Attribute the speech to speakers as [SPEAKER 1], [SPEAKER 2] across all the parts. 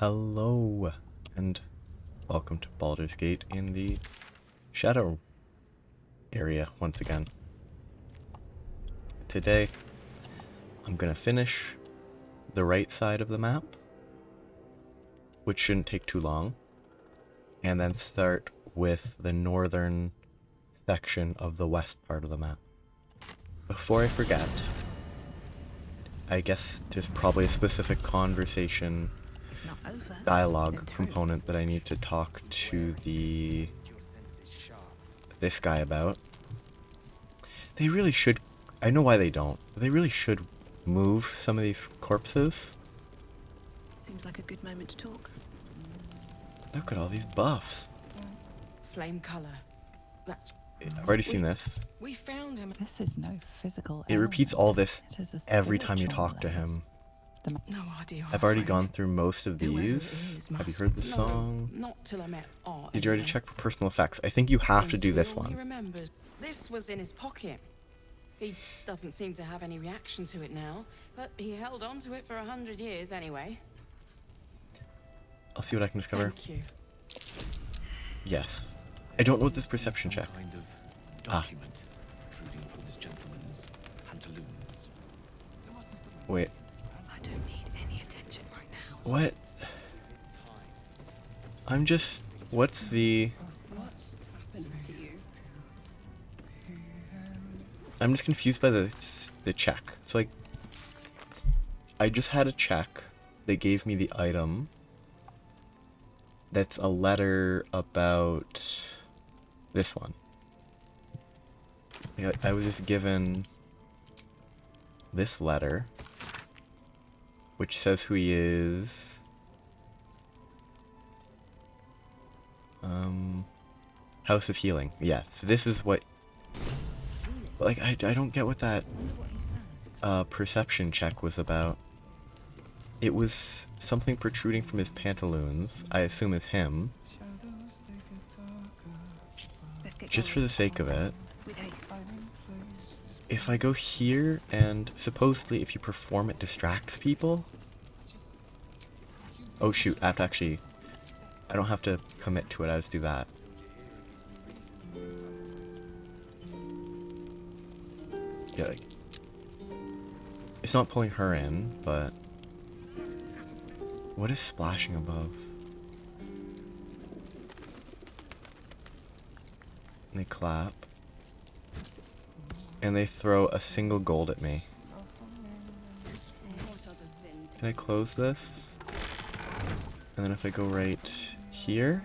[SPEAKER 1] Hello, and welcome to Baldur's Gate in the Shadow area once again. Today, I'm gonna finish the right side of the map, which shouldn't take too long, and then start with the northern section of the west part of the map. Before I forget, I guess there's probably a specific conversation dialogue component that I need to talk to this guy about. They really should, I know why they don't, but they really should move some of these corpses.
[SPEAKER 2] Seems like a good moment to talk.
[SPEAKER 1] Look at all these buffs.
[SPEAKER 3] Flame color. That's
[SPEAKER 1] I've already seen this.
[SPEAKER 3] We found him.
[SPEAKER 4] This is no physical
[SPEAKER 1] It repeats all this
[SPEAKER 4] It is a
[SPEAKER 1] every time you
[SPEAKER 4] spiritual
[SPEAKER 1] talk to
[SPEAKER 4] malaise.
[SPEAKER 1] him.
[SPEAKER 3] No idea.
[SPEAKER 1] I've already gone through most of
[SPEAKER 3] Whoever it
[SPEAKER 1] these.
[SPEAKER 3] is
[SPEAKER 1] Have you
[SPEAKER 3] must-
[SPEAKER 1] heard the
[SPEAKER 3] No,
[SPEAKER 1] song?
[SPEAKER 3] Not till I met Art.
[SPEAKER 1] Did you already
[SPEAKER 3] anyway.
[SPEAKER 1] check for personal effects? I think you have to
[SPEAKER 3] Seems
[SPEAKER 1] do
[SPEAKER 3] be
[SPEAKER 1] this
[SPEAKER 3] all He
[SPEAKER 1] one.
[SPEAKER 3] remembers. This was in his pocket. He doesn't seem to have any reaction to it now, but he held on to it for 100 years anyway.
[SPEAKER 1] I'll see what I can discover.
[SPEAKER 3] Thank you.
[SPEAKER 1] Yes. I don't know what this perception check.
[SPEAKER 5] Some kind of document protruding from this gentleman's pantaloons.
[SPEAKER 1] Wait.
[SPEAKER 2] I don't need any attention right now.
[SPEAKER 1] What? I'm just... What's the...
[SPEAKER 2] What's happened to you?
[SPEAKER 1] I'm just confused by the check. So, like... I just had a check. They gave me the item. That's a letter about... this one. Yeah, I was just given... this letter. Which says who he is. House of Healing. Yeah, so this is what... But like, I don't get what that perception check was about. It was something protruding from his pantaloons. I assume is him.
[SPEAKER 2] Let's get
[SPEAKER 1] Just for
[SPEAKER 2] going.
[SPEAKER 1] the sake of it.
[SPEAKER 2] With haste.
[SPEAKER 1] If I go here and supposedly if you perform it distracts people. Oh shoot, I have to actually... I don't have to commit to it, I just do that. Yeah, like... It's not pulling her in, but... What is splashing above? They clap. And they throw a single gold at me. Can I close this? And then if I go right here...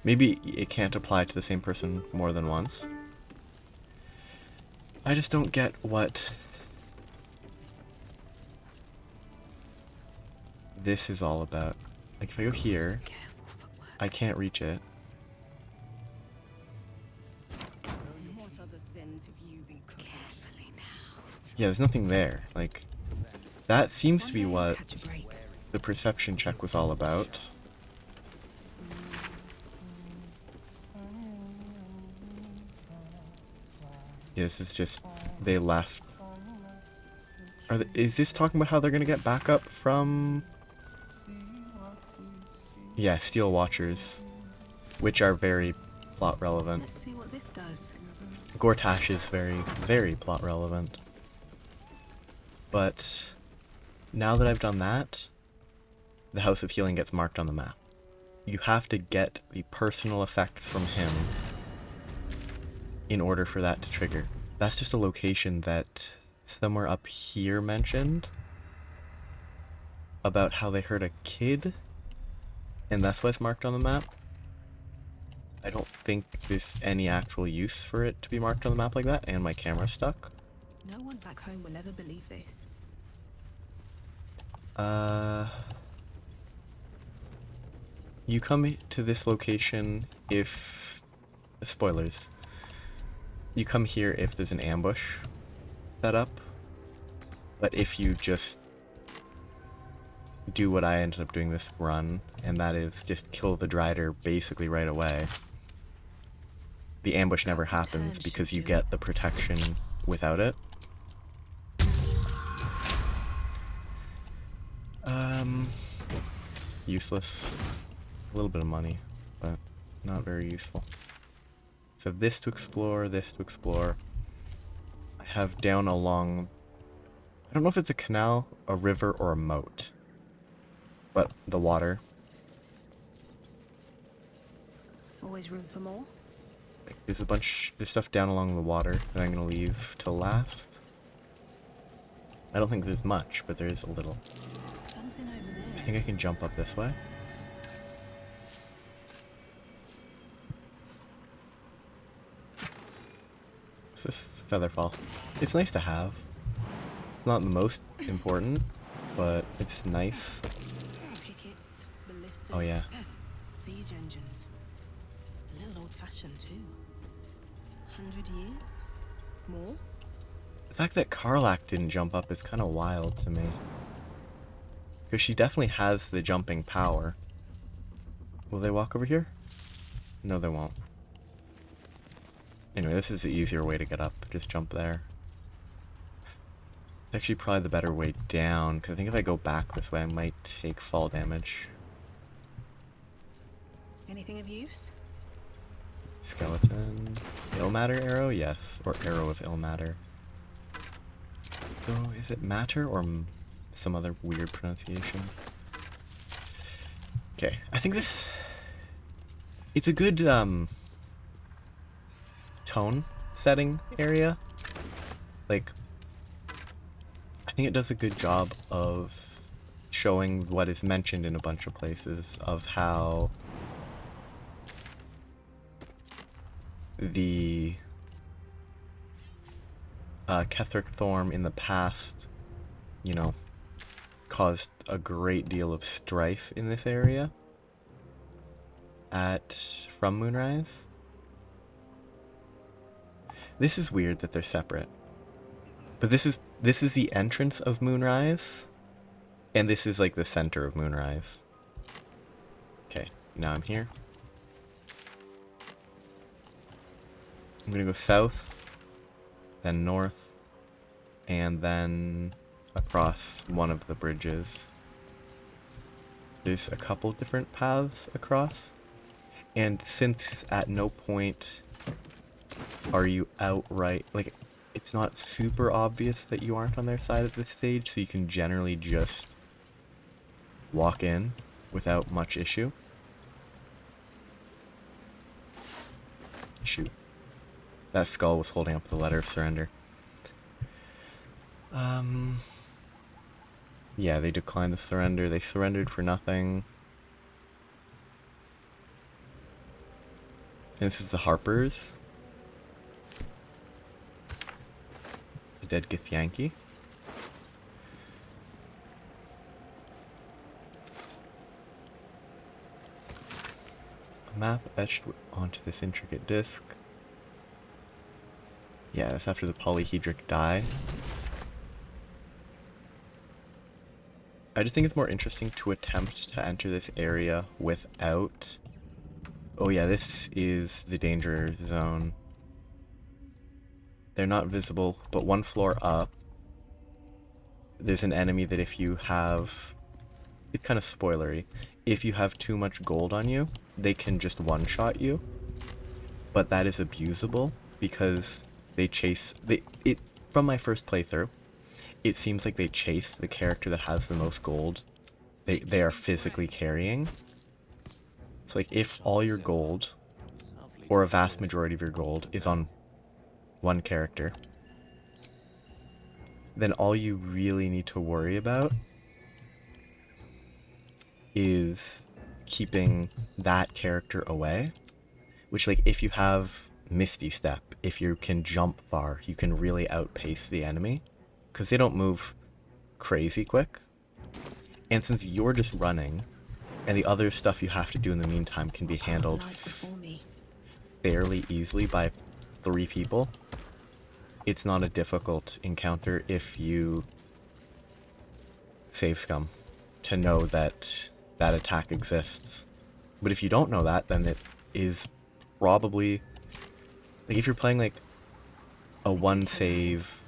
[SPEAKER 1] Maybe it can't apply to the same person more than once. I just don't get what this is all about. Like if I go here,
[SPEAKER 2] Careful footwork.
[SPEAKER 1] I can't reach it.
[SPEAKER 2] What other sins have you been cooking? Carefully now.
[SPEAKER 1] Yeah, there's nothing there. Like, that seems to be
[SPEAKER 2] One day
[SPEAKER 1] what
[SPEAKER 2] catch a break.
[SPEAKER 1] the perception check was all about. Yeah, this is just, they left. Is this talking about how they're gonna get backup from... Yeah, Steel Watchers, which are very plot relevant.
[SPEAKER 2] Let's see what this does.
[SPEAKER 1] Gortash is very, very plot relevant. But now that I've done that, the House of Healing gets marked on the map. You have to get the personal effects from him in order for that to trigger. That's just a location that somewhere up here mentioned about how they hurt a kid, and that's why it's marked on the map. I don't think there's any actual use for it to be marked on the map like that, and my camera's stuck.
[SPEAKER 2] No one back home will ever believe this.
[SPEAKER 1] You come to this location if... Spoilers. You come here if there's an ambush set up. But if you just do what I ended up doing this run, and that is just kill the Drider basically right away, the ambush never happens because you get the protection without it. Useless. A little bit of money, but not very useful. So this to explore, this to explore. I have down along... I don't know if it's a canal, a river, or a moat. But the water.
[SPEAKER 2] Always room for more?
[SPEAKER 1] There's stuff down along the water that I'm gonna leave till last. I don't think there's much, but there is a little.
[SPEAKER 2] Something over
[SPEAKER 1] I
[SPEAKER 2] there.
[SPEAKER 1] think I can jump up this way. What's this? Featherfall. It's nice to have. It's not the most important, but it's nice.
[SPEAKER 2] Pickets, ballistas.
[SPEAKER 1] Oh yeah.
[SPEAKER 2] Siege engines. A little old-fashioned too. 100 years? More?
[SPEAKER 1] The fact that Karlak didn't jump up is kind of wild to me. Because she definitely has the jumping power. Will they walk over here? No, they won't. Anyway, this is the easier way to get up. Just jump there. It's actually probably the better way down, because I think if I go back this way, I might take fall damage.
[SPEAKER 2] Anything of use?
[SPEAKER 1] Skeleton. Ill matter arrow? Yes. Or arrow of ill matter. So, is it matter or some other weird pronunciation? Okay, I think this... It's a good, tone setting area. Like, I think it does a good job of showing what is mentioned in a bunch of places of how the Ketheric Thorm in the past, you know, caused a great deal of strife in this area from Moonrise. This is weird that they're separate. But this is the entrance of Moonrise, and this is like the center of Moonrise. Okay, now I'm here. I'm gonna go south, then north, and then across one of the bridges. There's a couple different paths across, and since at no point are you outright, like, it's not super obvious that you aren't on their side at this stage, so you can generally just walk in without much issue. Shoot. That skull was holding up the letter of surrender. Yeah, they declined the surrender. They surrendered for nothing. And this is the Harpers. The dead Githyanki. A map etched onto this intricate disc. Yeah, that's after the polyhedric die. I just think it's more interesting to attempt to enter this area without... Oh yeah, this is the danger zone. They're not visible, but one floor up, there's an enemy that if you have... It's kind of spoilery. If you have too much gold on you, they can just one-shot you. But that is abusable, because they chase... From my first playthrough, it seems like they chase the character that has the most gold. They are physically carrying. So like if all your gold, or a vast majority of your gold, is on one character, then all you really need to worry about is keeping that character away. Which, like, if you have Misty Step, if you can jump far, you can really outpace the enemy. Because they don't move crazy quick. And since you're just running, and the other stuff you have to do in the meantime can be handled fairly easily by 3 people, it's not a difficult encounter if you save scum to know that that attack exists. But if you don't know that, then it is probably... Like, if you're playing, like, a one save...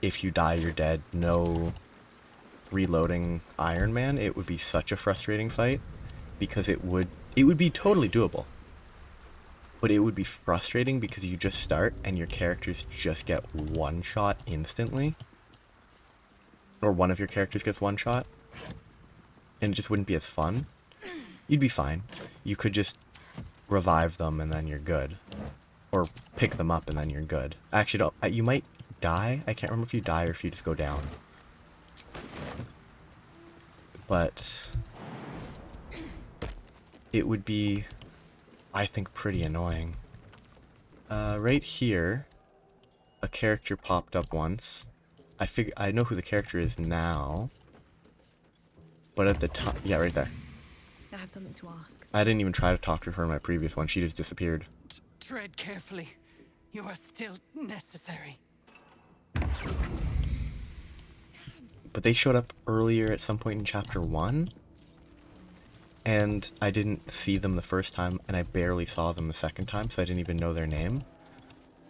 [SPEAKER 1] If you die, you're dead. No reloading Iron Man, it would be such a frustrating fight because it would be totally doable. But it would be frustrating because you just start and your characters just get one shot instantly. Or one of your characters gets one shot. And it just wouldn't be as fun. You'd be fine. You could just revive them and then you're good. Or pick them up and then you're good. Actually, don't, you might die. I can't remember if you die or if you just go down. But it would be, I think, pretty annoying. Right here, a character popped up once. I know who the character is now. But at the time, yeah, right there.
[SPEAKER 2] I have something to ask.
[SPEAKER 1] I didn't even try to talk to her in my previous one. She just disappeared.
[SPEAKER 4] Tread carefully. You are still necessary.
[SPEAKER 1] But they showed up earlier at some point in chapter 1. And I didn't see them the first time, and I barely saw them the second time, so I didn't even know their name.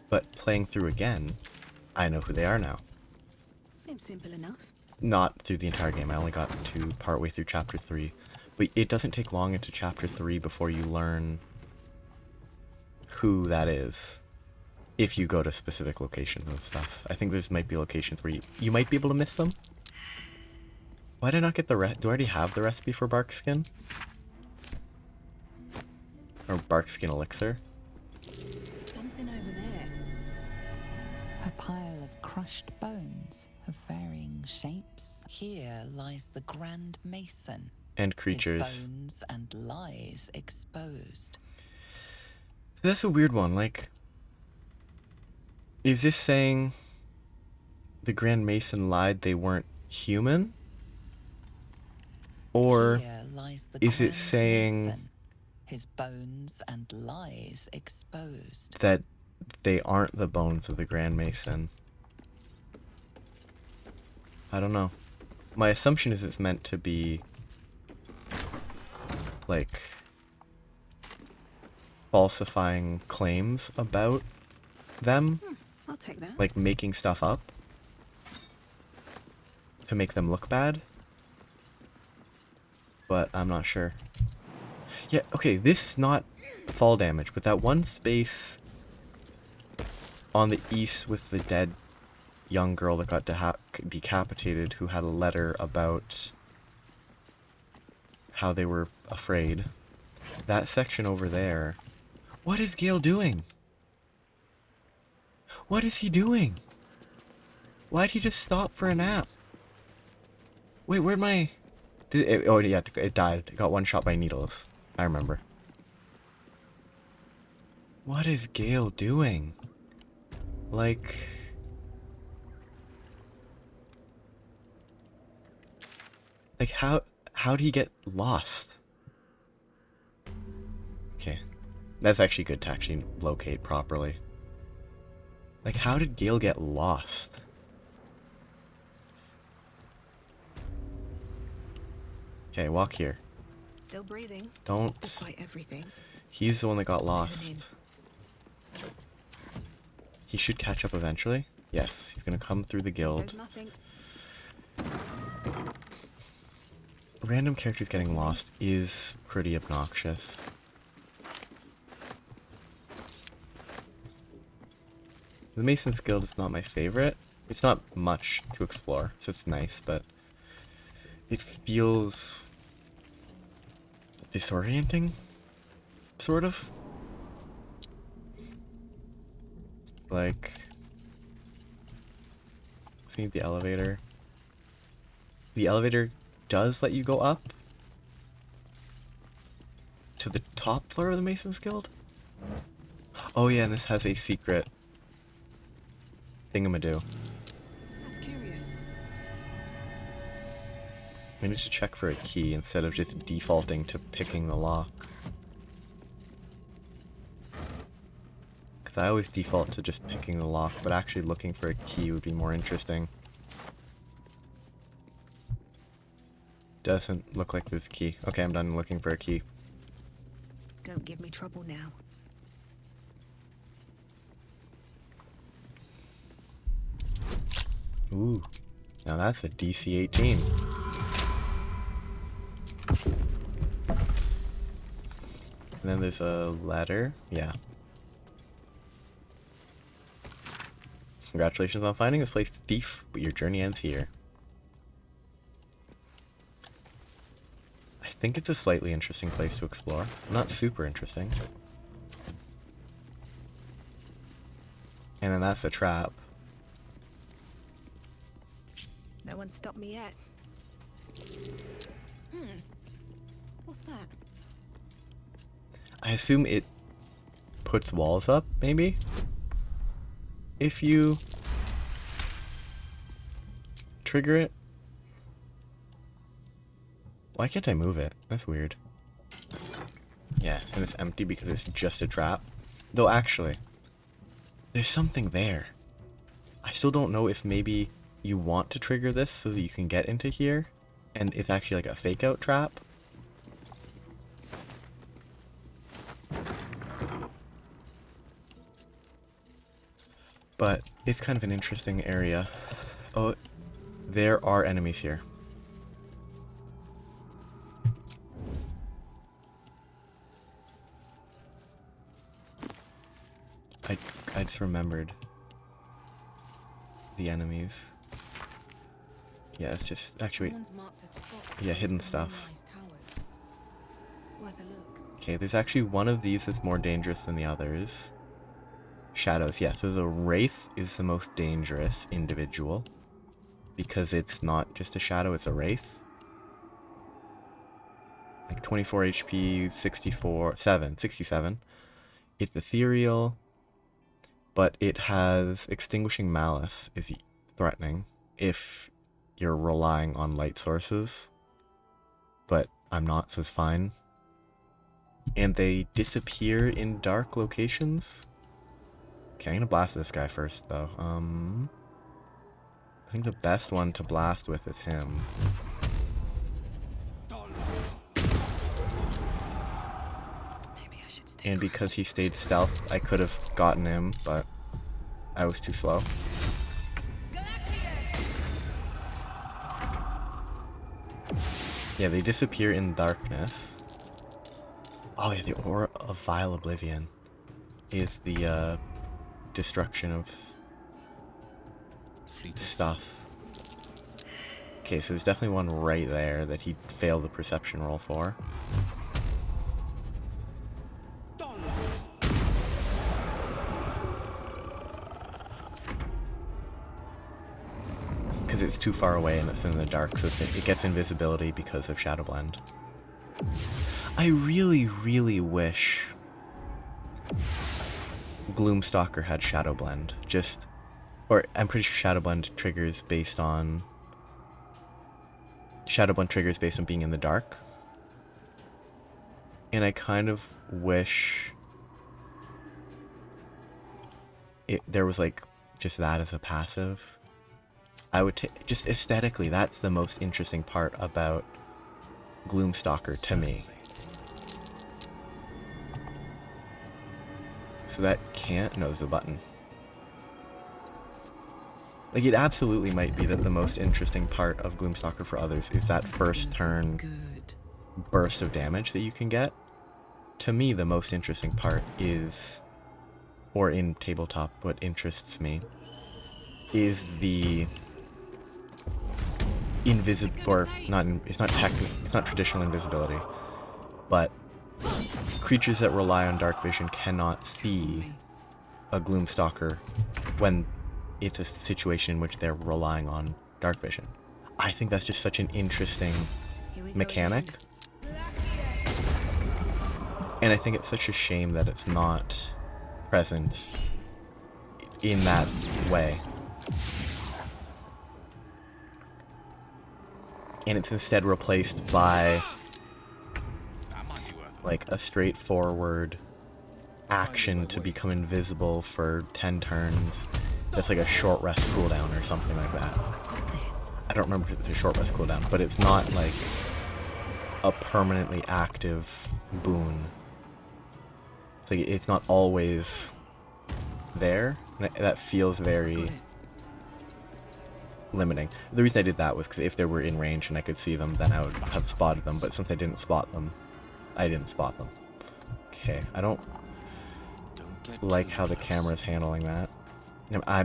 [SPEAKER 1] But playing through again, I know who they are now.
[SPEAKER 2] Seems simple enough.
[SPEAKER 1] Not through the entire game. I only got to partway through chapter 3. But it doesn't take long into chapter 3 before you learn who that is. If you go to specific locations and stuff. I think there's might be locations where you might be able to miss them. Why did I not get the do I already have the recipe for bark skin? Or bark skin elixir?
[SPEAKER 2] Something over there.
[SPEAKER 6] A pile of crushed bones of varying shapes. Here lies the Grand Mason.
[SPEAKER 1] And creatures.
[SPEAKER 6] His bones and lies exposed.
[SPEAKER 1] That's a weird one. Like, is this saying the Grand Mason lied they weren't human? Or
[SPEAKER 6] Here lies the
[SPEAKER 1] is it
[SPEAKER 6] Grand
[SPEAKER 1] saying
[SPEAKER 6] Mason, his bones and lies exposed?
[SPEAKER 1] that they aren't the bones of the Grand Mason? I don't know. My assumption is it's meant to be like falsifying claims about them,
[SPEAKER 2] I'll take that.
[SPEAKER 1] like making stuff up to make them look bad. But I'm not sure. Yeah, okay, this is not fall damage, but that one space on the east with the dead young girl that got decapitated, who had a letter about how they were afraid. That section over there. What is Gale doing? What is he doing? Why'd he just stop for a nap? Wait, where'd my... Did it, oh yeah, it died. It got one shot by needles. I remember. What is Gale doing? Like... Like, how'd he get lost? Okay. That's actually good to actually locate properly. Like, how did Gale get lost? Okay, walk here.
[SPEAKER 2] Still breathing,
[SPEAKER 1] Don't...
[SPEAKER 2] despite everything.
[SPEAKER 1] He's the one that got lost. He should catch up eventually. Yes, he's gonna come through the guild.
[SPEAKER 2] There's nothing.
[SPEAKER 1] Random characters getting lost is pretty obnoxious. The Mason's Guild is not my favorite. It's not much to explore, so it's nice, but it feels disorienting, sort of. Like, let's need the elevator. The elevator does let you go up to the top floor of the Mason's Guild. Oh yeah, and this has a secret thingamadoo.
[SPEAKER 2] That's curious.
[SPEAKER 1] We need to check for a key instead of just defaulting to picking the lock. Because I always default to just picking the lock, but actually looking for a key would be more interesting. Doesn't look like there's a key. Okay, I'm done looking for a key.
[SPEAKER 2] Don't give me trouble now.
[SPEAKER 1] Ooh. Now that's a DC 18. And then there's a ladder. Yeah. Congratulations on finding this place, thief, but your journey ends here. I think it's a slightly interesting place to explore. Not super interesting. And then that's a trap.
[SPEAKER 2] No one stopped me yet. What's that?
[SPEAKER 1] I assume it puts walls up, maybe? If you trigger it. Why can't I move it? That's weird. Yeah, and it's empty because it's just a trap. Though actually, there's something there. I still don't know if maybe you want to trigger this so that you can get into here, and it's actually like a fake out trap. But it's kind of an interesting area. Oh, there are enemies here. I just remembered the enemies. Yeah, it's just actually,
[SPEAKER 2] Someone's marked a spot
[SPEAKER 1] yeah, hidden
[SPEAKER 2] with some
[SPEAKER 1] stuff.
[SPEAKER 2] nice towers. Worth a look.
[SPEAKER 1] Okay, there's actually one of these that's more dangerous than the others. Shadows, yeah, so the Wraith is the most dangerous individual because it's not just a shadow, it's a Wraith. Like 24 HP, 67. It's ethereal, but it has Extinguishing Malice is threatening if you're relying on light sources. But I'm not, so it's fine. And they disappear in dark locations. Okay, I'm gonna blast this guy first, though. I think the best one to blast with is him.
[SPEAKER 6] Maybe I should stay
[SPEAKER 1] And because he stayed stealth, I could have gotten him, but I was too slow. Yeah, they disappear in darkness. Oh yeah, the Aura of Vile Oblivion is the destruction of stuff. Okay, so there's definitely one right there that he failed the perception roll for. Because it's too far away and it's in the dark, so it gets invisibility because of Shadow Blend. I really, really wish Gloomstalker had Shadow Blend. Or I'm pretty sure Shadow Blend triggers based on being in the dark. And I kind of wish there was like just that as a passive. I would just aesthetically, that's the most interesting part about Gloomstalker to me. So that can't, no, there's a button. Like, it absolutely might be that the most interesting part of Gloomstalker for others is that first turn burst of damage that you can get. To me, the most interesting part is, or in tabletop, what interests me, is the invisible, or not, it's not traditional invisibility, but creatures that rely on dark vision cannot see a Gloomstalker when it's a situation in which they're relying on dark vision. I think that's just such an interesting mechanic. And I think it's such a shame that it's not present in that way. And it's instead replaced by like a straightforward action to become invisible for 10 turns. That's like a short rest cooldown or something like that. I don't remember if it's a short rest cooldown, but it's not like a permanently active boon. It's like it's not always there. And that feels very limiting. The reason I did that was because if they were in range and I could see them, then I would have spotted them. But since I didn't spot them, I didn't spot them. Okay, I don't like how the camera's handling that.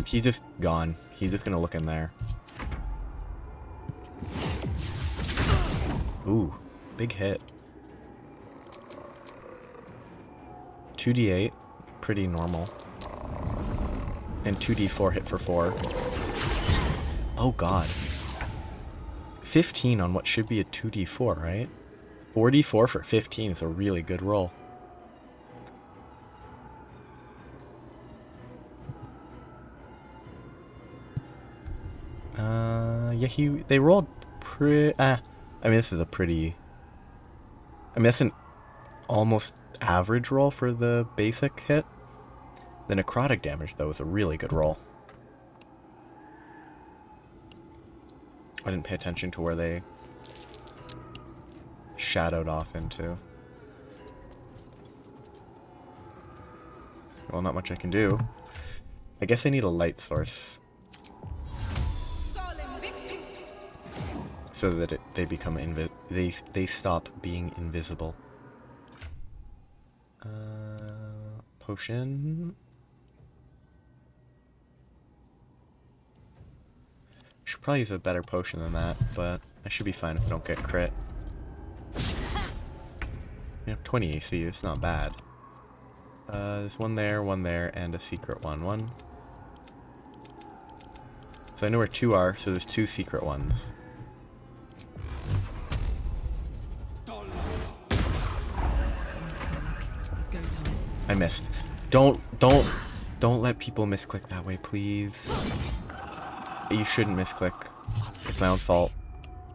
[SPEAKER 1] He's just gone. He's just gonna look in there. Ooh, big hit. 2d8, pretty normal. And 2d4 hit for 4. Oh god. 15 on what should be a 2d4, right? 4d4 for 15 is a really good roll. Yeah, they rolled I mean, this is a pretty... I mean, that's an almost average roll for the basic hit. The necrotic damage, though, is a really good roll. I didn't pay attention to where they shadowed off into. Well, not much I can do. I guess I need a light source. So that they become they stop being invisible. Potion. Should probably use a better potion than that, but I should be fine if I don't get crit. You know, 20 AC, it's not bad. There's one there, and a secret one. So I know where 2 are, so there's 2 secret ones. I missed. Don't let people misclick that way, please. You shouldn't misclick. It's my own fault.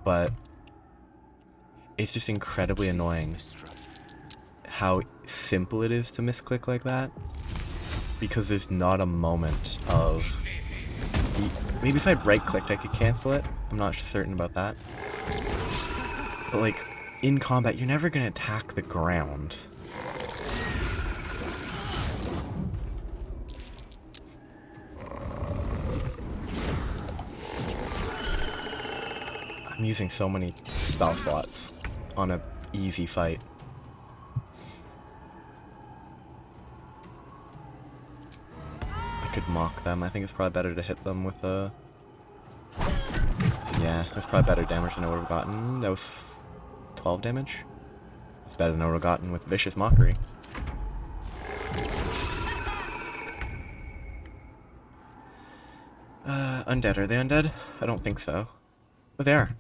[SPEAKER 1] But it's just incredibly annoying how simple it is to misclick like that. Because there's not a moment of... Maybe if I right-clicked I could cancel it. I'm not certain about that. But like, in combat, you're never gonna attack the ground. I'm using so many spell slots on a easy fight. I could mock them. I think it's probably better to hit them with a... Yeah, that's probably better damage than I would have gotten. That was 12 damage. It's better than I would have gotten with Vicious Mockery. Undead. Are they undead? I don't think so. Oh, they are.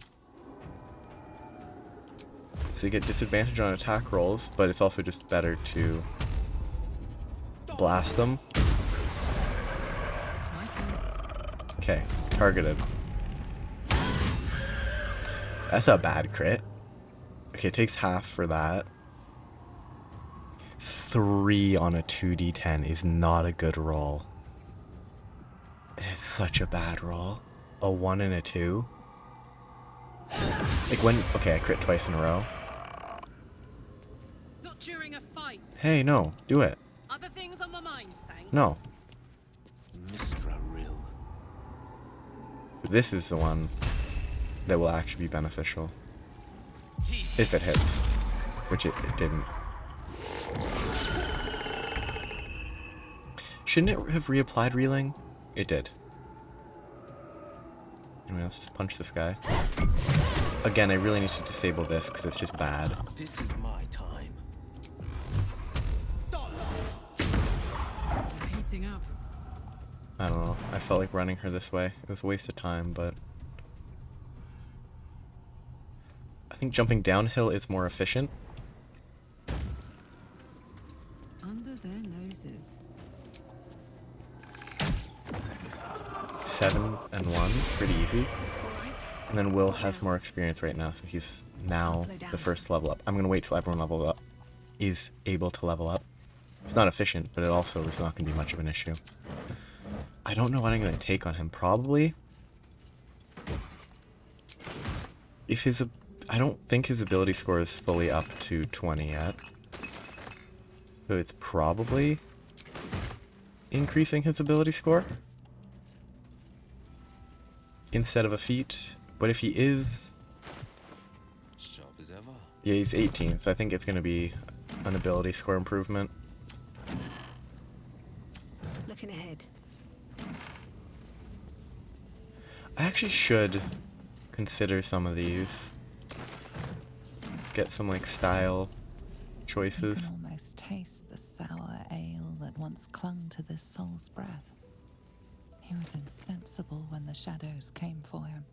[SPEAKER 1] So you get disadvantage on attack rolls, but it's also just better to blast them. Okay, targeted. That's a bad crit. Okay, it takes half for that. 3 on a 2d10 is not a good roll. It's such a bad roll. A 1 and a 2. Like when... Okay, I crit twice in a row.
[SPEAKER 7] Not during a fight.
[SPEAKER 1] Hey, no. Do it.
[SPEAKER 7] Other things on my mind, thanks.
[SPEAKER 1] No.
[SPEAKER 5] Mistra Rill.
[SPEAKER 1] This is the one that will actually be beneficial. If it hits. Which it didn't. Shouldn't it have reapplied reeling? It did. Anyway, let's just punch this guy. Again, I really need to disable this because it's just bad.
[SPEAKER 5] This is my time.
[SPEAKER 7] Heating up.
[SPEAKER 1] I don't know. I felt like running her this way. It was a waste of time, but... I think jumping downhill is more efficient.
[SPEAKER 7] Under their noses.
[SPEAKER 1] 7 and 1. Pretty easy. And then Will has more experience right now, so he's now the first to level up. I'm going to wait till everyone level up is able to level up. It's not efficient, but it also is not going to be much of an issue. I don't know what I'm going to take on him. Probably... If his... I don't think his ability score is fully up to 20 yet. So it's probably... increasing his ability score? instead of a feat. But if he is...
[SPEAKER 5] Sharp as ever.
[SPEAKER 1] Yeah, he's 18, so I think it's going to be an ability score improvement.
[SPEAKER 2] Looking ahead.
[SPEAKER 1] I actually should consider some of these. Get some, like, style
[SPEAKER 6] You
[SPEAKER 1] choices.
[SPEAKER 6] can almost taste the sour ale that once clung to this soul's breath. He was insensible when the shadows came for him.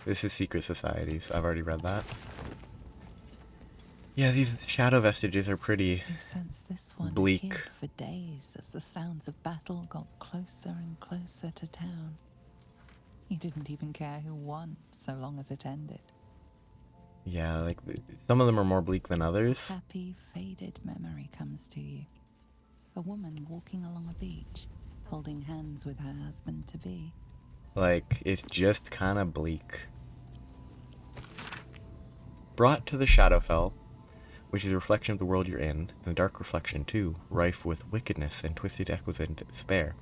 [SPEAKER 1] This is Secret Societies. I've already read that. Yeah, these shadow vestiges are pretty...
[SPEAKER 6] You sensed this one
[SPEAKER 1] bleak.
[SPEAKER 6] hid for days as the sounds of battle got closer and closer to town. He didn't even care who won, so long as it ended.
[SPEAKER 1] Yeah, like, some of them are more bleak than others.
[SPEAKER 6] Happy, faded memory comes to you. A woman walking along a beach, holding hands with her husband-to-be.
[SPEAKER 1] Like, it's just kind of bleak. Brought to the Shadowfell, which is a reflection of the world you're in, and a dark reflection too, rife with wickedness and twisted echoes and despair,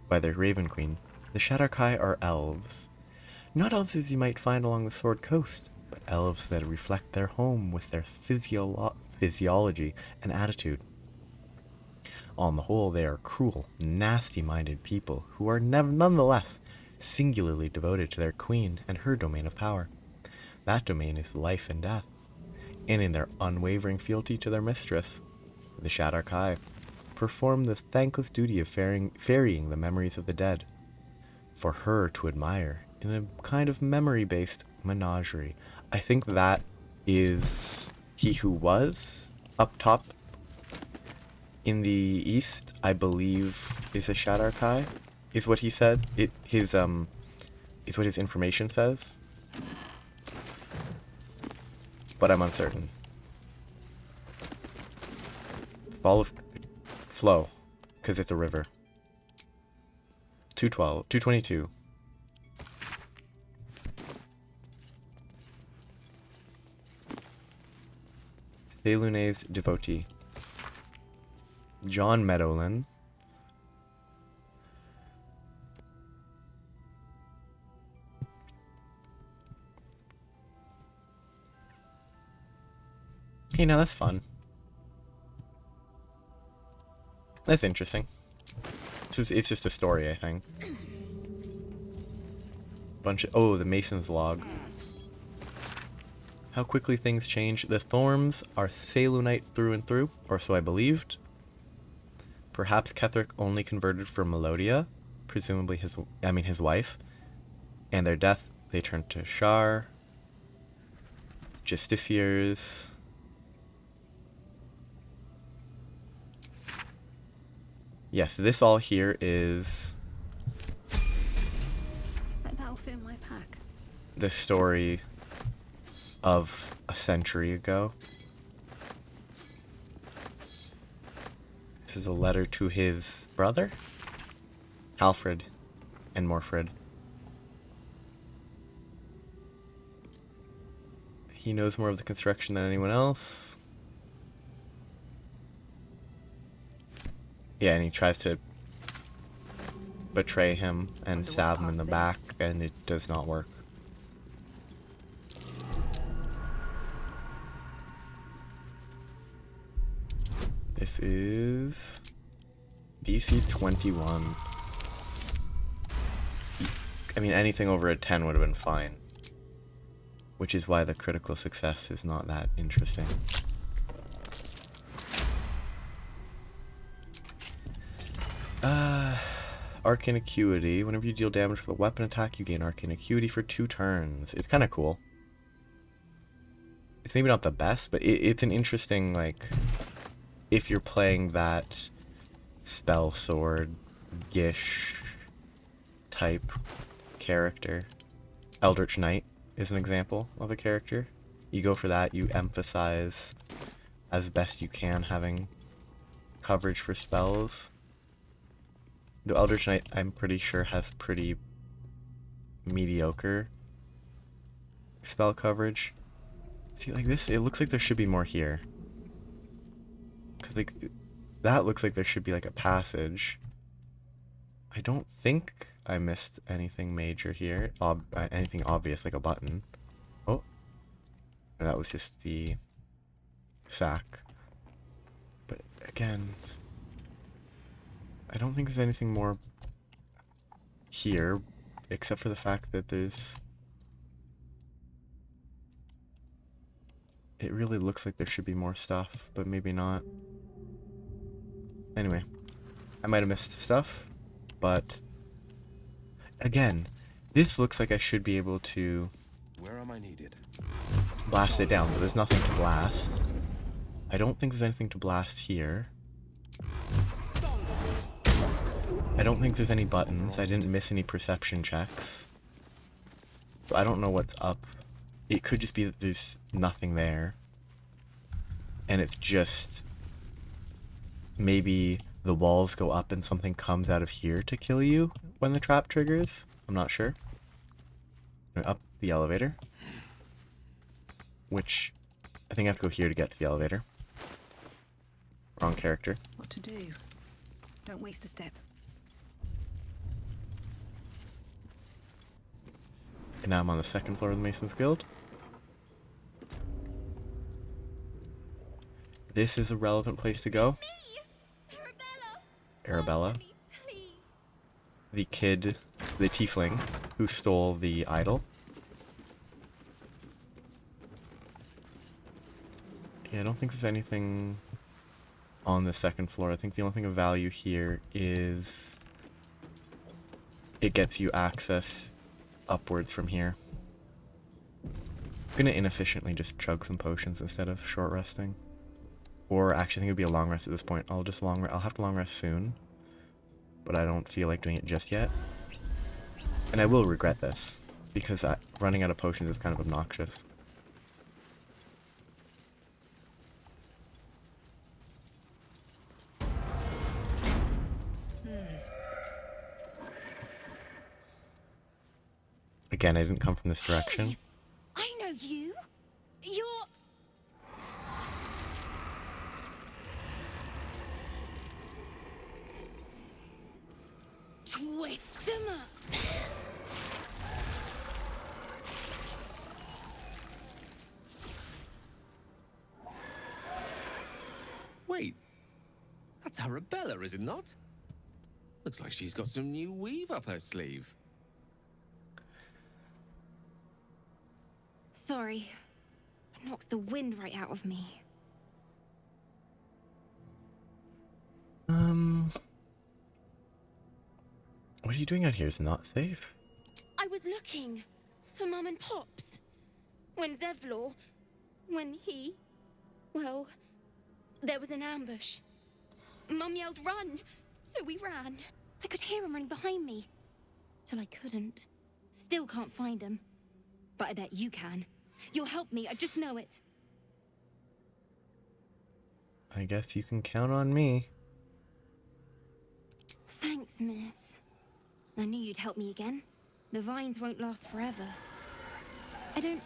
[SPEAKER 1] by their Raven Queen, the Shadar-kai are elves. Not elves as you might find along the Sword Coast, but elves that reflect their home with their physiology and attitude. On the whole, they are cruel, nasty-minded people who are nonetheless singularly devoted to their queen and her domain of power. That domain is life and death, and in their unwavering fealty to their mistress, the Shadar-kai, perform the thankless duty of ferrying the memories of the dead, for her to admire in a kind of memory-based menagerie. I think that is He Who Was up top in the east, I believe, is a Shadar-kai, is what he said. Is what his information says. But I'm uncertain. Follow flow, because it's a river. 222. Thelunay's devotee. John Meadowland. Hey, now that's fun. That's interesting. It's just a story, I think. Oh, the Mason's log. How quickly things change. The Thorms are Thelunite through and through, or so I believed. Perhaps Ketheric only converted from Melodia, presumably his wife. And their death, they turned to Shar. Justiciars. Yes, this all here is
[SPEAKER 2] That'll fit in my pack.
[SPEAKER 1] the story of a century ago. This is a letter to his brother, Alfred and Morfred. He knows more of the construction than anyone else. Yeah, and he tries to betray him and
[SPEAKER 2] Wonder
[SPEAKER 1] stab
[SPEAKER 2] what's
[SPEAKER 1] him in the
[SPEAKER 2] past
[SPEAKER 1] back, and it does not work. This is DC 21. I mean, anything over a 10 would have been fine. Which is why the critical success is not that interesting. Arcane Acuity. Whenever you deal damage with a weapon attack, you gain Arcane Acuity for 2 turns. It's kind of cool. It's maybe not the best, but it's an interesting, like, if you're playing that spell sword, Gish type character. Eldritch Knight is an example of a character. You go for that, you emphasize as best you can having coverage for spells. The Eldritch Knight, I'm pretty sure, has pretty mediocre spell coverage. See, like this, it looks like there should be more here. Because, like, that looks like there should be, like, a passage. I don't think I missed anything major here. Anything obvious like a button. Oh. That was just the sack. But again, I don't think there's anything more here, except for the fact that there's... It really looks like there should be more stuff, but maybe not. Anyway, I might have missed stuff, but again, this looks like I should be able to
[SPEAKER 5] Where am I needed?
[SPEAKER 1] blast it down, but there's nothing to blast. I don't think there's anything to blast here. I don't think there's any buttons. I didn't miss any perception checks. So I don't know what's up. It could just be that there's nothing there. And it's just... maybe the walls go up and something comes out of here to kill you when the trap triggers. I'm not sure. Up the elevator. Which, I think I have to go here to get to the elevator. Wrong character.
[SPEAKER 2] What to do? Don't waste a step.
[SPEAKER 1] And now I'm on the second floor of the Mason's Guild. This is a relevant place to go. Arabella. The kid, the tiefling, who stole the idol. Yeah, I don't think there's anything on the second floor. I think the only thing of value here is it gets you access upwards from here. I'm gonna inefficiently just chug some potions instead of short resting. Or actually, I think it would be a long rest at this point. I'll have to long rest soon, but I don't feel like doing it just yet. And I will regret this, because running out of potions is kind of obnoxious. Again, I didn't come from this direction.
[SPEAKER 8] Hey, I know you. You're... Twist 'em up.
[SPEAKER 5] Wait, that's Arabella, is it not? Looks like she's got some new weave up her sleeve.
[SPEAKER 8] Sorry. It knocks the wind right out of me.
[SPEAKER 1] What are you doing out here? It's not safe.
[SPEAKER 8] I was looking for Mum and Pops. When Zevlor... when he... well... there was an ambush. Mum yelled, "Run!" So we ran. I could hear him running behind me. Till I couldn't. Still can't find him. But I bet you can. You'll help me, I just know it.
[SPEAKER 1] I guess you can count on me.
[SPEAKER 8] Thanks, miss. I knew you'd help me again. The vines won't last forever. I don't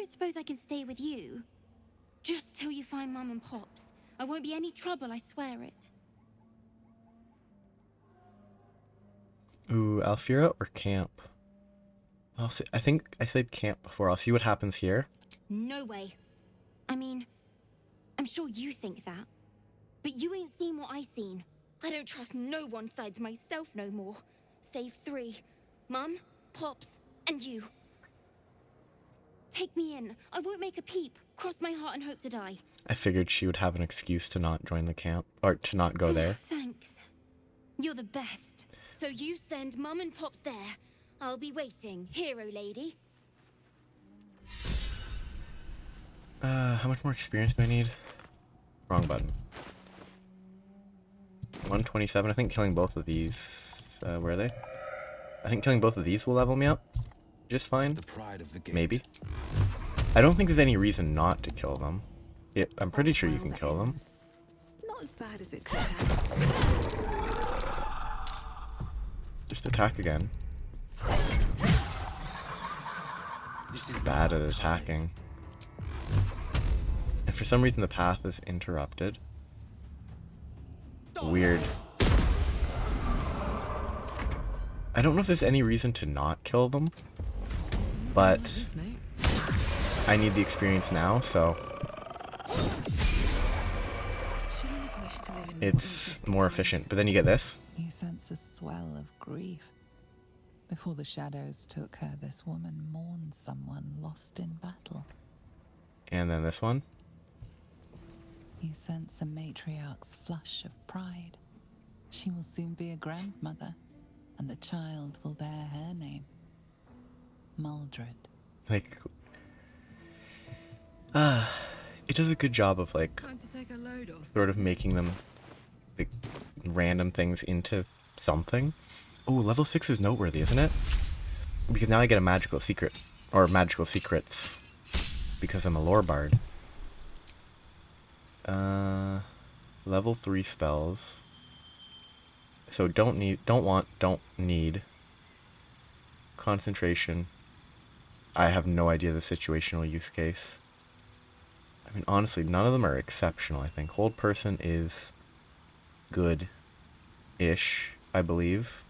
[SPEAKER 8] suppose I can stay with you. Just till you find Mum and Pops. I won't be any trouble, I swear it.
[SPEAKER 1] Ooh, Alfira or camp? I'll see. I think I said camp before. I'll see what happens here.
[SPEAKER 8] No way. I mean, I'm sure you think that. But you ain't seen what I seen. I don't trust no one sides myself no more. Save 3. Mum, Pops, and you. Take me in. I won't make a peep. Cross my heart and hope to die.
[SPEAKER 1] I figured she would have an excuse to not join the camp, or to not go there.
[SPEAKER 8] Thanks. You're the best. So you send Mum and Pops there. I'll be waiting, hero lady.
[SPEAKER 1] How much more experience do I need? Wrong button. 127. I think killing both of these. Where are they? I think killing both of these will level me up just fine.
[SPEAKER 5] The pride of the gate.
[SPEAKER 1] Maybe. I don't think there's any reason not to kill them. I'm pretty sure you can kill them.
[SPEAKER 2] Not as bad as it could have.
[SPEAKER 1] Just attack again.
[SPEAKER 5] This is
[SPEAKER 1] Bad at attacking. And for some reason the path is interrupted. Weird. I don't know if there's any reason to not kill them, but
[SPEAKER 7] This, mate.
[SPEAKER 1] I need the experience now, so
[SPEAKER 2] Shouldn't have wished to live in
[SPEAKER 1] it's
[SPEAKER 2] more
[SPEAKER 1] more efficient. But then you get this.
[SPEAKER 6] You sense a swell of grief. Before the shadows took her, this woman mourned someone lost in battle.
[SPEAKER 1] And then this one.
[SPEAKER 6] You sense a matriarch's flush of pride. She will soon be a grandmother, and the child will bear her name. Maldred.
[SPEAKER 1] Like, it does a good job of, like,
[SPEAKER 7] Time to take a load off.
[SPEAKER 1] sort of making them, like, random things into something. Oh, level 6 is noteworthy, isn't it? Because now I get a magical secret, or magical secrets, because I'm a lore bard. Level 3 spells. So don't need. Concentration. I have no idea the situational use case. I mean, honestly, none of them are exceptional, I think. Hold person is good-ish, I believe.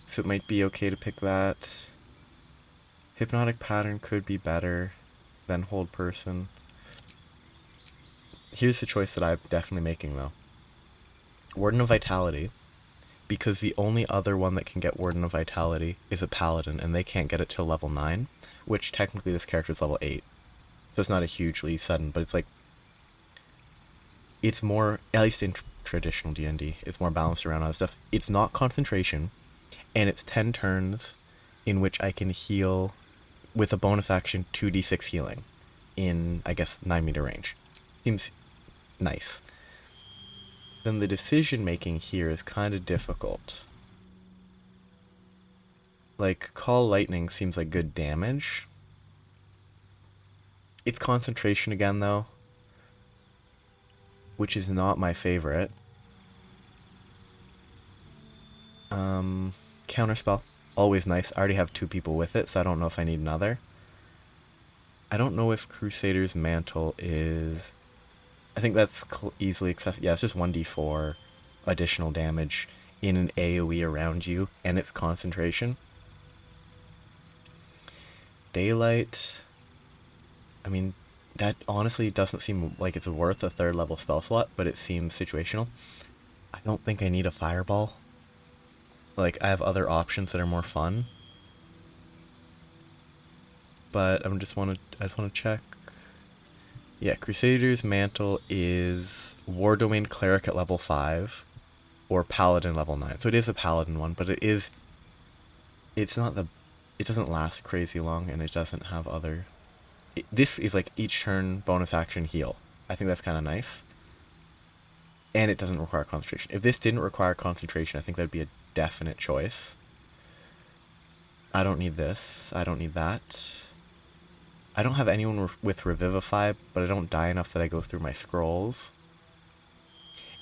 [SPEAKER 1] So it might be okay to pick that. Hypnotic pattern could be better than hold person. Here's the choice that I'm definitely making, though. Warden of Vitality, because the only other one that can get Warden of Vitality is a Paladin, and they can't get it till level 9, which technically this character is level 8. So it's not a hugely sudden, but it's like, it's more, at least in traditional D&D, it's more balanced around other stuff. It's not concentration, and it's 10 turns in which I can heal with a bonus action 2d6 healing in, I guess, 9-meter range. Seems nice. Then the decision making here is kind of difficult. Like, Call Lightning seems like good damage. It's concentration again, though, which is not my favorite. Counterspell, always nice. I already have 2 people with it, so I don't know if I need another. I don't know if Crusader's Mantle is... I think that's easily accessible. Yeah, it's just 1d4 additional damage in an AoE around you, and it's concentration. Daylight... I mean, that honestly doesn't seem like it's worth a 3rd level spell slot, but it seems situational. I don't think I need a Fireball. Like, I have other options that are more fun. But I just want to check. Yeah, Crusader's Mantle is War Domain Cleric at level 5 or Paladin level 9. So it is a Paladin one, but it doesn't last crazy long, and it doesn't have other... this is like each turn bonus action heal. I think that's kind of nice. And it doesn't require concentration. If this didn't require concentration, I think that'd be a definite choice. I don't need this. I don't need that. I don't have anyone with Revivify, but I don't die enough that I go through my scrolls.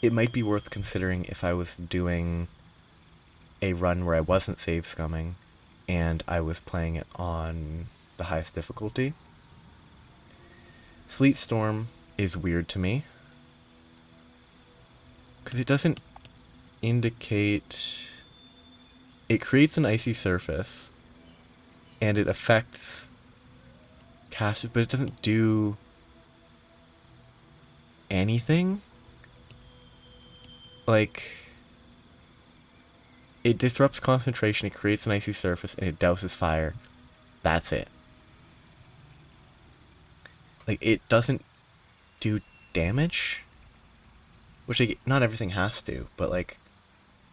[SPEAKER 1] It might be worth considering if I was doing a run where I wasn't save scumming and I was playing it on the highest difficulty. Sleet Storm is weird to me, because it doesn't indicate... It creates an icy surface, and it affects casters, but it doesn't do anything. Like, it disrupts concentration, it creates an icy surface, and it douses fire. That's it. Like, it doesn't do damage, which, like, not everything has to, but, like,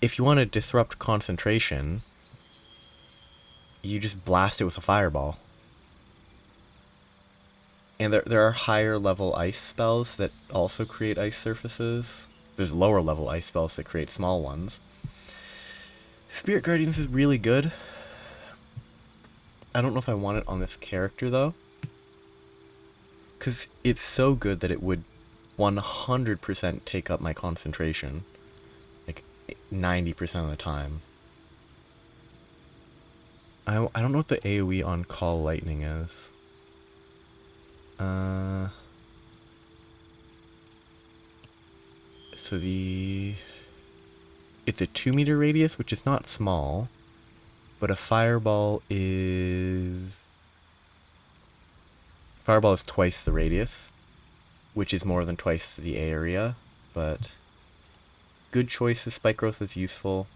[SPEAKER 1] if you want to disrupt concentration, you just blast it with a fireball. And there are higher level ice spells that also create ice surfaces. There's lower level ice spells that create small ones. Spirit Guardians is really good. I don't know if I want it on this character, though, because it's so good that it would 100% take up my concentration, like 90% of the time. I don't know what the AoE on Call Lightning is. So it's a 2-meter radius, which is not small, but a fireball is twice the radius, which is more than twice the area, but good choices. Spike growth is useful.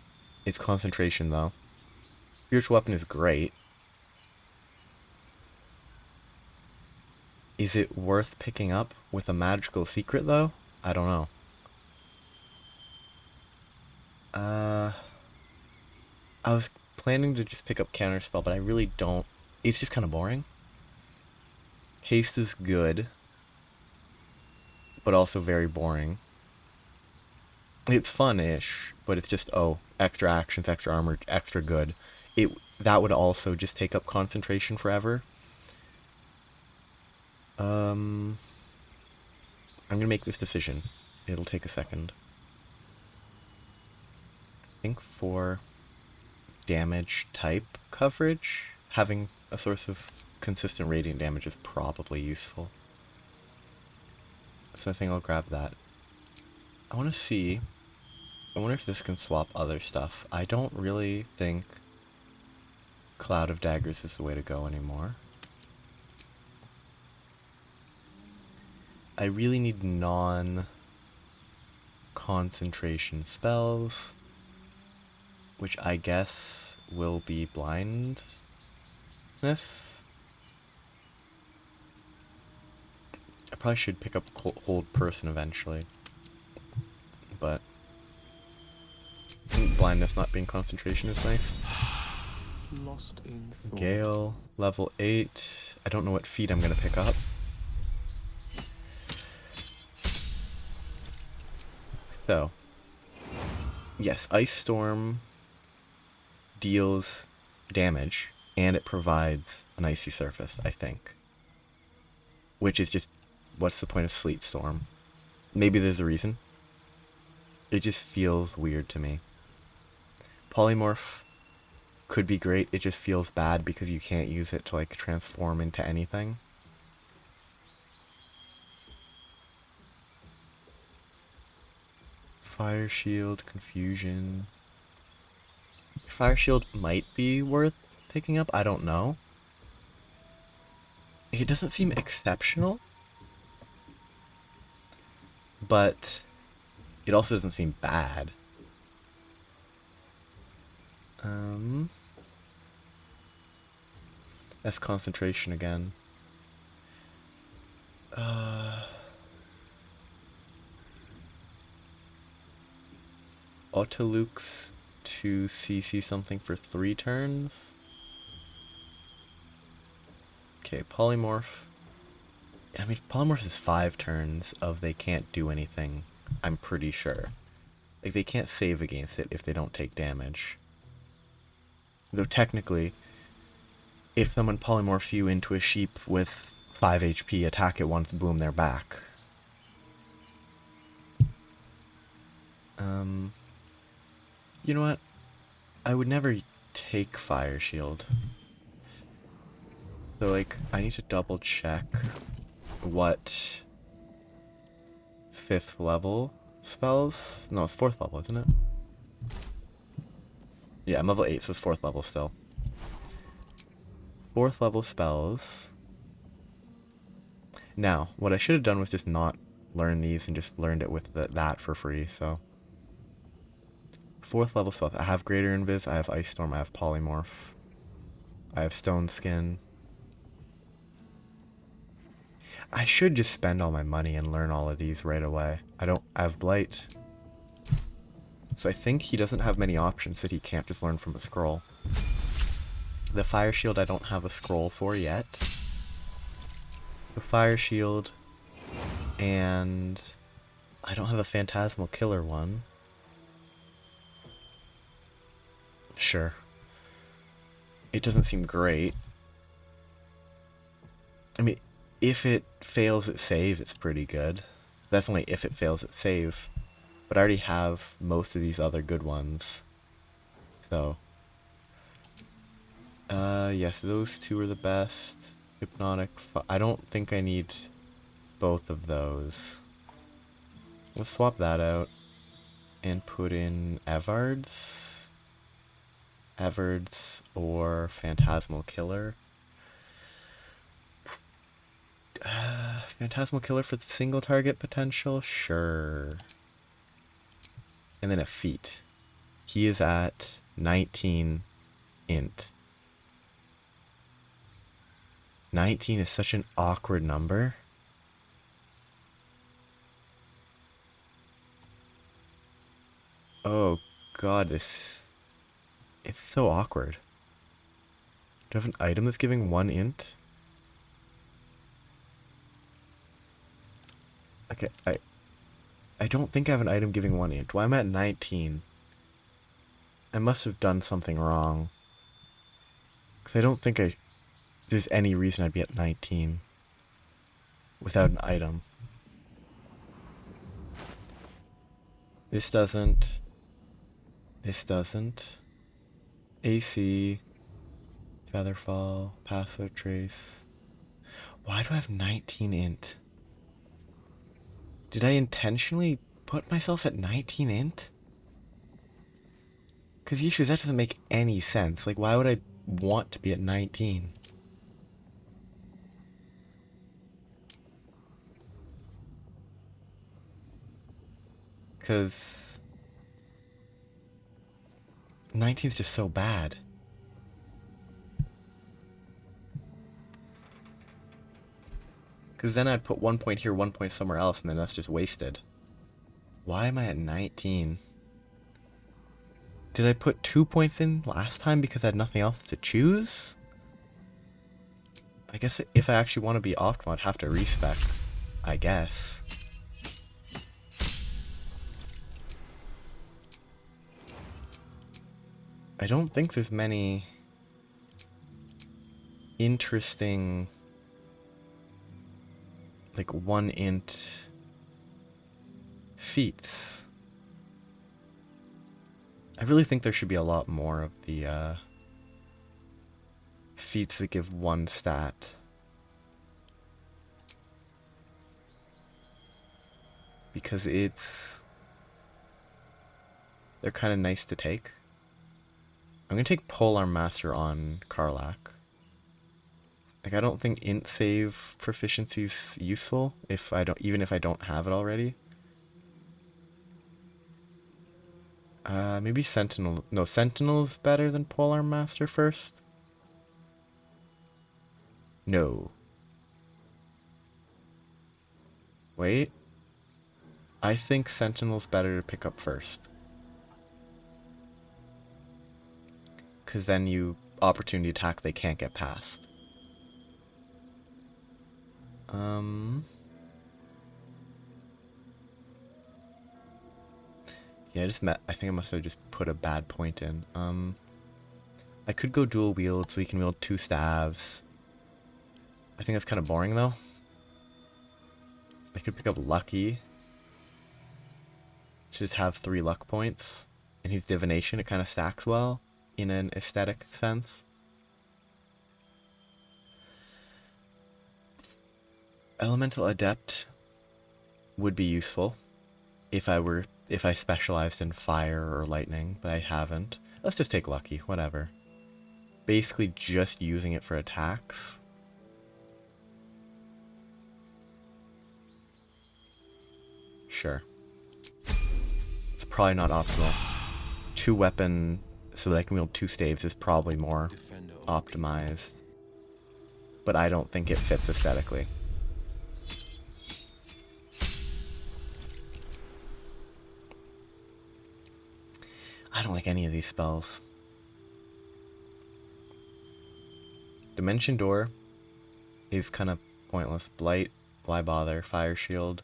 [SPEAKER 1] It's concentration though. Spiritual weapon is great. Is it worth picking up with a magical secret though? I don't know. I was planning to just pick up counterspell, but I really don't. It's just kind of boring. Haste is good, but also very boring. It's fun-ish, but it's just, oh, extra actions, extra armor, extra good. That would also just take up concentration forever. I'm gonna make this decision. It'll take a second. I think for damage type coverage, having a source of consistent radiant damage is probably useful. So I think I'll grab that. I want to see. I wonder if this can swap other stuff. I don't really think Cloud of Daggers is the way to go anymore. I really need non-concentration spells, which I guess will be blindness. I probably should pick up Hold Person eventually, but blindness not being concentration is nice.
[SPEAKER 5] Lost in thought.
[SPEAKER 1] Gale, level 8. I don't know what feat I'm gonna pick up. So, yes, Ice Storm deals damage, and it provides an icy surface, I think. Which is just, what's the point of Sleet Storm? Maybe there's a reason. It just feels weird to me. Polymorph could be great, it just feels bad because you can't use it to like transform into anything. Fire Shield, Confusion. Fire Shield might be worth picking up, I don't know. It doesn't seem exceptional, but it also doesn't seem bad. That's concentration again. Autolukes to CC something for 3 turns. Okay, Polymorph. I mean, Polymorph is 5 turns of they can't do anything, I'm pretty sure. Like, they can't save against it if they don't take damage. Though technically, if someone polymorphs you into a sheep with 5 HP, attack it once, boom, they're back. You know what? I would never take Fire Shield. So, like, I need to double check what 5th level spells. No, it's 4th level, isn't it? Yeah, I'm level 8, so it's 4th level still. 4th level spells. Now, what I should have done was just not learn these and just learned it with that for free, so. 4th level spells. I have Greater Invis, I have Ice Storm, I have Polymorph. I have Stone Skin. I should just spend all my money and learn all of these right away. I have Blight. So I think he doesn't have many options that he can't just learn from a scroll. The Fire Shield I don't have a scroll for yet. The Fire Shield, and I don't have a Phantasmal Killer one. Sure. It doesn't seem great. I mean, if it fails at save, it's pretty good. That's only if it fails at save. But I already have most of these other good ones. So. Yes, those two are the best. Hypnotic. I don't think I need both of those. Let's swap that out. and put in Evard's or Phantasmal Killer. Phantasmal Killer for the single target potential? Sure. And then a feat. He is at 19 int. 19 is such an awkward number. Oh god, it's so awkward. Do I have an item that's giving 1 int? Okay, I don't think I have an item giving 1 int. Why am I at 19? I must have done something wrong. Because I don't think there's any reason I'd be at 19 without an item. This doesn't. AC, Featherfall, Passive Trace. Why do I have 19 int? Did I intentionally put myself at 19 int? Because usually that doesn't make any sense. Like, why would I want to be at 19? Because 19 is just so bad. Because then I'd put 1 point here, 1 point somewhere else, and then that's just wasted. Why am I at 19? Did I put 2 points in last time because I had nothing else to choose? I guess if I actually want to be optimal, I'd have to respec. I guess. I don't think there's many interesting, like, 1 int feats. I really think there should be a lot more of the feats that give 1 stat. Because they're kind of nice to take. I'm gonna take Polearm Master on Karlach. Like, I don't think int save proficiency's useful even if I don't have it already. Maybe Sentinel. No, Sentinel's better than Polearm Master first. No. Wait. I think Sentinel's better to pick up first. Because then you opportunity attack they can't get past. Yeah, I think I must have just put a bad point in. I could go dual wield so we can wield 2 staves. I think that's kind of boring though. I could pick up Lucky. Just have 3 luck points. And he's divination, it kind of stacks well in an aesthetic sense. Elemental Adept would be useful if I specialized in fire or lightning, but I haven't. Let's just take Lucky, whatever. Basically just using it for attacks. Sure. It's probably not optimal. 2 weapon so that I can wield 2 staves is probably more optimized. But I don't think it fits aesthetically. I don't like any of these spells. Dimension Door is kind of pointless. Blight, why bother? Fire Shield.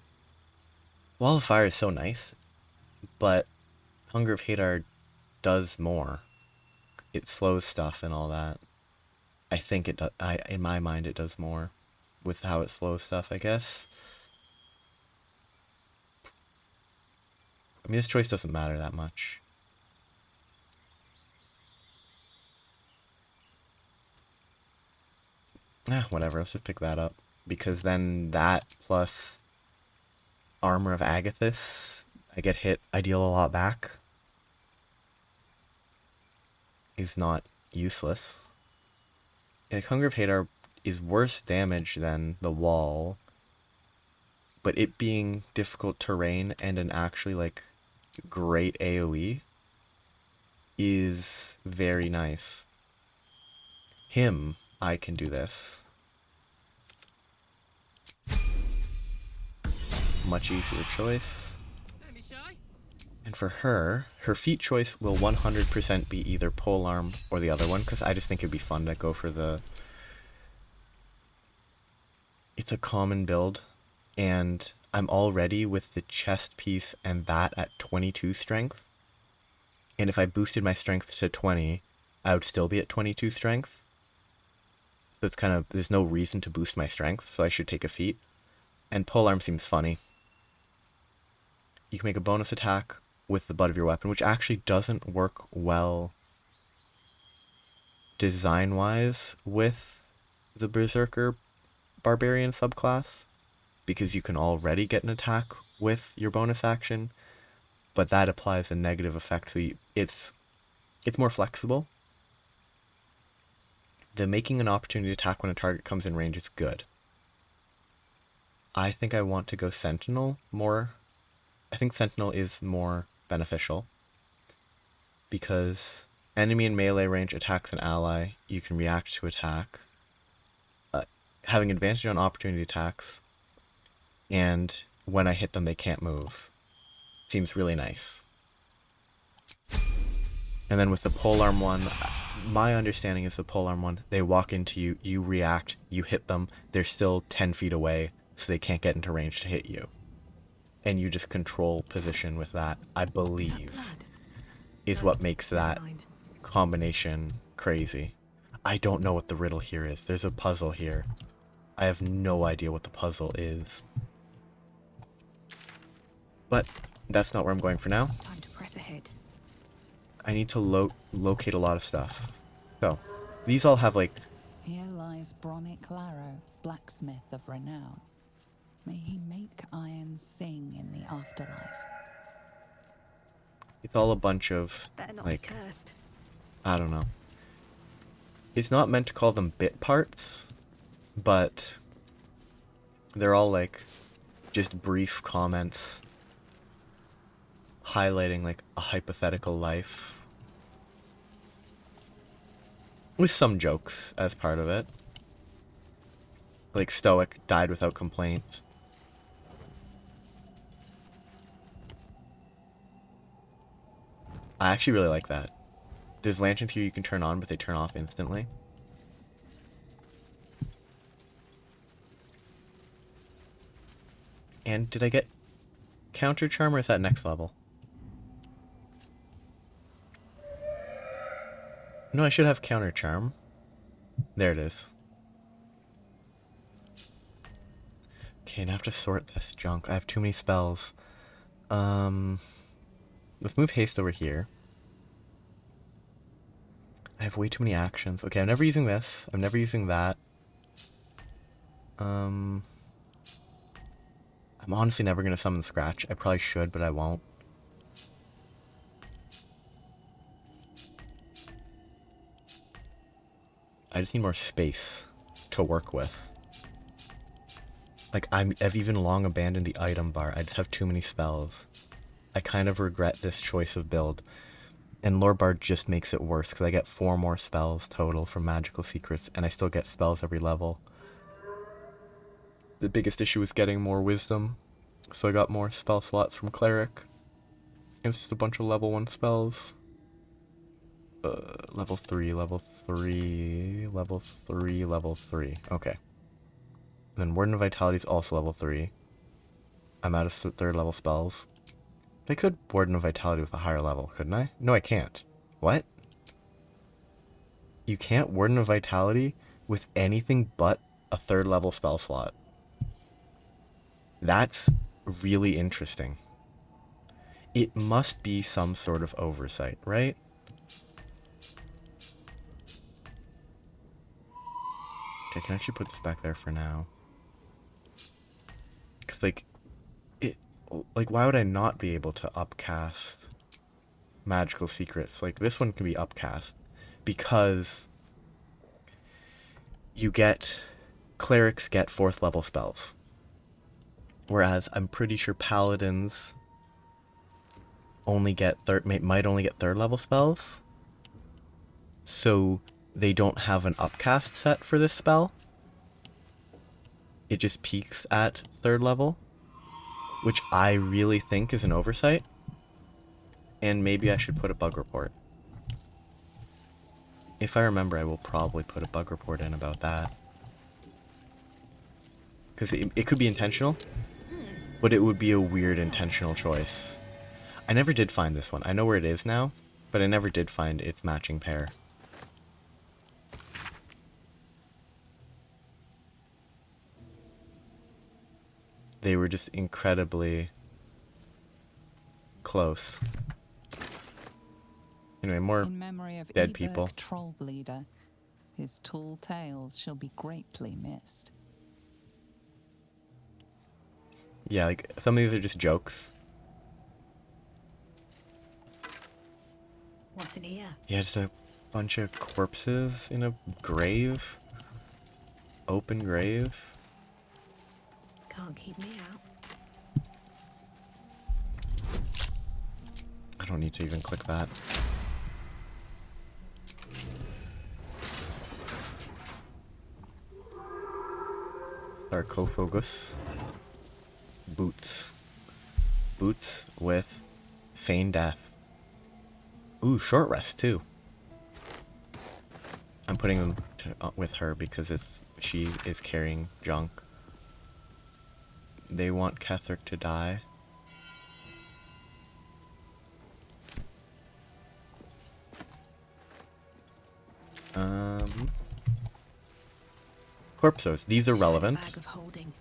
[SPEAKER 1] Wall of Fire is so nice, but Hunger of Hadar does more. It slows stuff and all that. I think it does. In my mind, it does more with how it slows stuff, I guess. I mean, this choice doesn't matter that much. Whatever, let's just pick that up. Because then that plus Armor of Agathis, I get hit, I deal a lot back, is not useless. Like, Hunger of Hadar is worse damage than the wall, but it being difficult terrain and an actually, like, great AoE is very nice. Him, I can do this. Much easier choice.
[SPEAKER 7] Don't be shy.
[SPEAKER 1] And for her, her feat choice will 100% be either polearm or the other one, because I just think it'd be fun to go for the... It's a common build, and I'm already with the chest piece and that at 22 strength. And if I boosted my strength to 20, I would still be at 22 strength. So it's kind of, there's no reason to boost my strength, so I should take a feat. And polearm seems funny. You can make a bonus attack with the butt of your weapon, which actually doesn't work well design-wise with the Berserker Barbarian subclass, because you can already get an attack with your bonus action, but that applies a negative effect, so it's more flexible. The making an opportunity attack when a target comes in range is good. I think I want to go Sentinel more. I think Sentinel is more beneficial, because enemy in melee range attacks an ally, you can react to attack, having advantage on opportunity attacks, and when I hit them they can't move. Seems really nice. And then with the polearm one, my understanding is the polearm one, they walk into you, you react, you hit them, they're still 10 feet away, so they can't get into range to hit you. And you just control position with that, I believe, is what makes that combination crazy. I don't know what the riddle here is. There's a puzzle here. I have no idea what the puzzle is. But that's not where I'm going for now.
[SPEAKER 2] Time to press ahead.
[SPEAKER 1] I need to locate a lot of stuff. So, these all have like...
[SPEAKER 6] Here lies Bronick Larrow, blacksmith of renown. May he make iron sing in the afterlife.
[SPEAKER 1] It's all a bunch of,
[SPEAKER 2] Better not
[SPEAKER 1] like,
[SPEAKER 2] be cursed.
[SPEAKER 1] I don't know. It's not meant to call them bit parts, but they're all like just brief comments highlighting like a hypothetical life with some jokes as part of it. Like Stoic died without complaint. I actually really like that. There's lanterns here you can turn on, but they turn off instantly. And did I get counter charm, or is that next level? No, I should have counter charm. There it is. Okay, now I have to sort this junk. I have too many spells. Let's move haste over here. I have way too many actions. Okay, I'm never using this. I'm never using that. I'm honestly never going to summon Scratch. I probably should, but I won't. I just need more space to work with. Like, I've even long abandoned the item bar. I just have too many spells. I kind of regret this choice of build. And Lore Bar just makes it worse, because I get 4 more spells total from Magical Secrets, and I still get spells every level. The biggest issue is getting more wisdom, so I got more spell slots from Cleric. It's just a bunch of level 1 spells. Level 3, level 3, level 3, level 3. Okay. And then Warden of Vitality is also level 3. I'm out of 3rd level spells. I could Warden of Vitality with a higher level, couldn't I? No, I can't. What? You can't Warden of Vitality with anything but a 3rd level spell slot. That's really interesting. It must be some sort of oversight, right? Okay, I can actually put this back there for now. Because, like, like, why would I not be able to upcast magical secrets? Like, this one can be upcast because you get, clerics get 4th level spells. Whereas I'm pretty sure paladins only get might only get 3rd level spells. So they don't have an upcast set for this spell. It just peaks at 3rd level, which I really think is an oversight. And maybe I should put a bug report. If I remember, I will probably put a bug report in about that. Because it could be intentional, but it would be a weird intentional choice. I never did find this one. I know where it is now, but I never did find its matching pair. They were just incredibly close. Anyway, more
[SPEAKER 6] In memory of
[SPEAKER 1] dead
[SPEAKER 6] Eberg
[SPEAKER 1] people.
[SPEAKER 6] Troll Leader, his tall tales shall be greatly missed.
[SPEAKER 1] Yeah, like, some of these are just jokes.
[SPEAKER 2] What's in here?
[SPEAKER 1] Yeah, just a bunch of corpses in a grave. Open grave.
[SPEAKER 2] Can't keep me out.
[SPEAKER 1] I don't need to even click that. Sarcophagus. Boots. Boots with Feign Death. Ooh, short rest too. I'm putting them with her because she is carrying junk. They want Ketheric to die. Corpsos. These are relevant.
[SPEAKER 2] Bag of holding.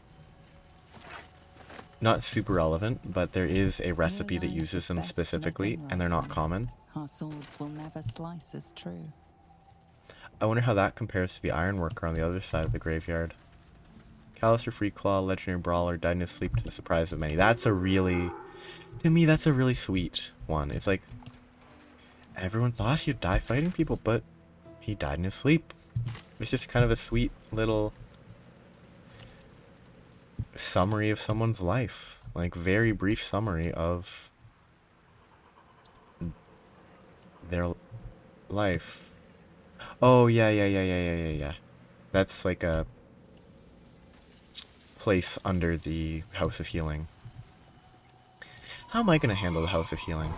[SPEAKER 1] Not super relevant, but there is a recipe that
[SPEAKER 6] Realize
[SPEAKER 1] uses
[SPEAKER 6] the
[SPEAKER 1] them
[SPEAKER 6] best
[SPEAKER 1] specifically,
[SPEAKER 6] smithing
[SPEAKER 1] and they're not
[SPEAKER 6] rifle.
[SPEAKER 1] common.
[SPEAKER 6] Our swords will never slice as true.
[SPEAKER 1] I wonder how that compares to the ironworker on the other side of the graveyard. Callister Freeclaw, legendary brawler, died in his sleep to the surprise of many. That's a really, to me, that's a really sweet one. It's like, everyone thought he'd die fighting people, but he died in his sleep. It's just kind of a sweet little summary of someone's life. Like, very brief summary of their life. Oh, yeah. That's like a place under the House of Healing. How am I going to handle the House of Healing?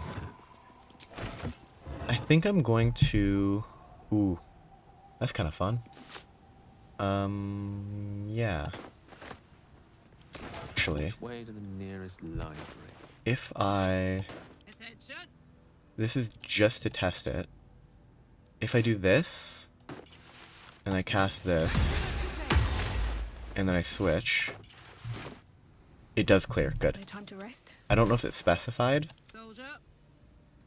[SPEAKER 1] I think I'm going to... Ooh, that's kind of fun. Yeah. Actually,
[SPEAKER 5] Way to the nearest library.
[SPEAKER 1] if I...
[SPEAKER 7] Attention.
[SPEAKER 1] This is just to test it. If I do this, and I cast this, and then I switch, it does clear. Good.
[SPEAKER 2] No time to rest.
[SPEAKER 1] I don't know if it's specified.
[SPEAKER 7] Soldier.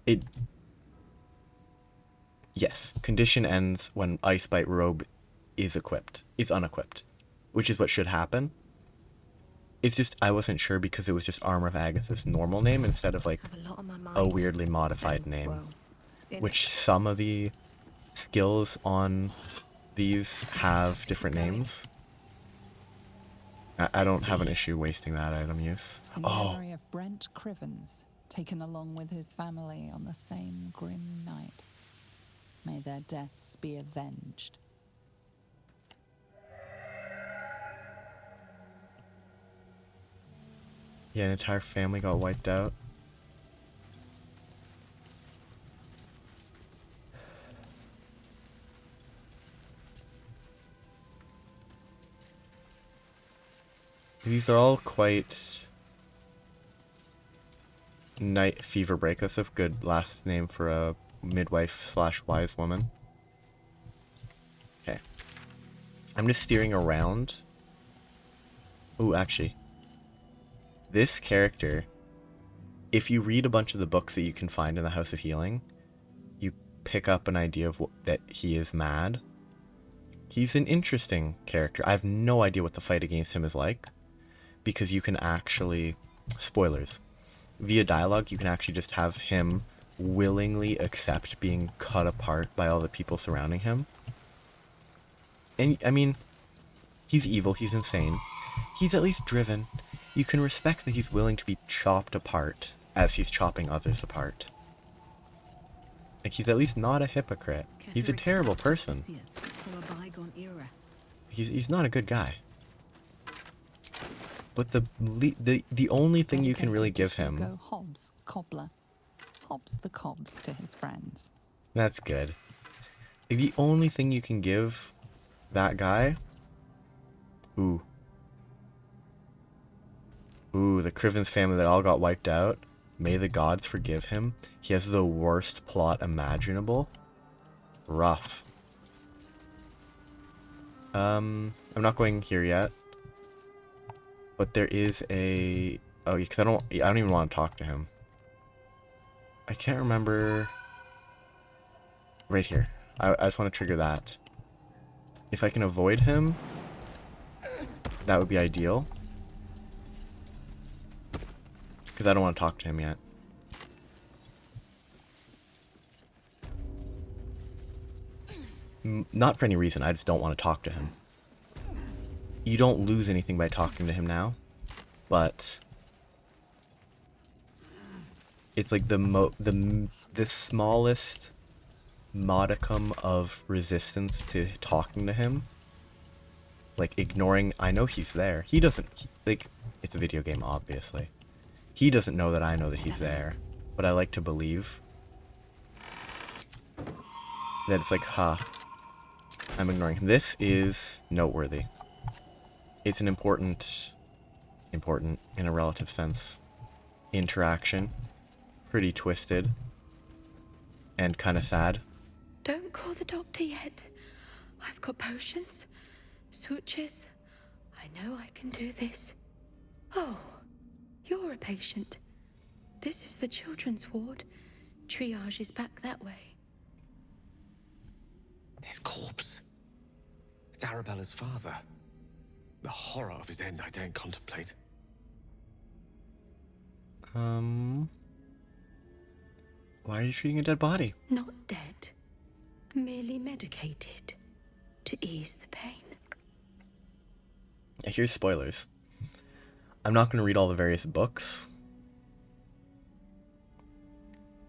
[SPEAKER 1] It... Yes. Condition ends when Ice Bite Robe is unequipped. Which is what should happen. It's just, I wasn't sure because it was just Armor of Agatha's normal name instead of, like,
[SPEAKER 2] Have a lot on my mind.
[SPEAKER 1] a weirdly modified
[SPEAKER 2] And,
[SPEAKER 1] name.
[SPEAKER 2] well, in
[SPEAKER 1] Which some of the skills on these have different names. I don't have an issue wasting that item use.
[SPEAKER 6] In
[SPEAKER 1] Oh,
[SPEAKER 6] memory of Brent Crivens, taken along with his family on the same grim night. May their deaths be avenged.
[SPEAKER 1] yeah, an entire family got wiped out. These are all quite Night Fever Break. That's a good last name for a midwife / wise woman. Okay. I'm just steering around. Ooh, actually. This character, if you read a bunch of the books that you can find in the House of Healing, you pick up an idea of that he is mad. He's an interesting character. I have no idea what the fight against him is like, because you can actually spoilers. Via dialogue, you can actually just have him willingly accept being cut apart by all the people surrounding him. And, I mean, he's evil, he's insane. He's at least driven. You can respect that he's willing to be chopped apart as he's chopping others apart. Like, he's at least not a hypocrite. He's a terrible person. He's not a good guy. But the only thing you can really give him...
[SPEAKER 6] Go Hobbs, cobbler. Hobbs the cobs to his friends.
[SPEAKER 1] That's good. Like, the only thing you can give that guy... Ooh, the Criven's family that all got wiped out. May the gods forgive him. He has the worst plot imaginable. Rough. I'm not going here yet. But there is a... Oh, because I don't even want to talk to him. I can't remember... Right here. I just want to trigger that. If I can avoid him, that would be ideal. Because I don't want to talk to him yet. Not for any reason, I just don't want to talk to him. You don't lose anything by talking to him now, but it's like the smallest modicum of resistance to talking to him. Like ignoring, I know he's there. He doesn't, like, it's a video game, obviously. He doesn't know that I know that he's there, but I like to believe that it's like, I'm ignoring him. This is noteworthy. It's an important, in a relative sense, interaction. Pretty twisted. And kind of sad.
[SPEAKER 8] Don't call the doctor yet. I've got potions, sutures. I know I can do this. Oh, you're a patient. This is the children's ward. Triage is back that way.
[SPEAKER 5] His corpse. It's Arabella's father. The horror of his end I don't contemplate.
[SPEAKER 1] Why are you treating a dead body?
[SPEAKER 8] Not dead. Merely medicated. To ease the pain.
[SPEAKER 1] Here's spoilers. I'm not going to read all the various books.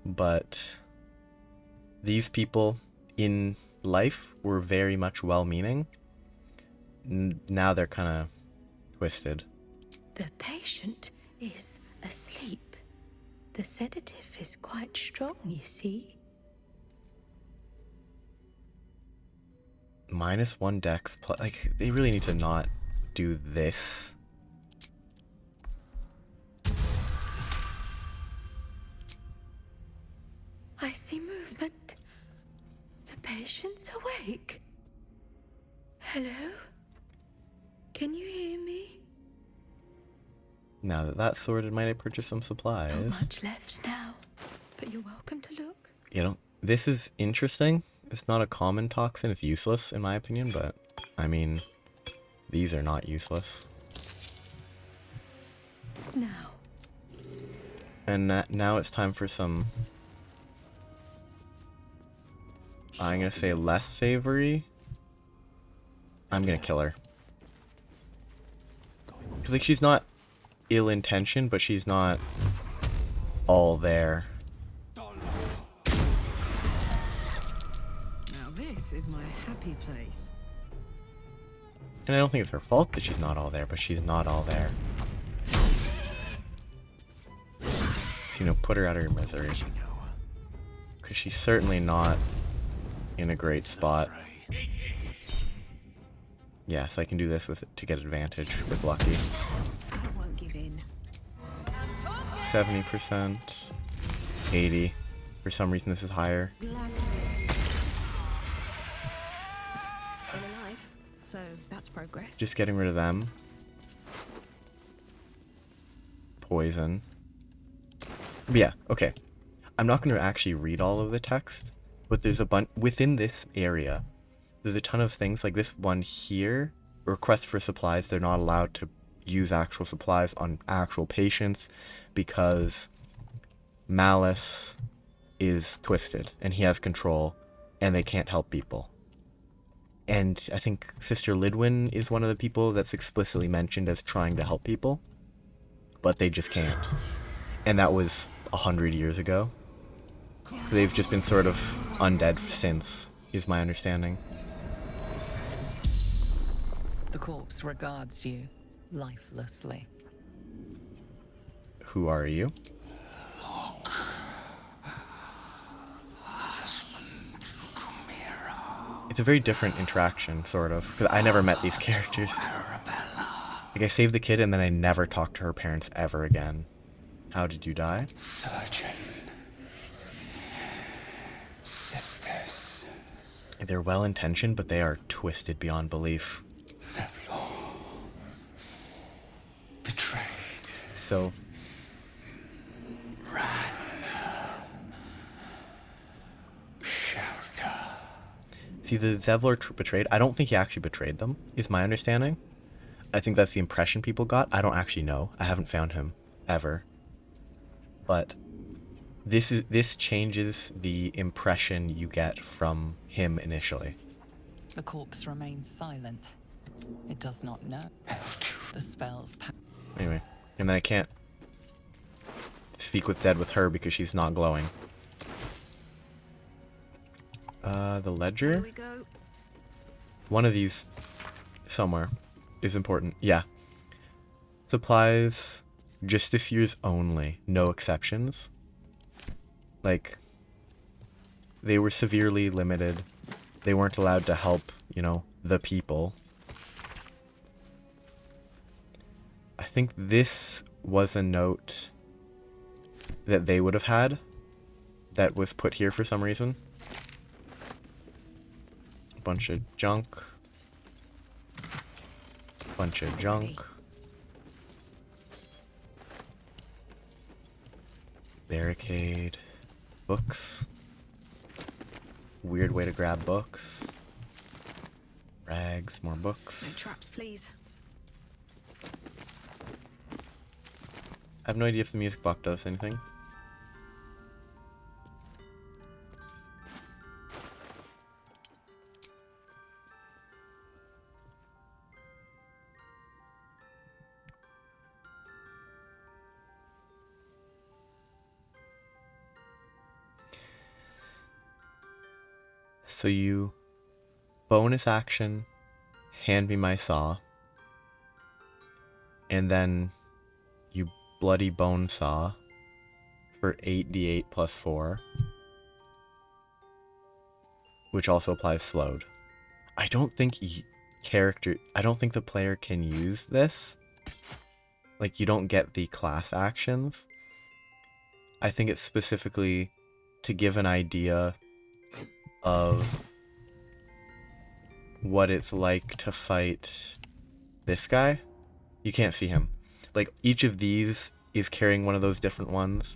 [SPEAKER 1] But these people in life were very much well-meaning. Now they're kind of twisted.
[SPEAKER 8] The patient is asleep. The sedative is quite strong, you see.
[SPEAKER 1] -1 dex plus, like, they really need to not do this.
[SPEAKER 8] I see movement. The patient's awake. Hello? Can you hear me?
[SPEAKER 1] Now that that's sorted, might I purchase some supplies?
[SPEAKER 8] Not much left now, but you're welcome to look.
[SPEAKER 1] You know, this is interesting. It's not a common toxin. It's useless, in my opinion, but, I mean, these are not useless.
[SPEAKER 8] Now.
[SPEAKER 1] And now it's time for some... I'm gonna say less savory. I'm gonna kill her. Because, like, she's not ill-intentioned, but she's not all there.
[SPEAKER 7] Now this is my happy place.
[SPEAKER 1] And I don't think it's her fault that she's not all there, but she's not all there. So, you know, put her out of her misery. Because she's certainly not in a great spot. Yes, I can do this to get advantage with lucky.
[SPEAKER 2] I won't give in.
[SPEAKER 1] 70%, 80. For some reason this is higher.
[SPEAKER 2] Still alive, so that's progress.
[SPEAKER 1] Just getting rid of them. Poison. But yeah, okay. I'm not going to actually read all of the text, but there's a bunch within this area. There's a ton of things like this one here. Request for supplies. They're not allowed to use actual supplies on actual patients because Malice is twisted and he has control and they can't help people. And I think Sister Lidwin is one of the people that's explicitly mentioned as trying to help people, but they just can't. And that was 100 years ago. They've just been sort of undead since, is my understanding.
[SPEAKER 6] The corpse regards you lifelessly.
[SPEAKER 1] Who are you? It's a very different interaction, sort of, because I never met these characters. Like, I saved the kid and then I never talked to her parents ever again. How did you die?
[SPEAKER 9] Surgeon. Sisters.
[SPEAKER 1] They're well-intentioned, but they are twisted beyond belief.
[SPEAKER 9] Zevlor. Betrayed.
[SPEAKER 1] So,
[SPEAKER 9] Ran. Shelter.
[SPEAKER 1] see, the Zevlor betrayed. I don't think he actually betrayed them, is my understanding. I think that's the impression people got. I don't actually know. I haven't found him, ever. But this changes the impression you get from him initially.
[SPEAKER 6] The corpse remains silent. It does not know. The spell's
[SPEAKER 1] Anyway, and then I can't speak with dead with her because she's not glowing. The ledger?
[SPEAKER 2] Here we go.
[SPEAKER 1] One of these somewhere is important. Yeah. Supplies, just this year's only, no exceptions. Like, they were severely limited. They weren't allowed to help, you know, the people. I think this was a note that they would have had that was put here for some reason. Bunch of junk. Bunch of junk. Barricade. Books. Weird way to grab books. Rags, more books.
[SPEAKER 2] No traps, please.
[SPEAKER 1] I have no idea if the music box does anything. So you bonus action, hand me my saw, and then you bloody bone saw for 8d8 plus 4, which also applies slowed. I don't think I don't think the player can use this. Like, you don't get the class actions. I think it's specifically to give an idea of what it's like to fight this guy. You can't see him. Like, each of these is carrying one of those different ones.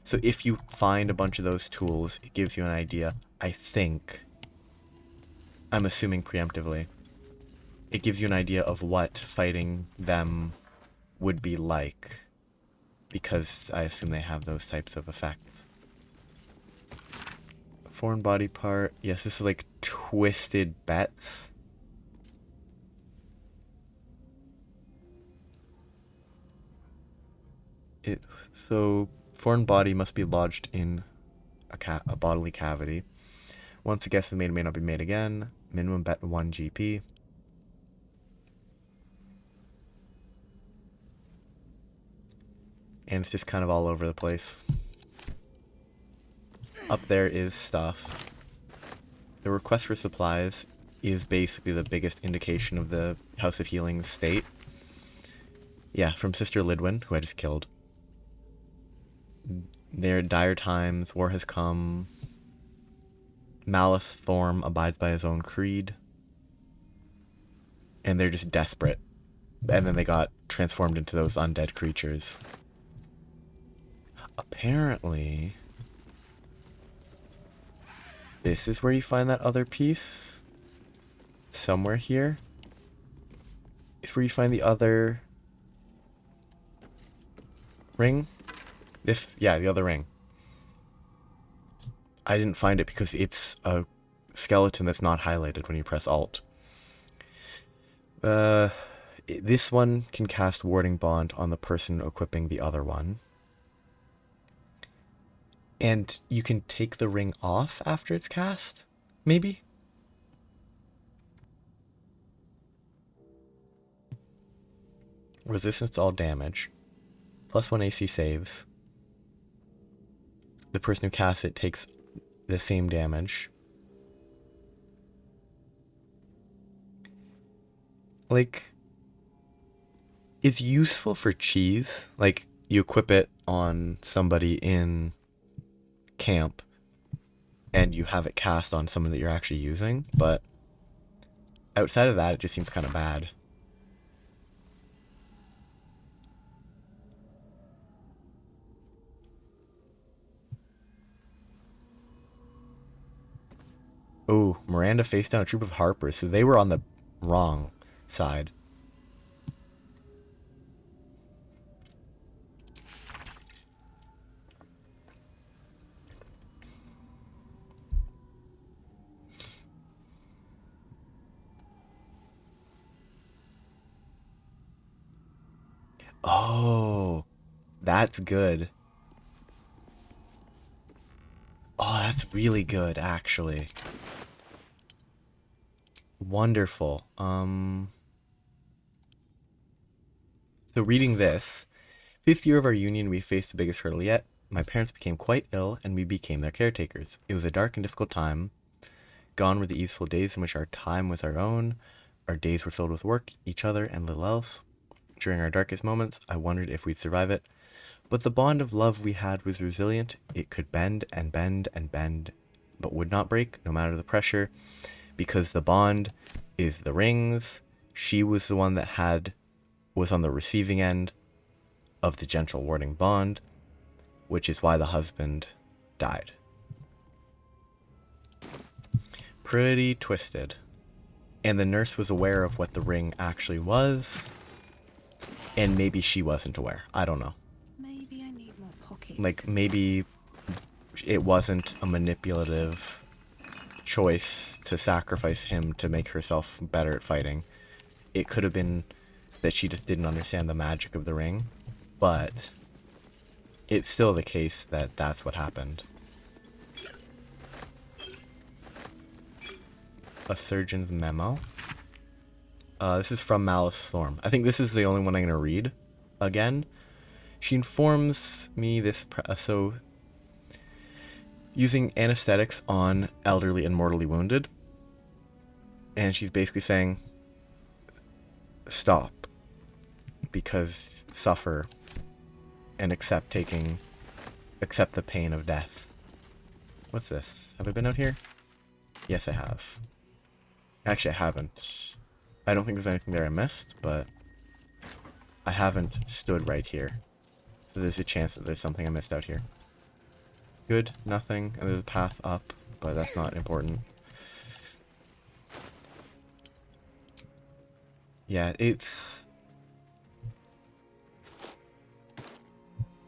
[SPEAKER 1] So if you find a bunch of those tools, it gives you an idea. I think, I'm assuming preemptively, it gives you an idea of what fighting them would be like, because I assume they have those types of effects. Foreign body part. Yes, this is like twisted bets. So foreign body must be lodged in a bodily cavity. Once a guess is made, it may not be made again. Minimum bet 1 GP. And it's just kind of all over the place. Up there is stuff. The request for supplies is basically the biggest indication of the House of Healing's state. Yeah, from Sister Lidwin, who I just killed. There are dire times, war has come. Malice Thorm abides by his own creed. And they're just desperate. And then they got transformed into those undead creatures. Apparently, this is where you find that other piece. Somewhere here is where you find the other ring. Yeah, the other ring. I didn't find it because it's a skeleton that's not highlighted when you press Alt. This one can cast Warding Bond on the person equipping the other one. And you can take the ring off after it's cast? Maybe? Resistance to all damage. +1 AC saves. The person who casts it takes the same damage. Like, it's useful for cheese. Like, you equip it on somebody in camp and you have it cast on someone that you're actually using, but outside of that, it just seems kind of bad. Oh, Miranda faced down a troop of Harpers, so they were on the wrong side. Oh, that's good. Oh, that's really good, actually. Wonderful. So reading this, 5th year of our union, we faced the biggest hurdle yet. My parents became quite ill, and we became their caretakers. It was a dark and difficult time. Gone were the easeful days in which our time was our own. Our days were filled with work, each other, and little else. During our darkest moments, I wondered if we'd survive it. But the bond of love we had was resilient. It could bend and bend and bend, but would not break, no matter the pressure, because the bond is the rings. She was the one that was on the receiving end of the gentle warding bond, which is why the husband died. Pretty twisted. And the nurse was aware of what the ring actually was, and maybe she wasn't aware. I don't know.
[SPEAKER 2] Maybe I need more pockets.
[SPEAKER 1] Like, maybe it wasn't a manipulative choice to sacrifice him to make herself better at fighting. It could have been that she just didn't understand the magic of the ring, but it's still the case that that's what happened. A surgeon's memo. This is from Malice Thorm. I think this is the only one I'm going to read again. She informs me this, so using anesthetics on elderly and mortally wounded. And she's basically saying, stop, because suffer and accept the pain of death. What's this? Have I been out here? Yes, I have. Actually, I haven't. I don't think there's anything there I missed, but I haven't stood right here. So there's a chance that there's something I missed out here. Good, nothing, and there's a path up, but that's not important. Yeah, it's...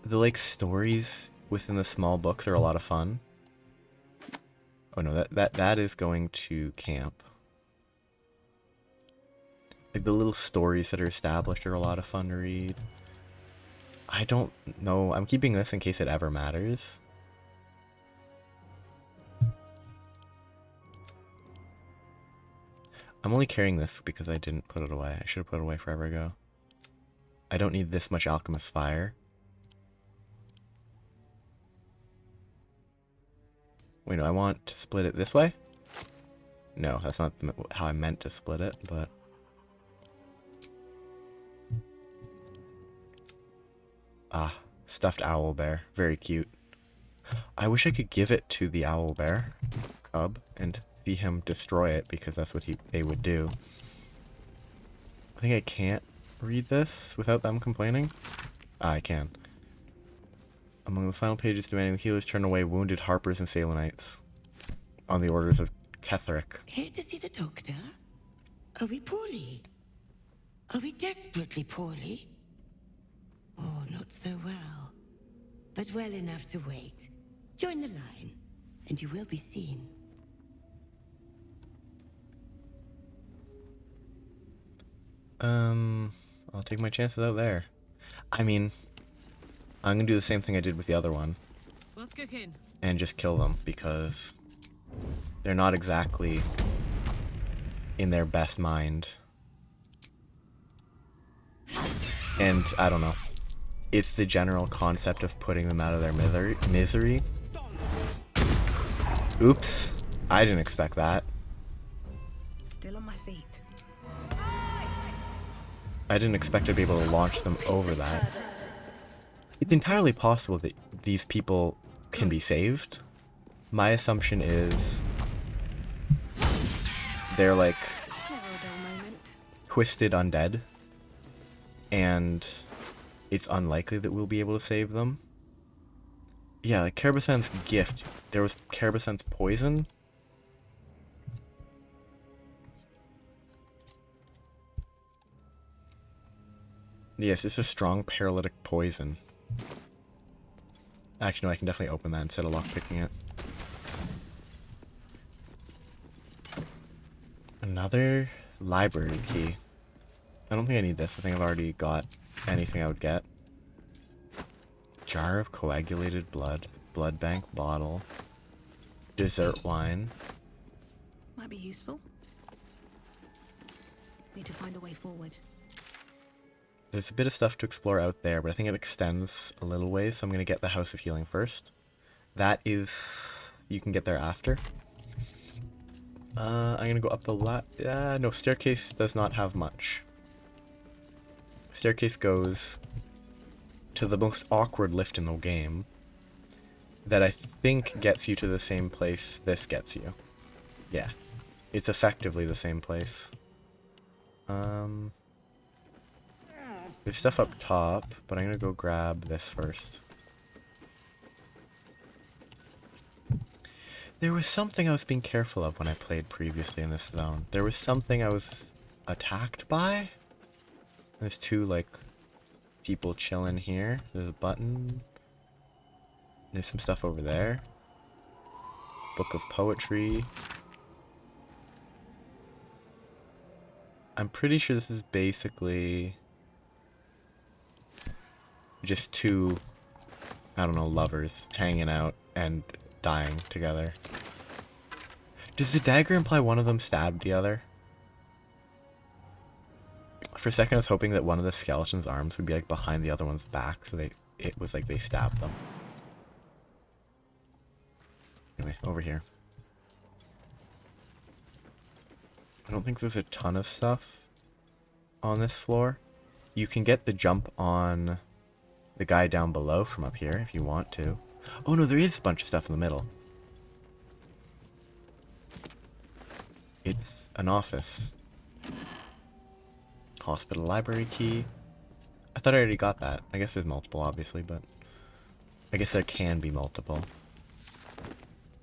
[SPEAKER 1] the, like, stories within the small books are a lot of fun. Oh no, that is going to camp. Like, the little stories that are established are a lot of fun to read. I don't know. I'm keeping this in case it ever matters. I'm only carrying this because I didn't put it away. I should have put it away forever ago. I don't need this much alchemist fire. Wait, no, I want to split it this way? No, that's not how I meant to split it, but... ah, stuffed owl bear. Very cute. I wish I could give it to the owl bear cub and see him destroy it, because that's what they would do. I think I can't read this without them complaining. Ah, I can. Among the final pages demanding the healers turn away wounded Harpers and Salonites on the orders of Cleric.
[SPEAKER 10] Here to see the doctor? Are we poorly? Are we desperately poorly? Oh, not not so well, but well enough to wait. Join the line, and you will be seen.
[SPEAKER 1] I'll take my chances out there. I mean, I'm gonna do the same thing I did with the other one.
[SPEAKER 7] What's cooking?
[SPEAKER 1] And just kill them, because they're not exactly in their best mind. And, I don't know. It's the general concept of putting them out of their misery. Oops. I didn't expect that.
[SPEAKER 2] Still on my feet.
[SPEAKER 1] I didn't expect to be able to launch them over that. It's entirely possible that these people can be saved. My assumption is they're like
[SPEAKER 2] Never a dull moment.
[SPEAKER 1] twisted undead, and it's unlikely that we'll be able to save them. Yeah, like Carabasan's gift. There was Carabasan's poison. Yes, it's a strong paralytic poison. Actually, no, I can definitely open that instead of lockpicking it. Another library key. I don't think I need this. I think I've already got anything I would get. Jar of coagulated blood. Blood bank bottle. Dessert wine.
[SPEAKER 2] Might be useful. Need to find a way forward.
[SPEAKER 1] There's a bit of stuff to explore out there, but I think it extends a little ways, so I'm going to get the House of Healing first. That is... you can get there after. I'm going to go up the no, staircase does not have much. Staircase goes to the most awkward lift in the game that I think gets you to the same place this gets you. Yeah. It's effectively the same place. There's stuff up top, but I'm gonna go grab this first. There was something I was being careful of when I played previously in this zone. There was something I was attacked by? There's two, like, people chilling here. There's a button. There's some stuff over there. Book of Poetry. I'm pretty sure this is basically just two, I don't know, lovers hanging out and dying together. Does the dagger imply one of them stabbed the other? For a second I was hoping that one of the skeleton's arms would be like behind the other one's back, so it was like they stabbed them. Anyway, over here. I don't think there's a ton of stuff on this floor. You can get the jump on the guy down below from up here if you want to. Oh no, there is a bunch of stuff in the middle. It's an office. Hospital library key. I thought I already got that. I guess there's multiple, obviously, but I guess there can be multiple.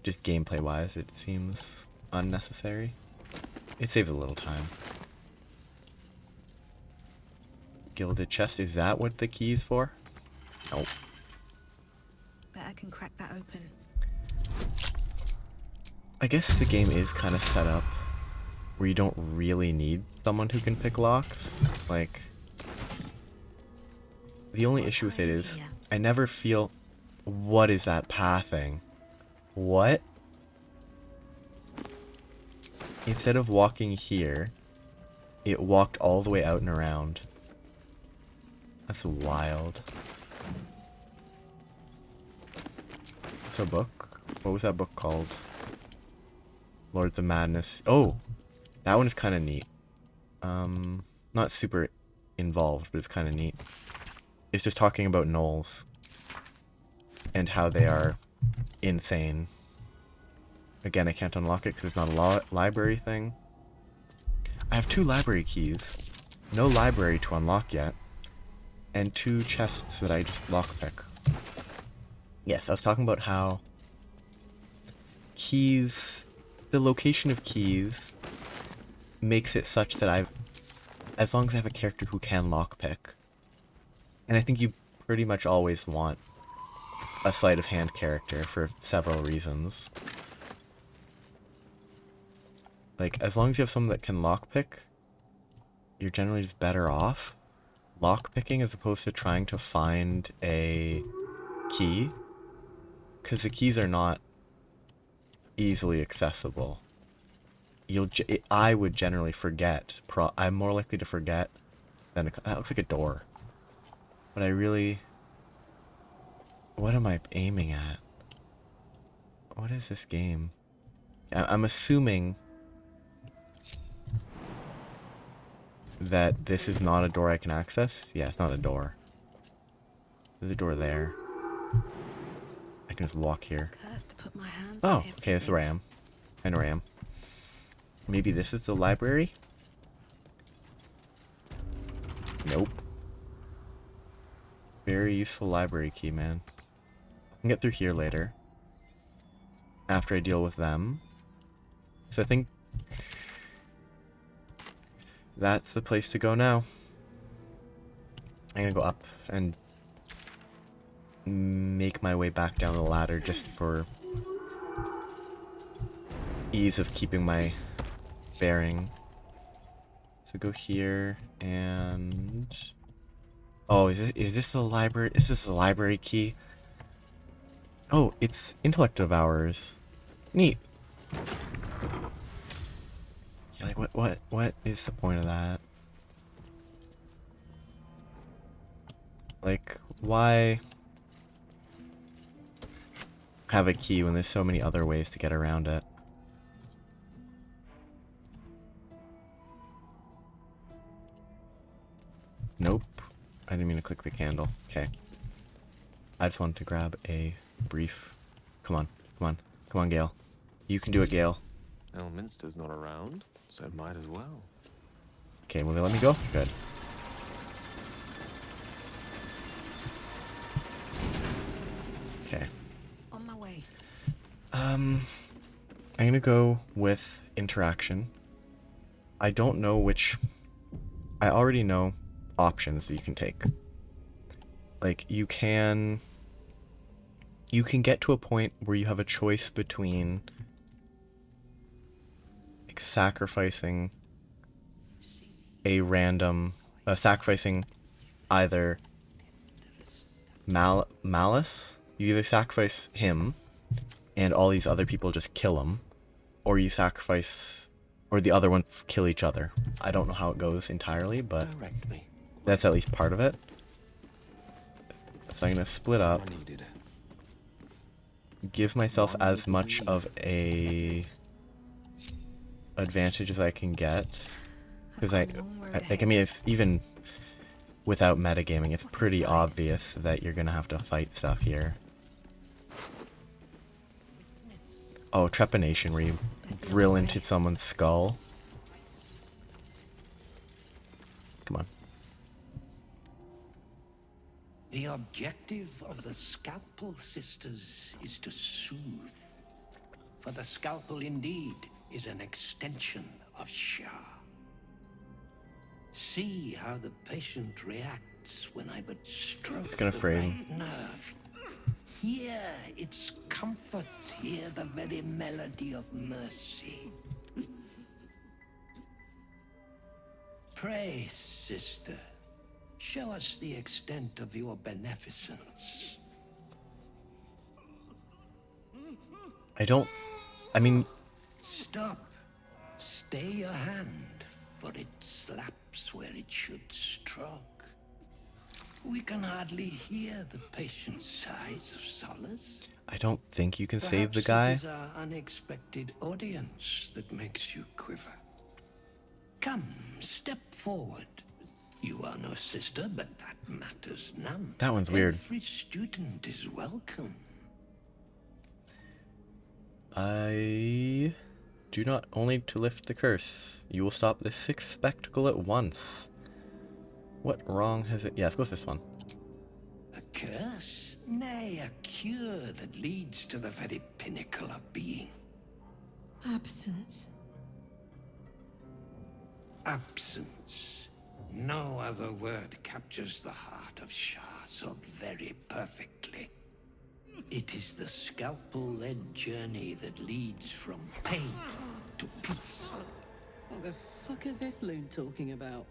[SPEAKER 1] Just gameplay wise, it seems unnecessary. It saves a little time. Gilded chest, is that what the key is for? Nope.
[SPEAKER 2] Bet I can crack that open.
[SPEAKER 1] I guess the game is kind of set up where you don't really need someone who can pick locks. Like, the only issue with it is I never feel... What is that pathing? What? Instead of walking here, it walked all the way out and around. That's wild. What's a book? What was that book called? Lords of Madness. Oh! That one is kind of neat. Not super involved, but it's kind of neat. It's just talking about gnolls. And how they are insane. Again, I can't unlock it because it's not a library thing. I have 2 library keys. No library to unlock yet. And 2 chests that I just lockpick. Yes, I was talking about how keys... The location of keys makes it such that as long as I have a character who can lockpick, and I think you pretty much always want a sleight of hand character for several reasons. Like, as long as you have someone that can lockpick, you're generally just better off lockpicking as opposed to trying to find a key, because the keys are not easily accessible. I would generally forget. I'm more likely to forget than that looks like a door. But I really, what am I aiming at? What is this game? I'm assuming that this is not a door I can access. Yeah, it's not a door. There's a door there. I can just walk here.
[SPEAKER 2] Cursed to put my hands
[SPEAKER 1] Oh,
[SPEAKER 2] on
[SPEAKER 1] okay, this is where I am. I know where I am. Maybe this is the library? Nope. Very useful library key, man. I can get through here later. After I deal with them. So I think that's the place to go now. I'm gonna go up and make my way back down the ladder just for ease of keeping my bearing. So go here and... Oh, is this the library? Is this the library key? Oh, it's intellect devourers. Neat. Yeah, like what is the point of that? Like, why have a key when there's so many other ways to get around it? Nope. I didn't mean to click the candle. Okay. I just wanted to grab a brief... Come on. Come on. Come on, Gale. You can do it, Gale.
[SPEAKER 5] Elminster's not around, so it might as well.
[SPEAKER 1] Okay, will they let me go? Good. Okay.
[SPEAKER 2] On my way.
[SPEAKER 1] I'm gonna go with interaction. I don't know which... I already know options that you can take. Like, you can get to a point where you have a choice between like, sacrificing a random... sacrificing either Malice. You either sacrifice him and all these other people just kill him, or you sacrifice... or the other ones kill each other. I don't know how it goes entirely, but
[SPEAKER 9] Direct me.
[SPEAKER 1] that's at least part of it. So I'm gonna split up, give myself as much of a advantage as I can get, because I mean, it's even without metagaming, it's pretty obvious that you're gonna have to fight stuff here. Oh, trepanation, where you drill into someone's skull. Come on.
[SPEAKER 9] The objective of the Scalpel Sisters is to soothe. For the scalpel indeed is an extension of Shah. See how the patient reacts when I but stroke
[SPEAKER 1] It's gonna
[SPEAKER 9] the
[SPEAKER 1] frame.
[SPEAKER 9] right nerve. Hear its comfort, hear the very melody of mercy. Pray, sister, show us the extent of your beneficence.
[SPEAKER 1] I mean...
[SPEAKER 9] Stop. Stay your hand, for it slaps where it should stroke. We can hardly hear the patient's sighs of solace.
[SPEAKER 1] I don't think you can save the
[SPEAKER 9] Perhaps
[SPEAKER 1] guy.
[SPEAKER 9] it is our unexpected audience that makes you quiver. Come, step forward. You are no sister, but that matters none.
[SPEAKER 1] That one's weird.
[SPEAKER 9] Every student is welcome.
[SPEAKER 1] I do not only to lift the curse. You will stop the sixth spectacle at once. What wrong has it? Yeah, let's go with this one.
[SPEAKER 9] A curse? Nay, a cure that leads to the very pinnacle of being.
[SPEAKER 7] Absence.
[SPEAKER 9] Absence. No other word captures the heart of Shah so very perfectly. It is the scalpel-led journey that leads from pain to peace.
[SPEAKER 7] What the fuck is this loon talking about?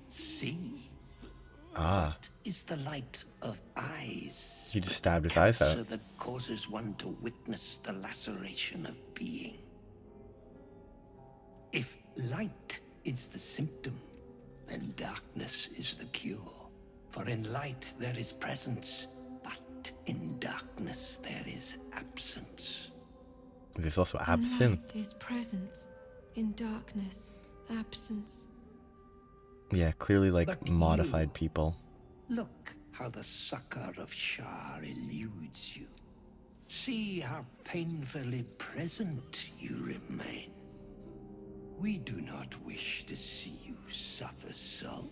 [SPEAKER 9] See?
[SPEAKER 1] Ah,
[SPEAKER 9] What is the light of eyes?
[SPEAKER 1] he just
[SPEAKER 9] but
[SPEAKER 1] stabbed
[SPEAKER 9] the
[SPEAKER 1] his eyes out.
[SPEAKER 9] cancer that causes one to witness the laceration of being. If light is the symptom, then darkness is the cure. For in light there is presence, but in darkness there is absence.
[SPEAKER 1] There's also absinthe.
[SPEAKER 11] Light is presence, in darkness, absence.
[SPEAKER 1] Yeah, clearly like
[SPEAKER 9] But
[SPEAKER 1] modified
[SPEAKER 9] you-
[SPEAKER 1] people.
[SPEAKER 9] Look how the succor of Shar eludes you. See how painfully present you remain. We do not wish to see you suffer so.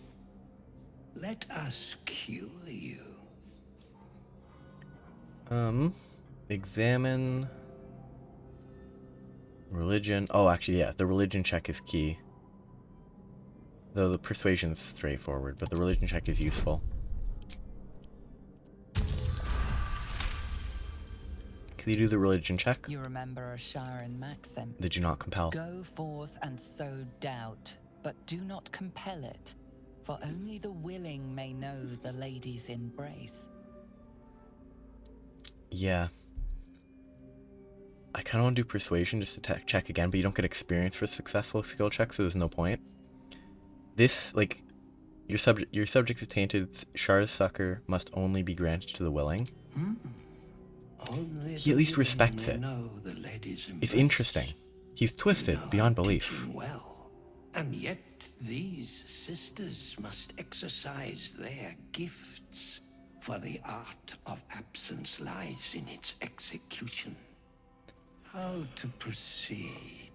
[SPEAKER 9] Let us cure you.
[SPEAKER 1] Examine religion. Oh, actually, yeah, the religion check is key. Though the persuasion's straightforward, but the religion check is useful. Can you do the religion check?
[SPEAKER 6] You remember a Sharon maxim.
[SPEAKER 1] Did you not compel?
[SPEAKER 6] Go forth and sow doubt, but do not compel it, for only the willing may know the lady's embrace.
[SPEAKER 1] Yeah. I kind of want to do persuasion just to check again, but you don't get experience for successful skill checks, so there's no point. This, like, your subject is tainted. Shar's succor must only be granted to the willing.
[SPEAKER 9] Only
[SPEAKER 1] He at
[SPEAKER 9] the
[SPEAKER 1] least
[SPEAKER 9] willing
[SPEAKER 1] respects
[SPEAKER 9] may
[SPEAKER 1] it.
[SPEAKER 9] know the lady's
[SPEAKER 1] It's
[SPEAKER 9] embrace.
[SPEAKER 1] interesting. He's twisted
[SPEAKER 9] You know
[SPEAKER 1] beyond
[SPEAKER 9] I'm
[SPEAKER 1] belief.
[SPEAKER 9] teaching well. And yet these sisters must exercise their gifts, for the art of absence lies in its execution. How to proceed?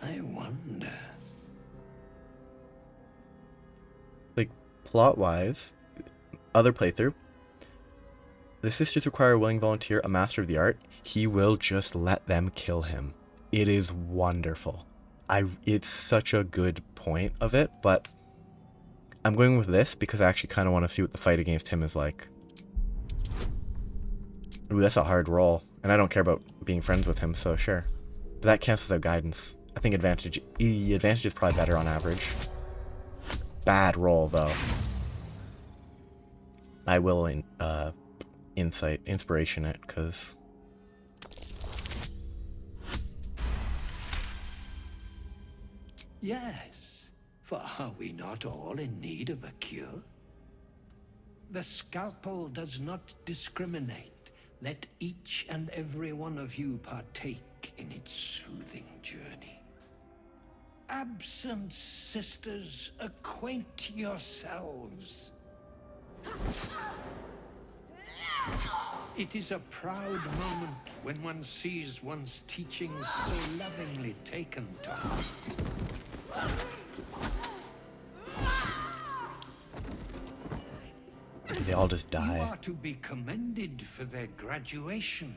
[SPEAKER 9] I wonder.
[SPEAKER 1] Like, plot-wise, other playthrough. The sisters require a willing volunteer, a master of the art. He will just let them kill him. It is wonderful. It's such a good point of it, but I'm going with this because I actually kind of want to see what the fight against him is like. Ooh, that's a hard roll, and I don't care about being friends with him, so sure. But that cancels out guidance. I think advantage is probably better on average. Bad roll, though. I will inspiration it, because...
[SPEAKER 9] Yes, for are we not all in need of a cure? The scalpel does not discriminate. Let each and every one of you partake in its soothing journey. Absent sisters, acquaint yourselves. It is a proud moment when one sees one's teachings so lovingly taken to heart.
[SPEAKER 1] They all just
[SPEAKER 9] You
[SPEAKER 1] die.
[SPEAKER 9] are to be commended for their graduation,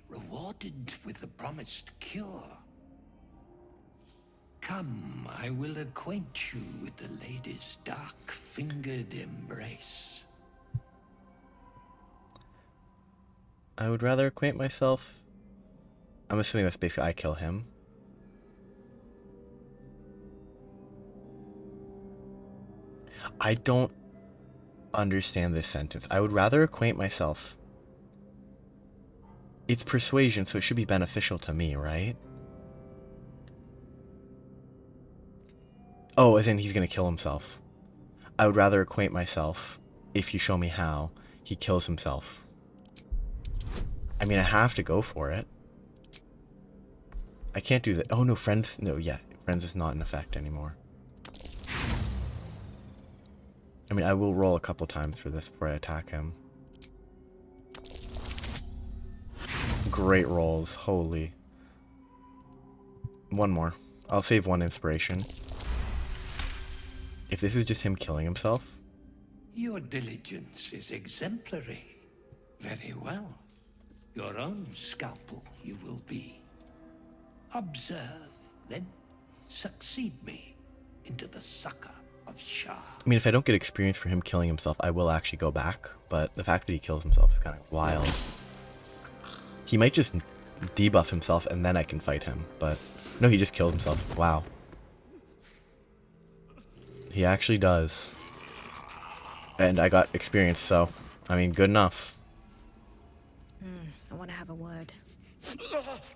[SPEAKER 9] rewarded with the promised cure. Come, I will acquaint you with the lady's dark-fingered embrace.
[SPEAKER 1] I would rather acquaint myself. I'm assuming that's basically I kill him. I don't understand this sentence. I would rather acquaint myself. It's persuasion, so it should be beneficial to me, right? Oh, as in he's gonna kill himself. I would rather acquaint myself if you show me how he kills himself. I mean, I have to go for it. I can't do that. Oh, no, friends. No, yeah. Friends is not in effect anymore. I mean, I will roll a couple times for this before I attack him. Great rolls. Holy. One more. I'll save one inspiration. If this is just him killing himself.
[SPEAKER 9] Your diligence is exemplary. Very well. Your own scalpel you will be. Observe, then succeed me into the succor of Shah.
[SPEAKER 1] I mean, if I don't get experience for him killing himself, I will actually go back. But the fact that he kills himself is kind of wild. He might just debuff himself and then I can fight him. But no, he just killed himself. Wow. He actually does. And I got experience, so, I mean, good enough.
[SPEAKER 2] I want to have a word.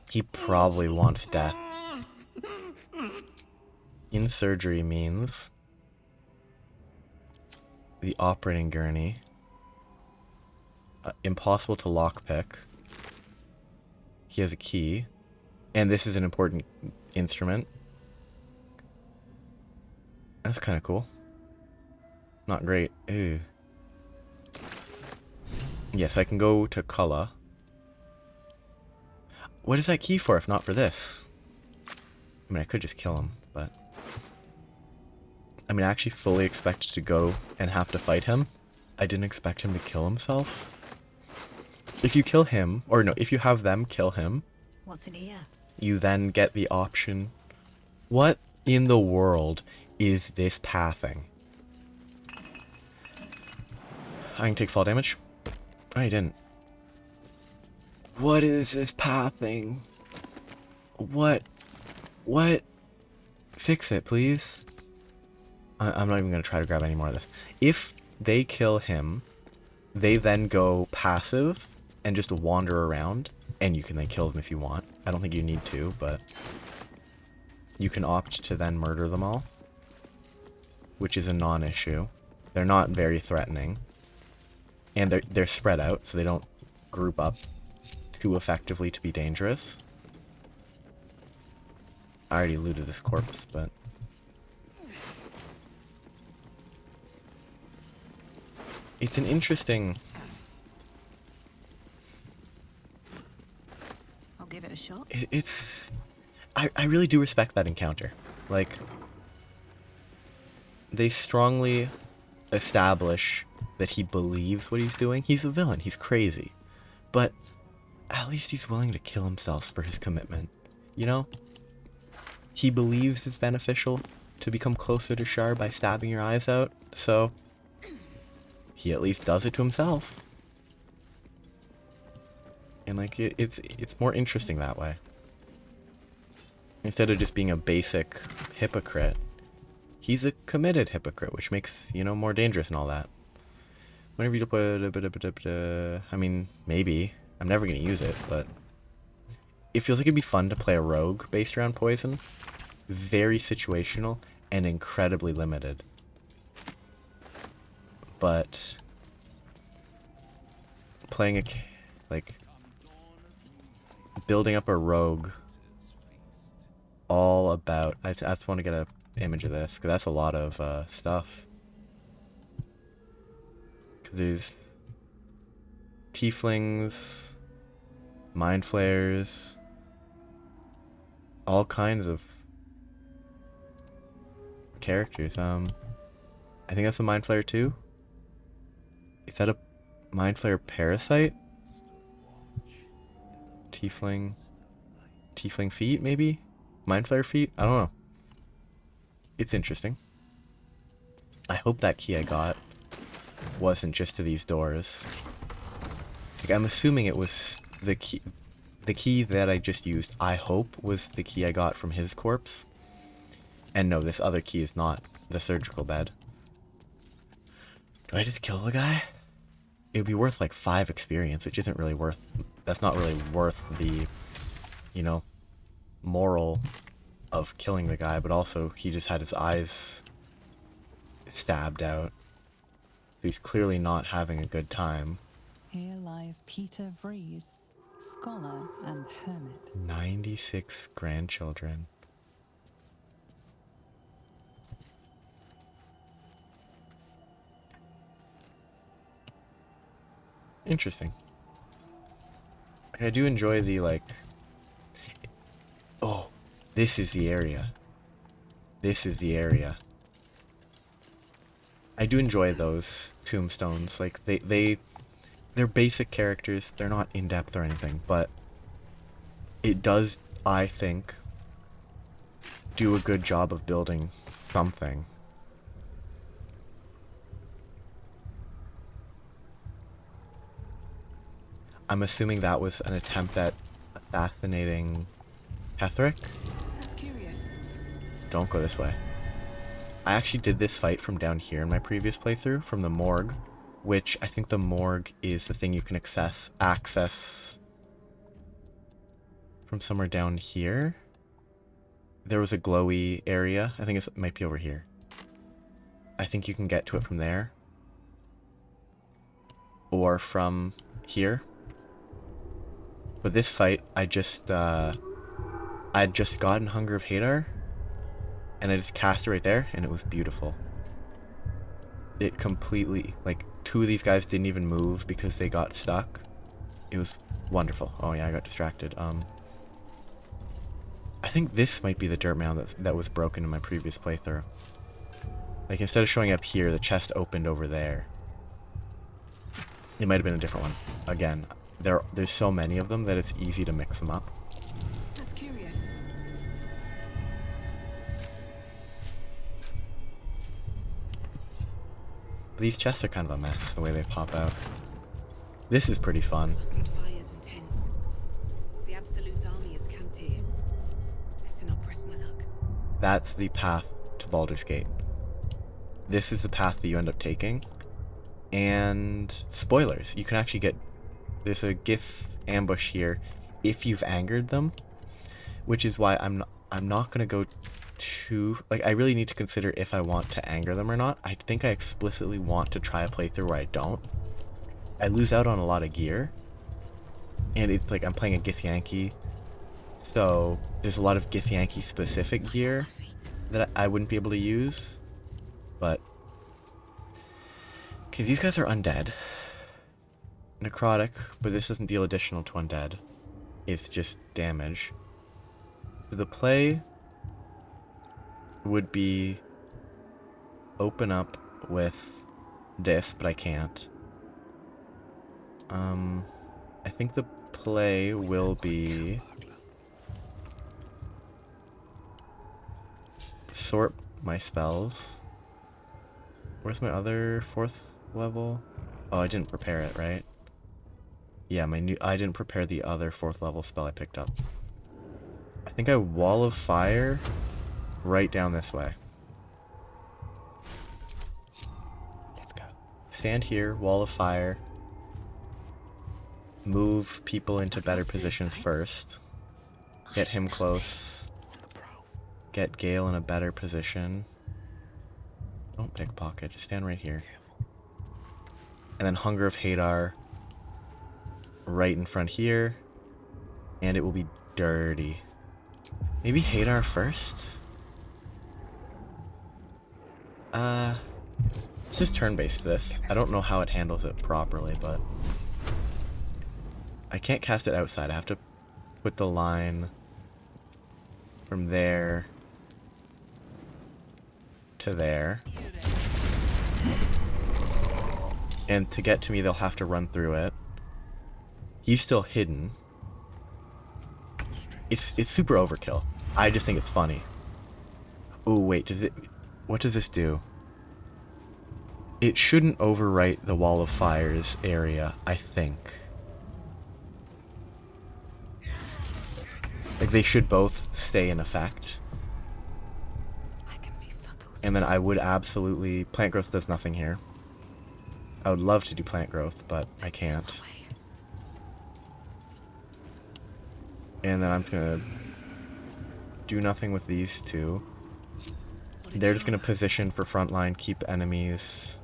[SPEAKER 1] He probably wants death. In surgery means the operating gurney. Impossible to lockpick. He has a key. And this is an important instrument. That's kind of cool. Not great. Ew. Yes, I can go to Kulla. What is that key for if not for this? I mean, I could just kill him, but... I mean, I actually fully expected to go and have to fight him. I didn't expect him to kill himself. If you kill him, or no, if you have them kill him...
[SPEAKER 2] What's in here?
[SPEAKER 1] You then get the option... What in the world is this pathing? I can take fall damage. Oh, I didn't. What is this pathing? What? What? Fix it, please. I'm not even going to try to grab any more of this. If they kill him, they then go passive and just wander around. And you can then kill them if you want. I don't think you need to, but... You can opt to then murder them all. Which is a non-issue. They're not very threatening. And they're spread out, so they don't group up too effectively to be dangerous. I already looted this corpse, but... It's an interesting...
[SPEAKER 2] I'll give it a shot.
[SPEAKER 1] It's... I really do respect that encounter. Like... They strongly establish that he believes what he's doing. He's a villain. He's crazy. But at least he's willing to kill himself for his commitment. You know? He believes it's beneficial to become closer to Shar by stabbing your eyes out. So he at least does it to himself. And like it's more interesting that way. Instead of just being a basic hypocrite, he's a committed hypocrite, which makes, you know, more dangerous and all that. Whenever you put I mean, maybe. I'm never going to use it, but it feels like it'd be fun to play a rogue based around poison. Very situational and incredibly limited. But playing like building up a rogue all about, I just want to get a image of this because that's a lot of stuff. Because there's tieflings, mind flayers, all kinds of characters. I think that's a mind flayer too. Is that a mind flayer parasite? Tiefling feet maybe? Mind flayer feet? I don't know. It's interesting. I hope that key I got wasn't just to these doors. Like, I'm assuming it was the key that I just used, I hope, was the key I got from his corpse. And no, this other key is not the surgical bed. Do I just kill the guy? It would be worth like 5 experience, which isn't really worth... That's not really worth the, you know, moral of killing the guy, but also he just had his eyes stabbed out. So he's clearly not having a good time.
[SPEAKER 6] Here lies Peter Vries, scholar and hermit.
[SPEAKER 1] 96 grandchildren. Interesting. I do enjoy the, like... Oh, this is the area. This is the area. I do enjoy those tombstones. Like, they're basic characters. They're not in-depth or anything, but it does, I think, do a good job of building something. I'm assuming that was an attempt at assassinating Cleric.
[SPEAKER 3] That's curious.
[SPEAKER 1] Don't go this way. I actually did this fight from down here in my previous playthrough, from the morgue, which I think the morgue is the thing you can access from somewhere down here. There was a glowy area. I think it might be over here. I think you can get to it from there. Or from here. But this fight, I'd just gotten Hunger of Hadar, and I just cast it right there, and it was beautiful. It completely, like, 2 of these guys didn't even move because they got stuck. It was wonderful. Oh yeah, I got distracted. I think this might be the dirt mound that was broken in my previous playthrough. Like, instead of showing up here, the chest opened over there. It might have been a different one. Again, there's so many of them that it's easy to mix them up.
[SPEAKER 3] That's curious.
[SPEAKER 1] These chests are kind of a mess, the way they pop out. This is pretty fun.
[SPEAKER 2] Constant fires and tents. The Absolute army is camped here. Better not press my luck.
[SPEAKER 1] That's the path to Baldur's Gate. This is the path that you end up taking. And spoilers, you can actually get... There's a Gith ambush here if you've angered them, which is why I'm not going to go too... Like, I really need to consider if I want to anger them or not. I think I explicitly want to try a playthrough where I don't. I lose out on a lot of gear, and it's like I'm playing a Githyanki, so there's a lot of Githyanki specific gear that I wouldn't be able to use, but... Okay, these guys are undead. Necrotic, but this doesn't deal additional to undead. It's just damage. So the play would be open up with this, but I can't. I think the play will be sort my spells. Where's my other 4th level? Oh, I didn't prepare it, right? Yeah, I didn't prepare the other 4th level spell I picked up. I think I Wall of Fire right down this way. Let's go. Stand here, Wall of Fire. Move people into better positions first. Get him close. Get Gale in a better position. Don't pickpocket, just stand right here. And then Hunger of Hadar right in front here. And it will be dirty. Maybe Hadar first? Let's just turn-based this. I don't know how it handles it properly, but... I can't cast it outside. I have to put the line from there to there. And to get to me, they'll have to run through it. He's still hidden. It's super overkill. I just think it's funny. Oh wait, what does this do? It shouldn't overwrite the Wall of Fire's area, I think. Like, they should both stay in effect. And then I would absolutely... Plant growth does nothing here. I would love to do plant growth, but I can't. And then I'm just gonna do nothing with these two. They're just gonna position for frontline, keep enemies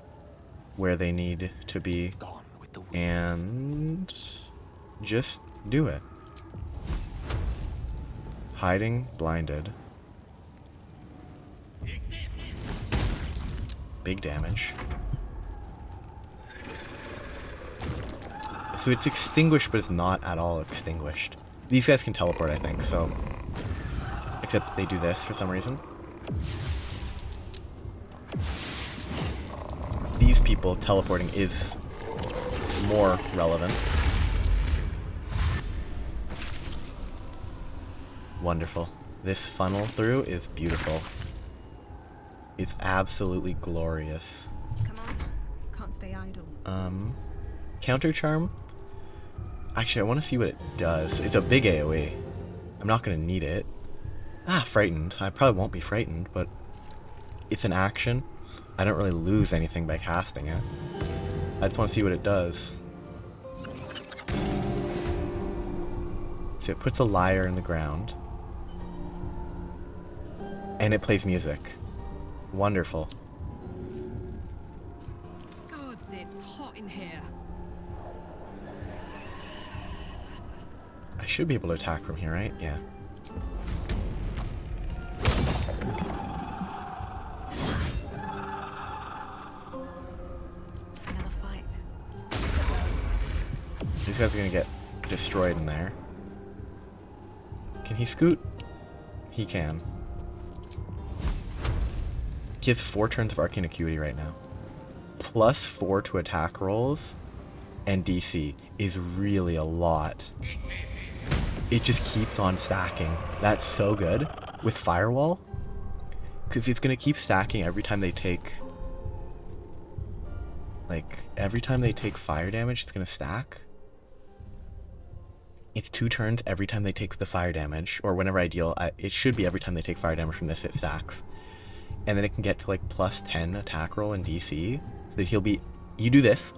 [SPEAKER 1] where they need to be, and just do it. Hiding, blinded. Big damage. So it's extinguished, but it's not at all extinguished. These guys can teleport, I think, so... Except they do this for some reason. These people teleporting is more relevant. Wonderful. this funnel through is beautiful. It's absolutely glorious.
[SPEAKER 2] Come on. Can't stay idle.
[SPEAKER 1] Counter charm? Actually, I want to see what it does. It's a big AoE. I'm not going to need it. Ah, frightened. I probably won't be frightened, but it's an action. I don't really lose anything by casting it. I just want to see what it does. So it puts a lyre in the ground. And it plays music. Wonderful.
[SPEAKER 7] Gods, it's hot in here.
[SPEAKER 1] I should be able to attack from here, right? Yeah.
[SPEAKER 2] Another fight.
[SPEAKER 1] These guys are gonna get destroyed in there. Can he scoot? He can. He has 4 turns of Arcane Acuity right now. Plus 4 to attack rolls and DC is really a lot. It just keeps on stacking. That's so good with Firewall. Because it's going to keep stacking every time they take... Like, every time they take fire damage, it's going to stack. It's 2 turns every time they take the fire damage. Or whenever I deal... it should be every time they take fire damage from this, it stacks. And then it can get to like plus 10 attack roll and DC. So that he'll be... You do this,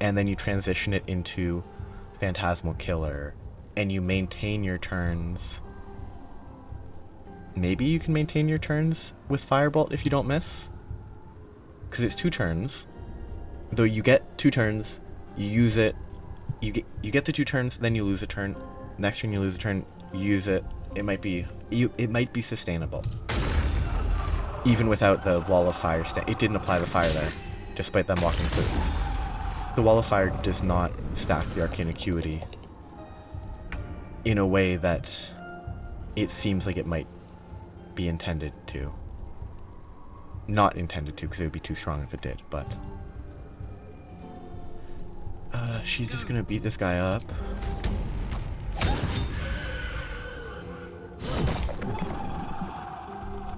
[SPEAKER 1] and then you transition it into Phantasmal Killer. And you maintain your turns. Maybe you can maintain your turns with Firebolt if you don't miss. Because it's 2 turns. Though you get 2 turns, you use it. You get the 2 turns, then you lose a turn. Next turn you lose a turn, you use it. It might be sustainable. Even without the Wall of Fire it didn't apply the fire there, despite them walking through. The Wall of Fire does not stack the Arcane Acuity in a way that it seems like it might be intended to. Not intended to, because it would be too strong if it did, but... she's just gonna beat this guy up.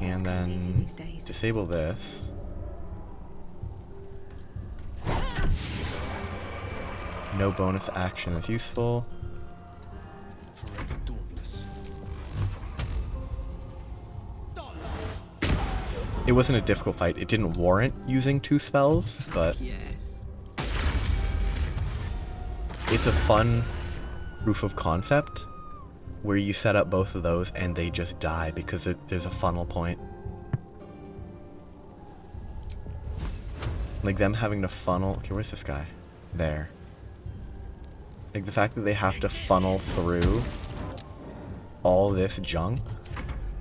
[SPEAKER 1] And then disable this. No bonus action is useful.
[SPEAKER 9] Forever dauntless.
[SPEAKER 1] It wasn't a difficult fight. It didn't warrant using 2 spells, but
[SPEAKER 7] Yes.
[SPEAKER 1] it's a fun proof of concept where you set up both of those and they just die because there's a funnel point. Like them having to funnel... Okay, where's this guy? There. Like the fact that they have to funnel through all this junk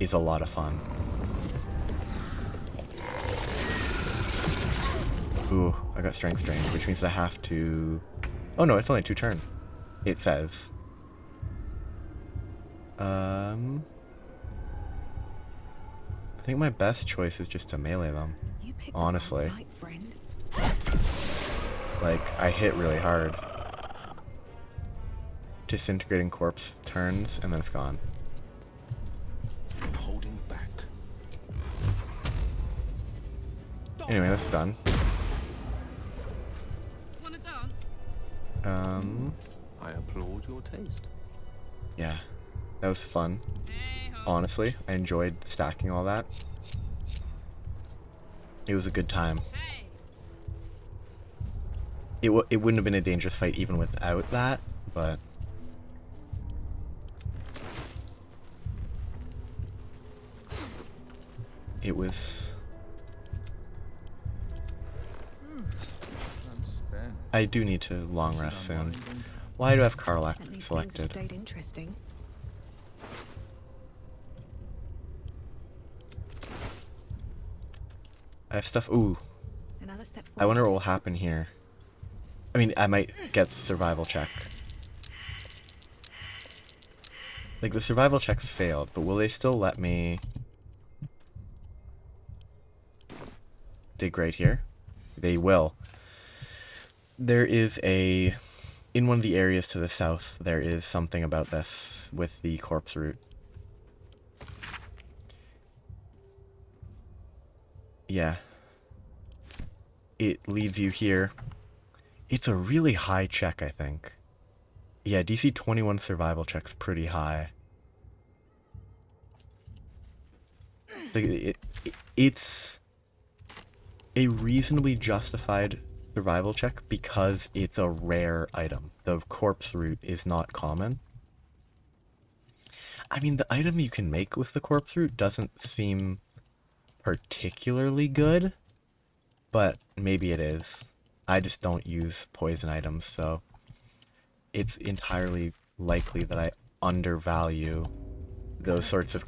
[SPEAKER 1] is a lot of fun. Ooh, I got Strength Drain, which means I have to... Oh no, it's only 2 turn. It says. I think my best choice is just to melee them. Honestly.
[SPEAKER 2] Fight, friend.
[SPEAKER 1] Like, I hit really hard. Disintegrating Corpse turns, and then it's gone.
[SPEAKER 9] I'm holding back.
[SPEAKER 1] Anyway, that's done.
[SPEAKER 3] Wanna dance?
[SPEAKER 5] I applaud your taste.
[SPEAKER 1] Yeah. That was fun. Honestly, I enjoyed stacking all that. It was a good time. It wouldn't have been a dangerous fight even without that, but... It was... I do need to long rest soon. Why do I have Karlach
[SPEAKER 2] At least things have
[SPEAKER 1] selected?
[SPEAKER 2] stayed interesting.
[SPEAKER 1] I have stuff... Ooh.
[SPEAKER 2] Another step forward.
[SPEAKER 1] I wonder what will happen here. I mean, I might get the survival check. Like, the survival checks failed, but will they still let me... dig right here? They will. There is a... In one of the areas to the south, there is something about this with the corpse route. Yeah. It leads you here. It's a really high check, I think. Yeah, DC 21 survival check's pretty high. It's a reasonably justified survival check because it's a rare item. The corpse root is not common. I mean, the item you can make with the corpse root doesn't seem particularly good, but maybe it is. I just don't use poison items, so it's entirely likely that I undervalue those sorts of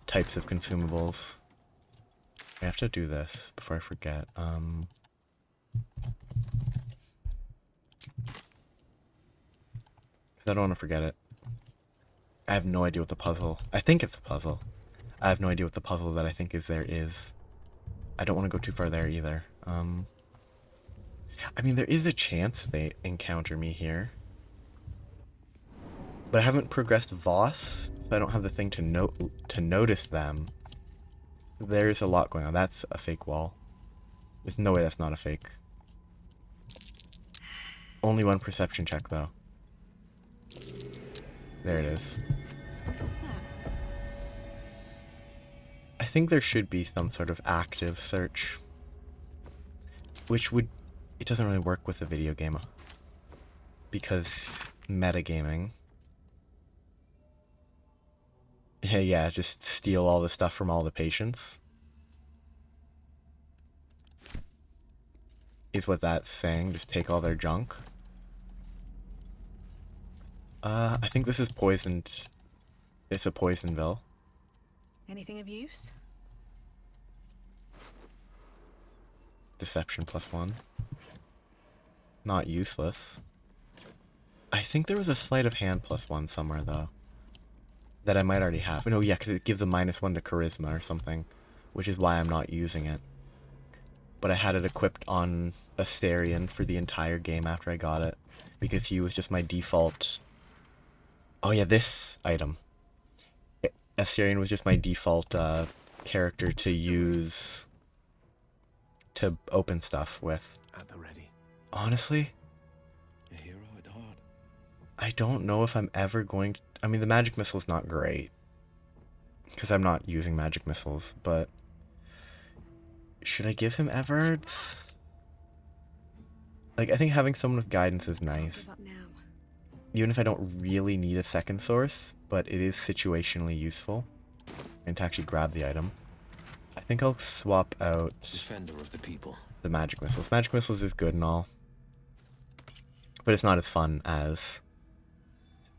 [SPEAKER 1] types of consumables. I have to do this before I forget. I don't want to forget it. I have no idea what the puzzle... I think it's a puzzle. I have no idea what the puzzle that I think is there is. I don't want to go too far there either. I mean, there is a chance they encounter me here. But I haven't progressed Voss, so I don't have the thing to notice them. There's a lot going on. That's a fake wall. There's no way that's not a fake. Only one perception check, though. There it is.
[SPEAKER 3] What's that?
[SPEAKER 1] I think there should be some sort of active search. Which would... It doesn't really work with a video game. Because metagaming. Yeah, just steal all the stuff from all the patients. Is what that's saying. Just take all their junk. I think this is poisoned. It's a Poisonville.
[SPEAKER 2] Anything of use?
[SPEAKER 1] Deception +1. Not useless. I think there was a sleight of hand +1 somewhere, though. That I might already have. No, yeah, because it gives a -1 to charisma or something. Which is why I'm not using it. But I had it equipped on Asterion for the entire game after I got it. Because he was just my default... Oh yeah, this item. Asterion was just my default character to use... to open stuff with.
[SPEAKER 12] At the ready.
[SPEAKER 1] Honestly,
[SPEAKER 12] A hero at heart.
[SPEAKER 1] I don't know if I'm ever going to... I mean, the magic missile's not great. Because I'm not using magic missiles, but... Should I give him Everards? Like, I think having someone with guidance is nice. Even if I don't really need a second source, but it is situationally useful. And to actually grab the item. I think I'll swap out
[SPEAKER 12] Defender of the people.
[SPEAKER 1] the magic missiles. Magic missiles is good and all. But it's not as fun as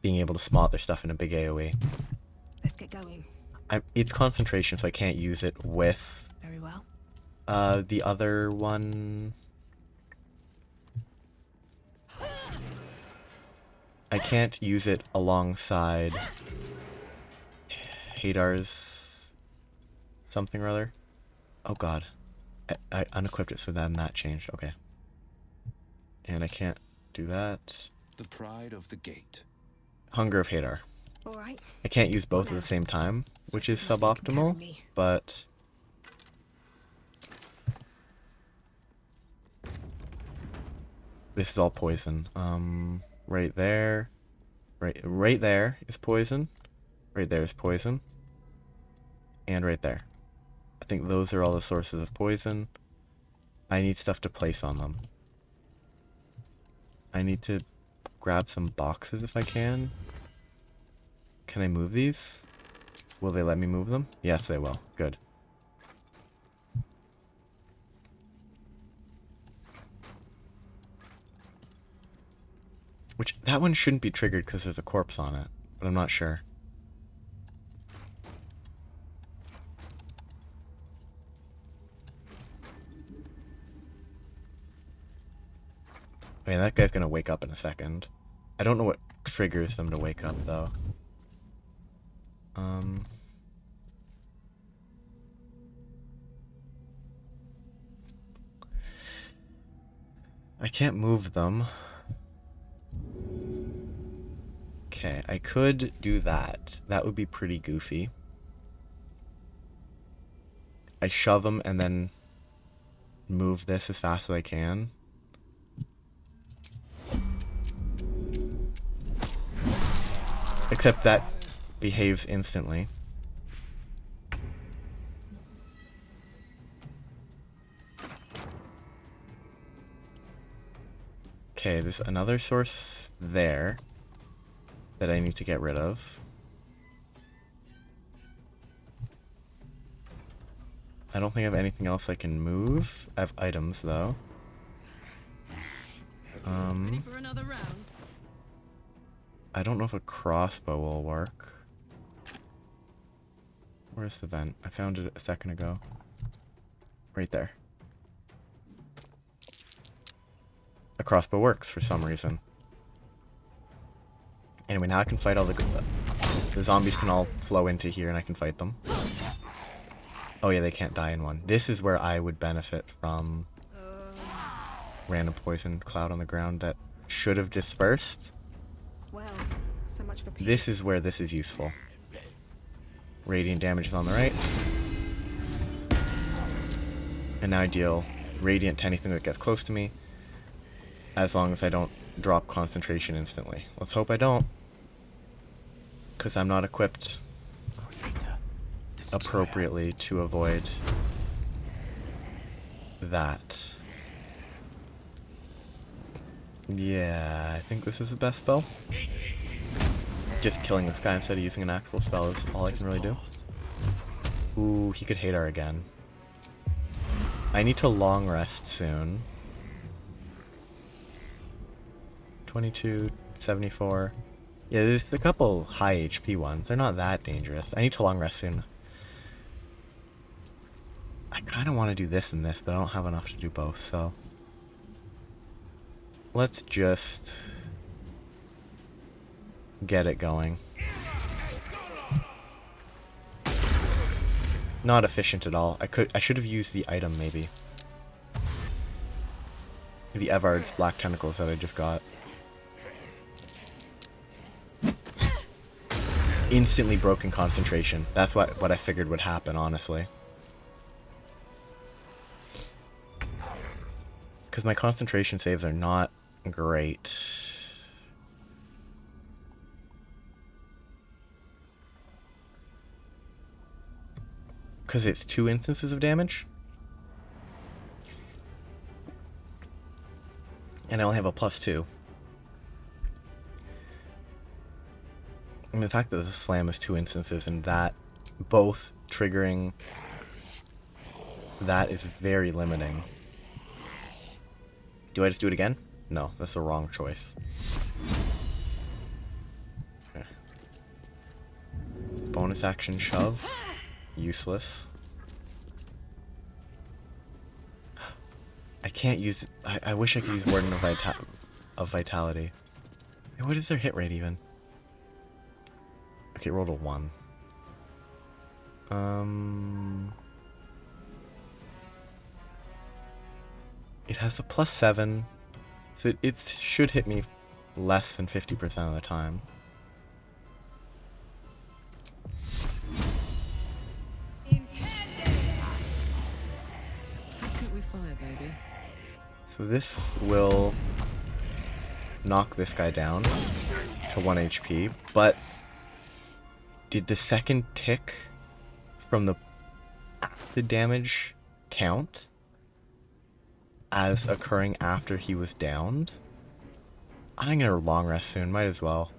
[SPEAKER 1] being able to smother stuff in a big AoE.
[SPEAKER 2] Let's get going.
[SPEAKER 1] It's concentration, so I can't use it with...
[SPEAKER 2] Very well.
[SPEAKER 1] The other one... I can't use it alongside Hadar's something or other. Oh god. I unequipped it, so then that changed. Okay. And I can't do that.
[SPEAKER 12] The pride of the gate.
[SPEAKER 1] Hunger of Hadar.
[SPEAKER 2] Alright.
[SPEAKER 1] I can't use both at the same time, which is suboptimal, but... This is all poison. Right there. Right there is poison. Right there is poison. And right there. I think those are all the sources of poison. I need stuff to place on them. I need to grab some boxes if I can. Can I move these? Will they let me move them? Yes, they will. Good. Which, that one shouldn't be triggered because there's a corpse on it, but I'm not sure. I mean, that guy's gonna wake up in a second. I don't know what triggers them to wake up, though. I can't move them. Okay, I could do that. That would be pretty goofy. I shove them and then move this as fast as I can. Except that behaves instantly. Okay, there's another source there that I need to get rid of. I don't think I have anything else I can move. I have items though.
[SPEAKER 7] Ready for another round?
[SPEAKER 1] I don't know if a crossbow will work. Where's the vent? I found it a second ago. Right there. A crossbow works for some reason. Anyway, now I can fight all the zombies can all flow into here and I can fight them. Oh yeah, they can't die in one. This is where I would benefit from random poison cloud on the ground that should have dispersed.
[SPEAKER 2] Well, so much for peace.
[SPEAKER 1] This is where this is useful. Radiant damage is on the right. And now I deal radiant to anything that gets close to me, as long as I don't drop concentration instantly. Let's hope I don't, because I'm not equipped appropriately to avoid that. Yeah, I think this is the best spell. Just killing this guy instead of using an actual spell is all I can really do. Ooh, he could Hadar again. I need to long rest soon. 22, 74. Yeah, there's a couple high HP ones. They're not that dangerous. I need to long rest soon. I kind of want to do this and this, but I don't have enough to do both, so... Let's just... get it going. Not efficient at all. I should have used the item maybe. The Evard's black tentacles that I just got. Instantly broken concentration. That's what I figured would happen, honestly. Because my concentration saves are not great. Because it's 2 instances of damage. And I only have a +2. I mean, the fact that the slam is 2 instances and that both triggering that is very limiting. Do I just do it again? No, that's the wrong choice. Okay. Bonus action shove. Useless. I can't use it. I wish I could use Warden of Vitality. Hey, what is their hit rate even? Okay, rolled a 1. It has a +7, so it should hit me less than 50% of the time.
[SPEAKER 7] Let's cook with fire, baby.
[SPEAKER 1] So this will knock this guy down to 1 HP, but did the second tick from the damage count as occurring after he was downed? I'm gonna long rest soon, might as well.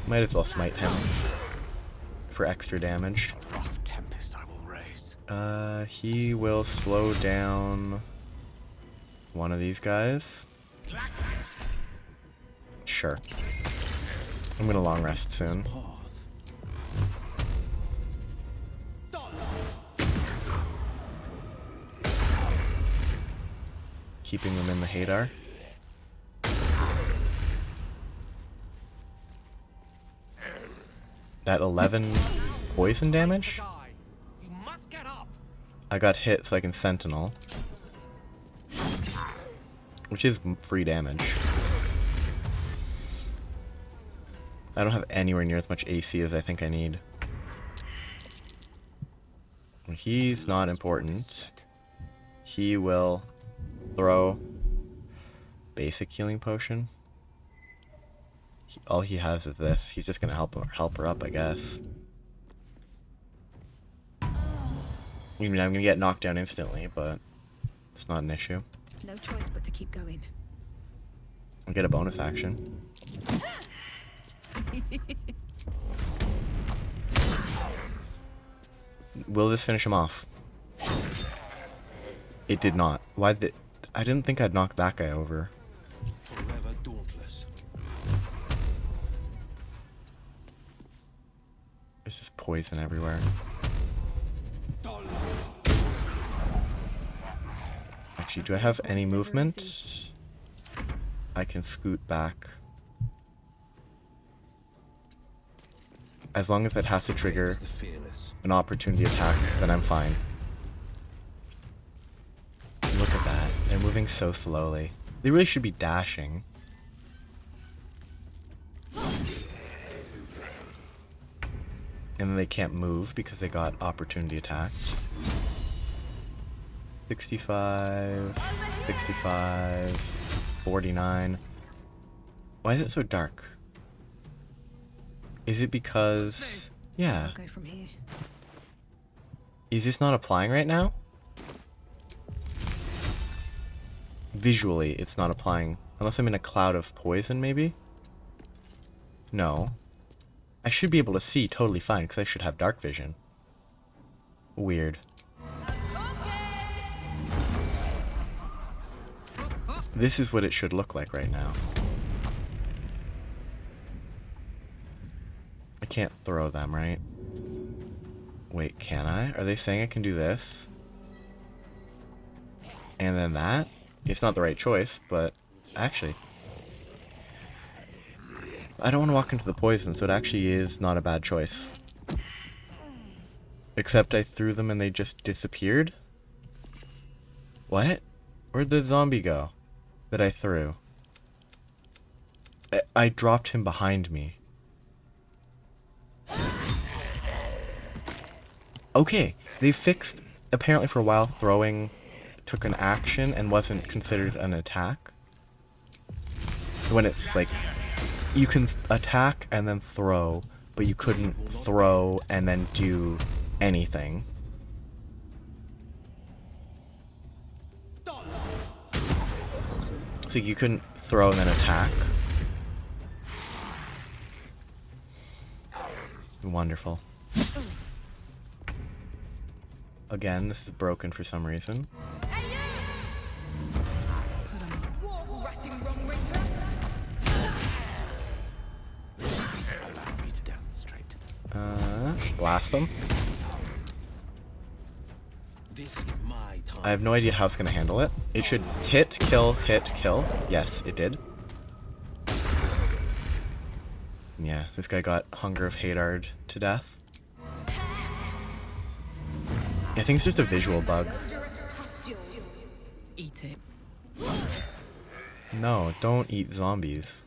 [SPEAKER 1] Might as well smite him for extra damage.
[SPEAKER 12] Rough tempest I will raise.
[SPEAKER 1] He will slow down one of these guys. Sure. I'm gonna long rest soon. Keeping them in the Hadar. That 11 poison damage? I got hit so I can Sentinel. Which is free damage. I don't have anywhere near as much AC as I think I need. He's not important. He will throw basic healing potion. All he has is this. He's just gonna help her up, I guess. I mean, I'm gonna get knocked down instantly, but it's not an issue.
[SPEAKER 2] No choice but to keep going.
[SPEAKER 1] I'll get a bonus action. Will this finish him off? It did not. Why did... I didn't think I'd knock that guy over.
[SPEAKER 12] Forever dauntless.
[SPEAKER 1] There's just poison everywhere. Actually, do I have any movement? I can scoot back. As long as it has to trigger an opportunity attack, then I'm fine. Look at that. They're moving so slowly. They really should be dashing. And then they can't move because they got opportunity attacked. 65, 65, 49. Why is it so dark? Is it because... Yeah.
[SPEAKER 2] I'll go from here.
[SPEAKER 1] Is this not applying right now? Visually, it's not applying. Unless I'm in a cloud of poison, maybe? No. I should be able to see totally fine, because I should have dark vision. Weird. This is what it should look like right now. I can't throw them, right? Wait, can I? Are they saying I can do this? And then that? It's not the right choice, but actually... I don't want to walk into the poison, so it actually is not a bad choice. Except I threw them and they just disappeared? What? Where'd the zombie go that I threw? I dropped him behind me. Okay, they fixed, apparently for a while, throwing took an action and wasn't considered an attack. When it's like, you can attack and then throw, but you couldn't throw and then do anything. So you couldn't throw and then attack. Wonderful. Again, this is broken for some reason. Blast them.
[SPEAKER 12] This is my time.
[SPEAKER 1] I have no idea how it's gonna handle it. It should hit, kill, hit, kill. Yes, it did. Yeah, this guy got Hunger of Hadard to death. I think it's just a visual bug.
[SPEAKER 4] Eat it.
[SPEAKER 1] No, don't eat zombies.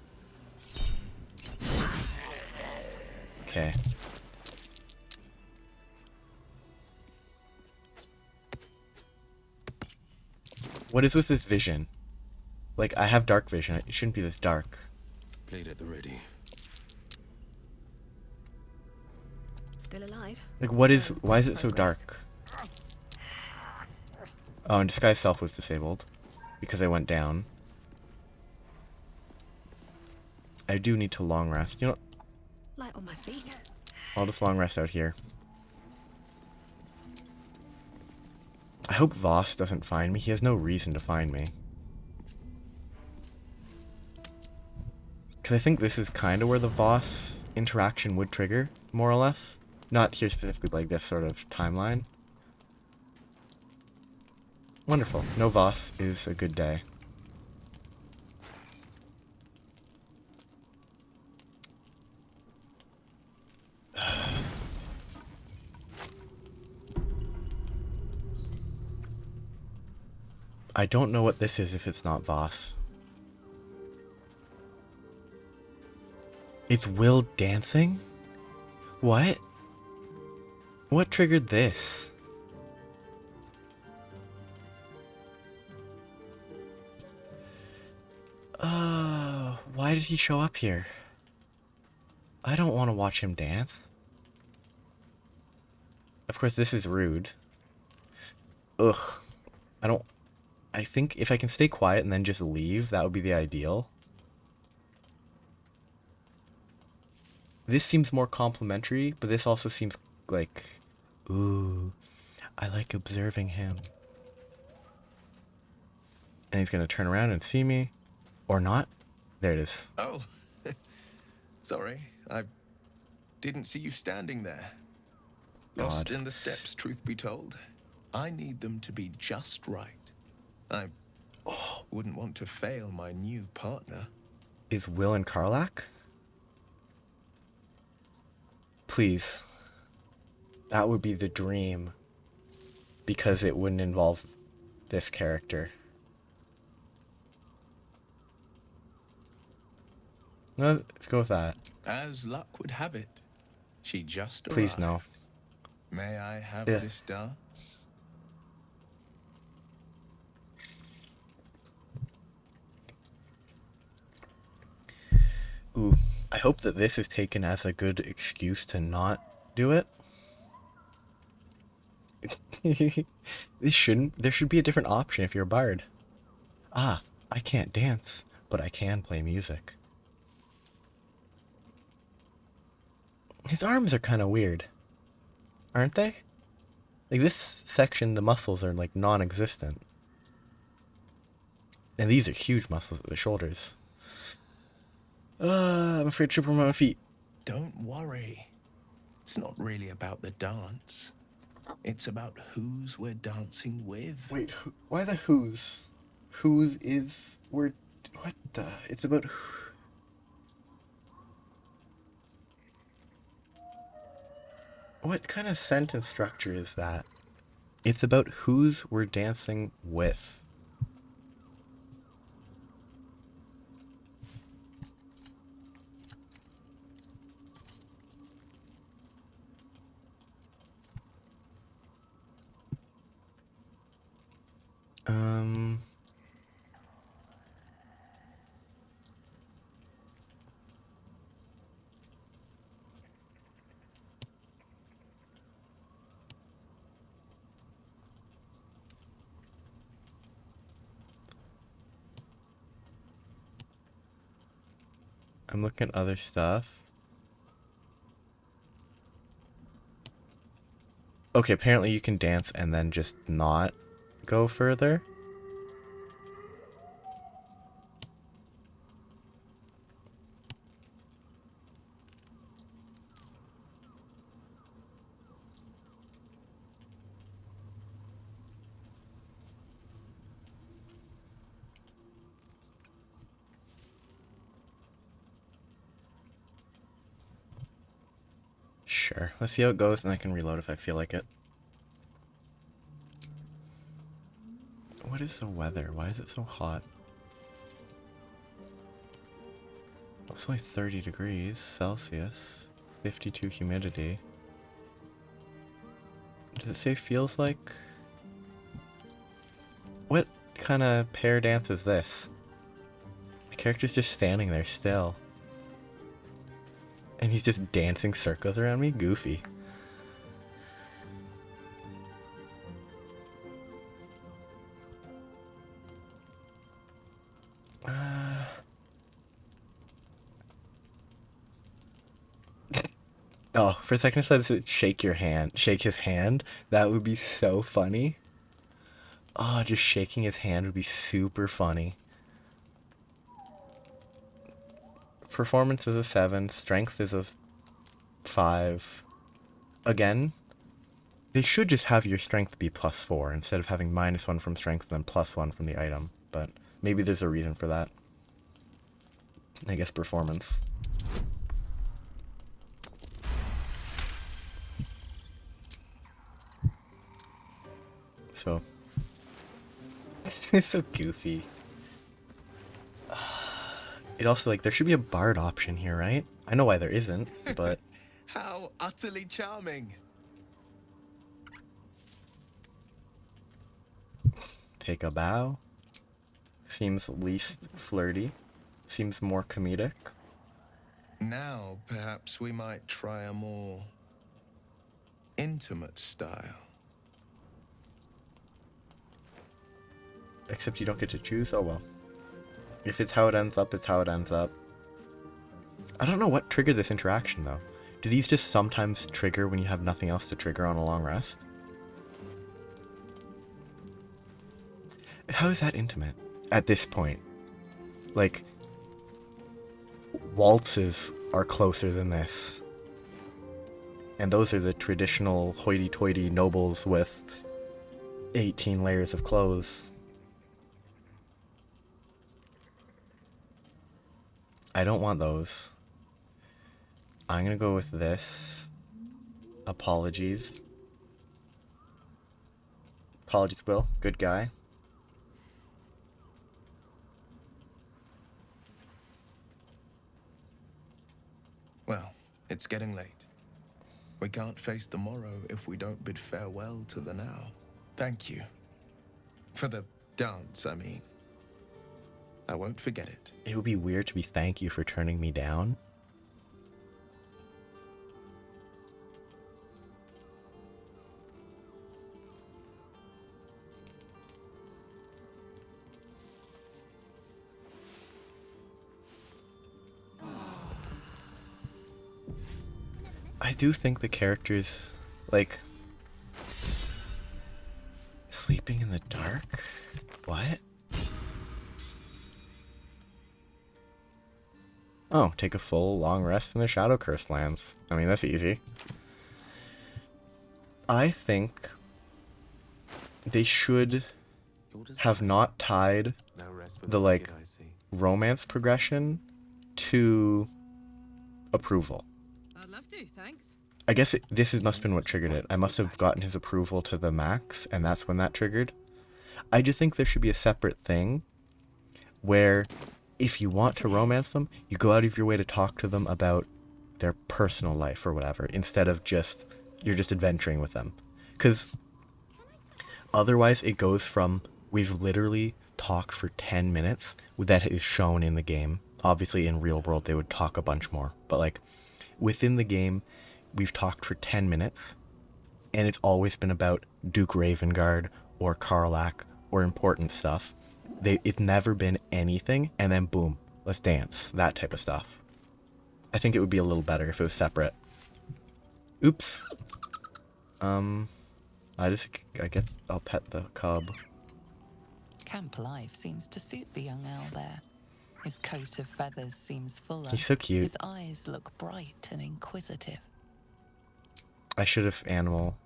[SPEAKER 1] Okay. What is with this vision? Like, I have dark vision. It shouldn't be this dark.
[SPEAKER 12] Blade at the ready.
[SPEAKER 2] Still alive?
[SPEAKER 1] Like, why is it so dark? Oh, and Disguise Self was disabled because I went down. I do need to long rest. You know,
[SPEAKER 2] Light on my feet.
[SPEAKER 1] I'll just long rest out here. I hope Voss doesn't find me. He has no reason to find me. Because I think this is kind of where the Voss interaction would trigger, more or less. Not here specifically, but like this sort of timeline. Wonderful. No Voss is a good day. I don't know what this is if it's not Voss. It's Will dancing? What? What triggered this? Why did he show up here? I don't want to watch him dance. Of course, this is rude. Ugh. I think if I can stay quiet and then just leave, that would be the ideal. This seems more complimentary, but this also seems like, ooh, I like observing him. And he's gonna turn around and see me. Or not. There it is.
[SPEAKER 13] Oh, sorry. I didn't see you standing there. Lost in the steps, truth be told. I need them to be just right. I wouldn't want to fail my new partner.
[SPEAKER 1] Is Will and Karlak? Please. That would be the dream. Because it wouldn't involve this character. No, let's go with that.
[SPEAKER 13] As luck would have it, she just arrived.
[SPEAKER 1] Please no.
[SPEAKER 13] May I have
[SPEAKER 1] Yeah.
[SPEAKER 13] this dance?
[SPEAKER 1] Ooh, I hope that this is taken as a good excuse to not do it. There should be a different option if you're a bard. Ah, I can't dance, but I can play music. His arms are kind of weird, aren't they? Like this section, the muscles are like non-existent. And these are huge muscles at the shoulders. I'm afraid to trip over my own feet.
[SPEAKER 13] Don't worry. It's not really about the dance. It's about whose we're dancing with.
[SPEAKER 1] Wait, why the whose? Whose is... What the... It's about... What kind of sentence structure is that? It's about whose we're dancing with. I'm looking at other stuff. Okay, apparently you can dance and then just not go further. Sure. Let's see how it goes, and I can reload if I feel like it. What is the weather? Why is it so hot? Oh, it's only 30 degrees Celsius. 52 humidity. Does it say feels like? What kind of pair dance is this? The character's just standing there still. And he's just dancing circles around me? Goofy. Oh, for a second I thought it said shake your hand. Shake his hand? That would be so funny. Oh, just shaking his hand would be super funny. Performance is a 7, strength is a 5. Again, they should just have your strength be +4 instead of having -1 from strength and then +1 from the item, but maybe there's a reason for that. I guess performance. So, it's so goofy. It also, like, there should be a bard option here, right? I know why there isn't, but...
[SPEAKER 13] How utterly charming.
[SPEAKER 1] Take a bow. Seems least flirty. Seems more comedic.
[SPEAKER 13] Now, perhaps we might try a more intimate style.
[SPEAKER 1] Except you don't get to choose? Oh well. If it's how it ends up, it's how it ends up. I don't know what triggered this interaction, though. Do these just sometimes trigger when you have nothing else to trigger on a long rest? How is that intimate at this point? Like, waltzes are closer than this. And those are the traditional hoity-toity nobles with 18 layers of clothes. I don't want those. I'm gonna go with this. Apologies. Apologies, Will. Good guy.
[SPEAKER 13] Well, it's getting late. We can't face the morrow if we don't bid farewell to the now. Thank you. For the dance, I mean. I won't forget it.
[SPEAKER 1] It would be weird to be thank you for turning me down. I do think the characters, like, sleeping in the dark? What? Oh, take a full long rest in the Shadow Curse lands. I mean, that's easy. I think they should have not tied the, like, romance progression to approval.
[SPEAKER 7] I'd love to, thanks.
[SPEAKER 1] I guess this must have been what triggered it. I must have gotten his approval to the max, and that's when that triggered. I just think there should be a separate thing where if you want to romance them, you go out of your way to talk to them about their personal life or whatever, instead of you're just adventuring with them. Because otherwise it goes from, we've literally talked for 10 minutes, that is shown in the game. Obviously in real world they would talk a bunch more, but like within the game, we've talked for 10 minutes, and it's always been about Duke Ravengard or Karlach or important stuff. It's never been anything, and then boom, let's dance. That type of stuff. I think it would be a little better if it was separate. Oops. I guess I'll pet the cub.
[SPEAKER 6] Camp life seems to suit the young owl there. His coat of feathers seems fuller.
[SPEAKER 1] He's so cute.
[SPEAKER 6] His eyes look bright and inquisitive.
[SPEAKER 1] I should have animal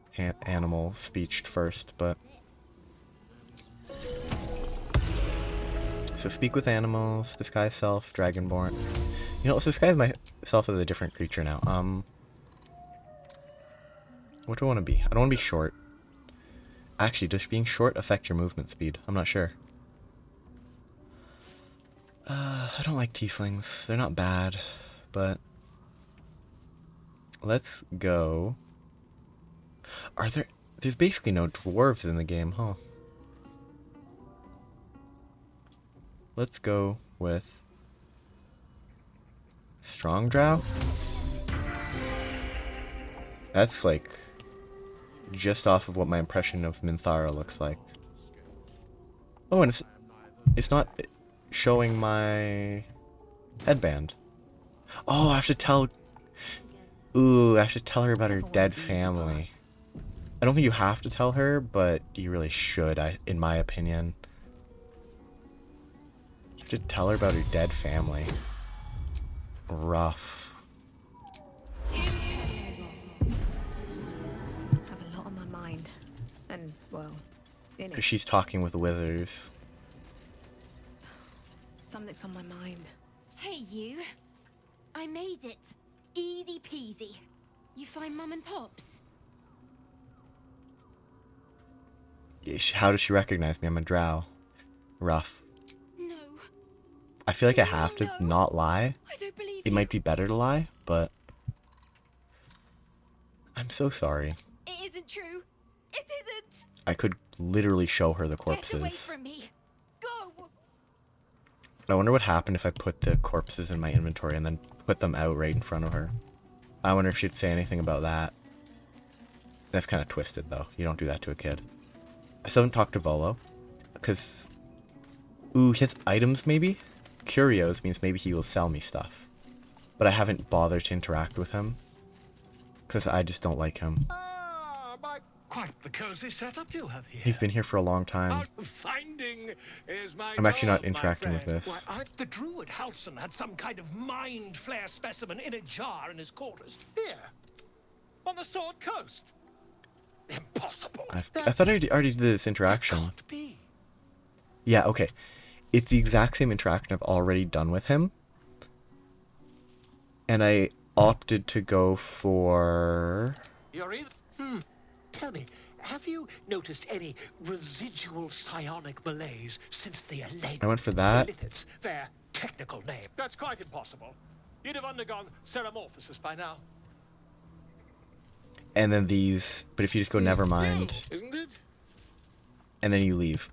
[SPEAKER 1] speeched first, but... So speak with animals, disguise self, dragonborn. You know, let's disguise myself as a different creature now. What do I want to be? I don't want to be short. Actually, does being short affect your movement speed? I'm not sure. I don't like tieflings. They're not bad, but... Let's go... There's basically no dwarves in the game, huh? Let's go with... Strong Drow? That's like... just off of what my impression of Minthara looks like. Oh, and it's not showing my headband. Oh, I have to tell... Ooh, I have to tell her about her dead family. I don't think you have to tell her, but you really should, in my opinion. You have to tell her about her dead family. Rough.
[SPEAKER 2] I have a lot on my mind. And, well,
[SPEAKER 1] Because she's talking with withers.
[SPEAKER 2] something's on my mind.
[SPEAKER 8] Hey, you. I made it. Easy peasy. You find Mum and Pops?
[SPEAKER 1] How does she recognize me? I'm a drow. Rough.
[SPEAKER 8] No.
[SPEAKER 1] I feel like I have to not lie.
[SPEAKER 8] I don't believe
[SPEAKER 1] It might be better to lie, but... I'm so sorry.
[SPEAKER 8] It isn't true. It isn't.
[SPEAKER 1] I could literally show her the
[SPEAKER 8] Get away
[SPEAKER 1] corpses.
[SPEAKER 8] from me. Go.
[SPEAKER 1] I wonder what happened if I put the corpses in my inventory and then put them out right in front of her. I wonder if she'd say anything about that. That's kind of twisted, though. You don't do that to a kid. I still haven't talked to Volo. Because... Ooh, he has items, maybe? Curios means maybe he will sell me stuff. But I haven't bothered to interact with him. Because I just don't like him.
[SPEAKER 9] Quite the cozy setup you have here.
[SPEAKER 1] He's been here for a long time.
[SPEAKER 9] Finding is my
[SPEAKER 1] I'm actually not
[SPEAKER 9] goal, my
[SPEAKER 1] interacting with
[SPEAKER 9] friend.
[SPEAKER 1] this.
[SPEAKER 9] The druid Halson had some kind of mind flare specimen in a jar in his quarters. Here, on the Sword Coast. Impossible.
[SPEAKER 1] I thought I already did this interaction. Yeah, okay. It's the exact same interaction I've already done with him. And I opted to go for...
[SPEAKER 9] You're either... Tell me, have you noticed any residual psionic malaise since the Elate?
[SPEAKER 1] I went for that.
[SPEAKER 9] Lithids, their technical name. That's quite impossible. You'd have undergone ceramorphosis by now.
[SPEAKER 1] And then these... But if you just go nevermind...
[SPEAKER 9] Isn't it?
[SPEAKER 1] And then you leave.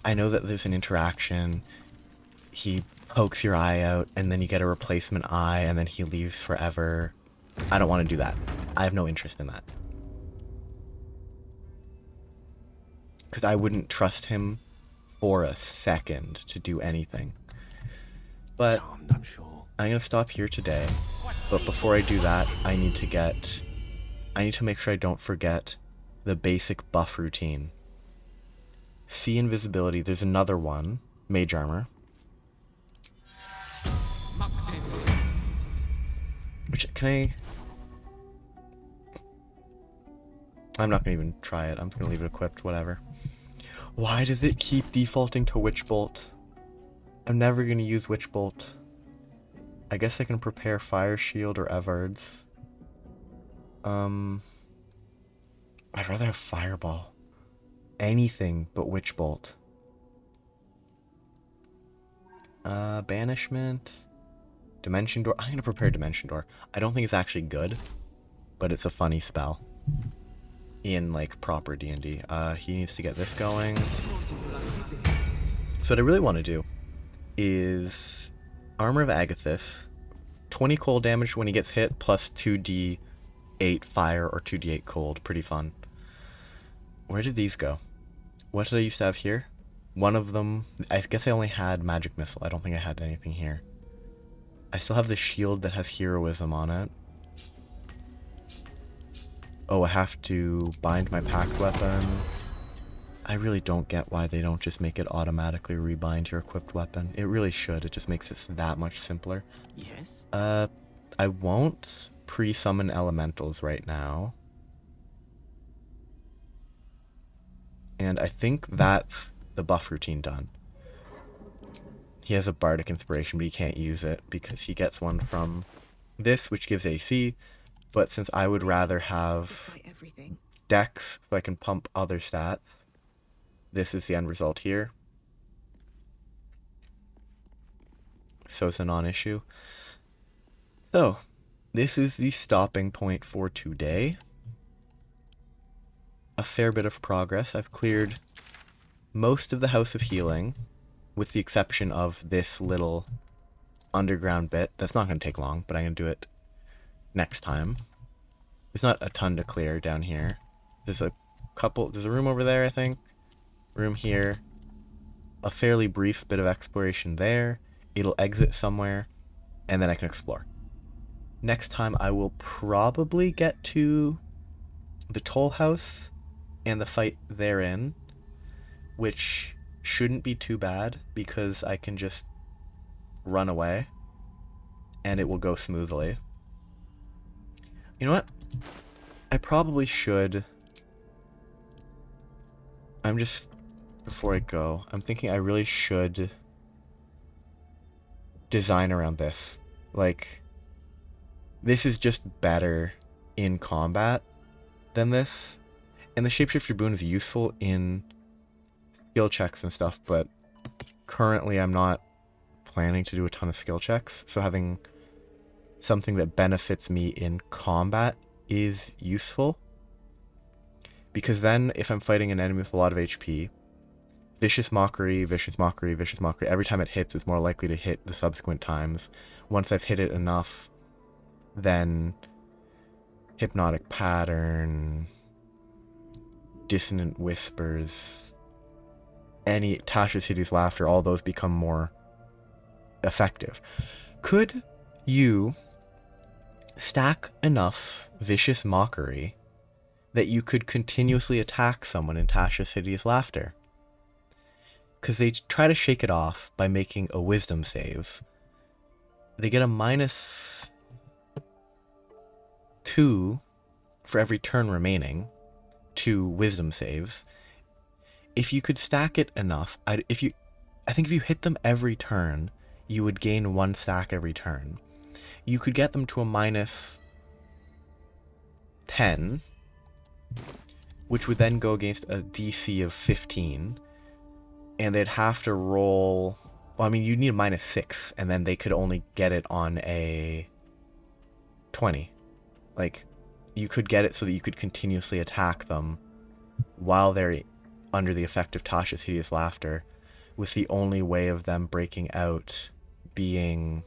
[SPEAKER 1] I know that there's an interaction. He pokes your eye out, and then you get a replacement eye, and then he leaves forever. I don't want to do that. I have no interest in that. Because I wouldn't trust him for a second to do anything. But
[SPEAKER 9] I'm sure.
[SPEAKER 1] I'm going to stop here today. But before I do that, I need to make sure I don't forget the basic buff routine. See invisibility. There's another one. Mage armor. Which, can I... I'm not going to even try it. I'm just going to leave it equipped. Whatever. Why does it keep defaulting to Witch Bolt? I'm never going to use Witch Bolt. I guess I can prepare Fire Shield or Everard's. I'd rather have Fireball. Anything but Witch Bolt. Banishment. Dimension Door. I'm going to prepare Dimension Door. I don't think it's actually good, but it's a funny spell. In, like, proper D&D. He needs to get this going. So what I really want to do is Armor of Agathis. 20 cold damage when he gets hit, plus 2d8 fire or 2d8 cold. Pretty fun. Where did these go? What did I used to have here? One of them... I guess I only had Magic Missile. I don't think I had anything here. I still have the shield that has Heroism on it. Oh, I have to bind my packed weapon. I really don't get why they don't just make it automatically rebind your equipped weapon. It really should. It just makes it that much simpler.
[SPEAKER 4] Yes?
[SPEAKER 1] I won't pre-summon elementals right now. And I think that's the buff routine done. He has a Bardic Inspiration, but he can't use it because he gets one from this, which gives AC. But since I would rather have Dex so I can pump other stats, this is the end result here. So it's a non-issue. So, this is the stopping point for today. A fair bit of progress. I've cleared most of the House of Healing, with the exception of this little underground bit. That's not going to take long, but I'm going to do it next time. There's not a ton to clear down here. There's a room over there, I think. Room here. A fairly brief bit of exploration there. It'll exit somewhere, and then I can explore. Next time I will probably get to the Toll House and the fight therein, which shouldn't be too bad because I can just run away and it will go smoothly. You know what? I probably should... Before I go, I'm thinking I really should design around this. Like, this is just better in combat than this. And the Shapeshifter boon is useful in skill checks and stuff, but currently I'm not planning to do a ton of skill checks, so having something that benefits me in combat is useful. Because then, if I'm fighting an enemy with a lot of HP, Vicious Mockery, Vicious Mockery, Vicious Mockery. Every time it hits, it's more likely to hit the subsequent times. Once I've hit it enough, then Hypnotic Pattern, Dissonant Whispers, any Tasha's Hideous Laughter, all those become more effective. Could you stack enough Vicious Mockery that you could continuously attack someone in Tasha's Hideous Laughter? Because they try to shake it off by making a wisdom save. They get a -2 for every turn remaining to wisdom saves. If you could stack it enough, I think if you hit them every turn, you would gain 1 stack every turn. You could get them to a -10, which would then go against a DC of 15. And they'd have to roll... Well, I mean, you'd need a -6, and then they could only get it on a 20. Like, you could get it so that you could continuously attack them while they're under the effect of Tasha's Hideous Laughter, with the only way of them breaking out being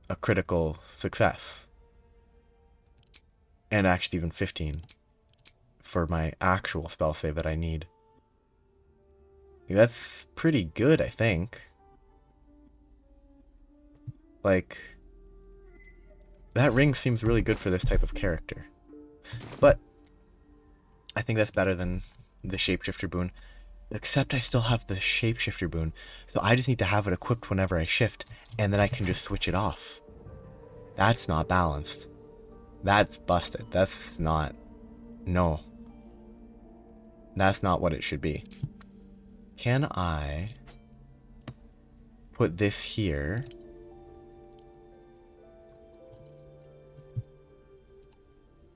[SPEAKER 1] a critical success. And actually even 15 for my actual spell save that I need. That's pretty good, I think. Like, that ring seems really good for this type of character. But I think that's better than the Shapeshifter boon. Except I still have the Shapeshifter boon, so I just need to have it equipped whenever I shift, and then I can just switch it off. That's not balanced. That's busted. That's not... No. That's not what it should be. Can I put this here?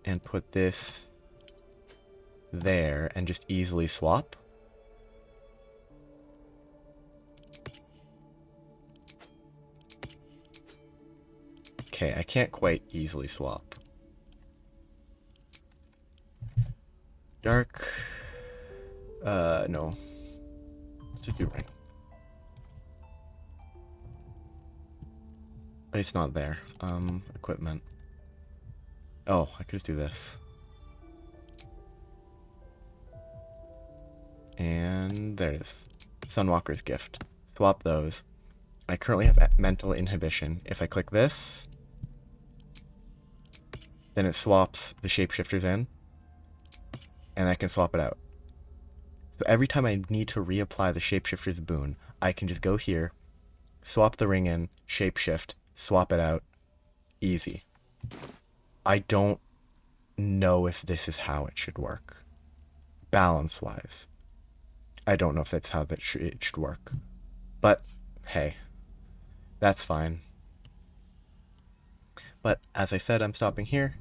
[SPEAKER 1] And put this there and just easily swap? Okay, I can't quite easily swap. Dark... no. Let's just do ring. It's not there. Equipment. Oh, I could just do this. And there it is. Sunwalker's Gift. Swap those. I currently have mental inhibition. If I click this, then it swaps the shapeshifters in, and I can swap it out. So every time I need to reapply the shapeshifter's boon, I can just go here, swap the ring in, shapeshift, swap it out. Easy. I don't know if this is how it should work. Balance-wise. I don't know if that's how it should work. But, hey. That's fine. But, as I said, I'm stopping here.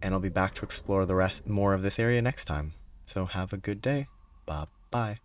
[SPEAKER 1] And I'll be back to explore the more of this area next time. So have a good day. Bye-bye.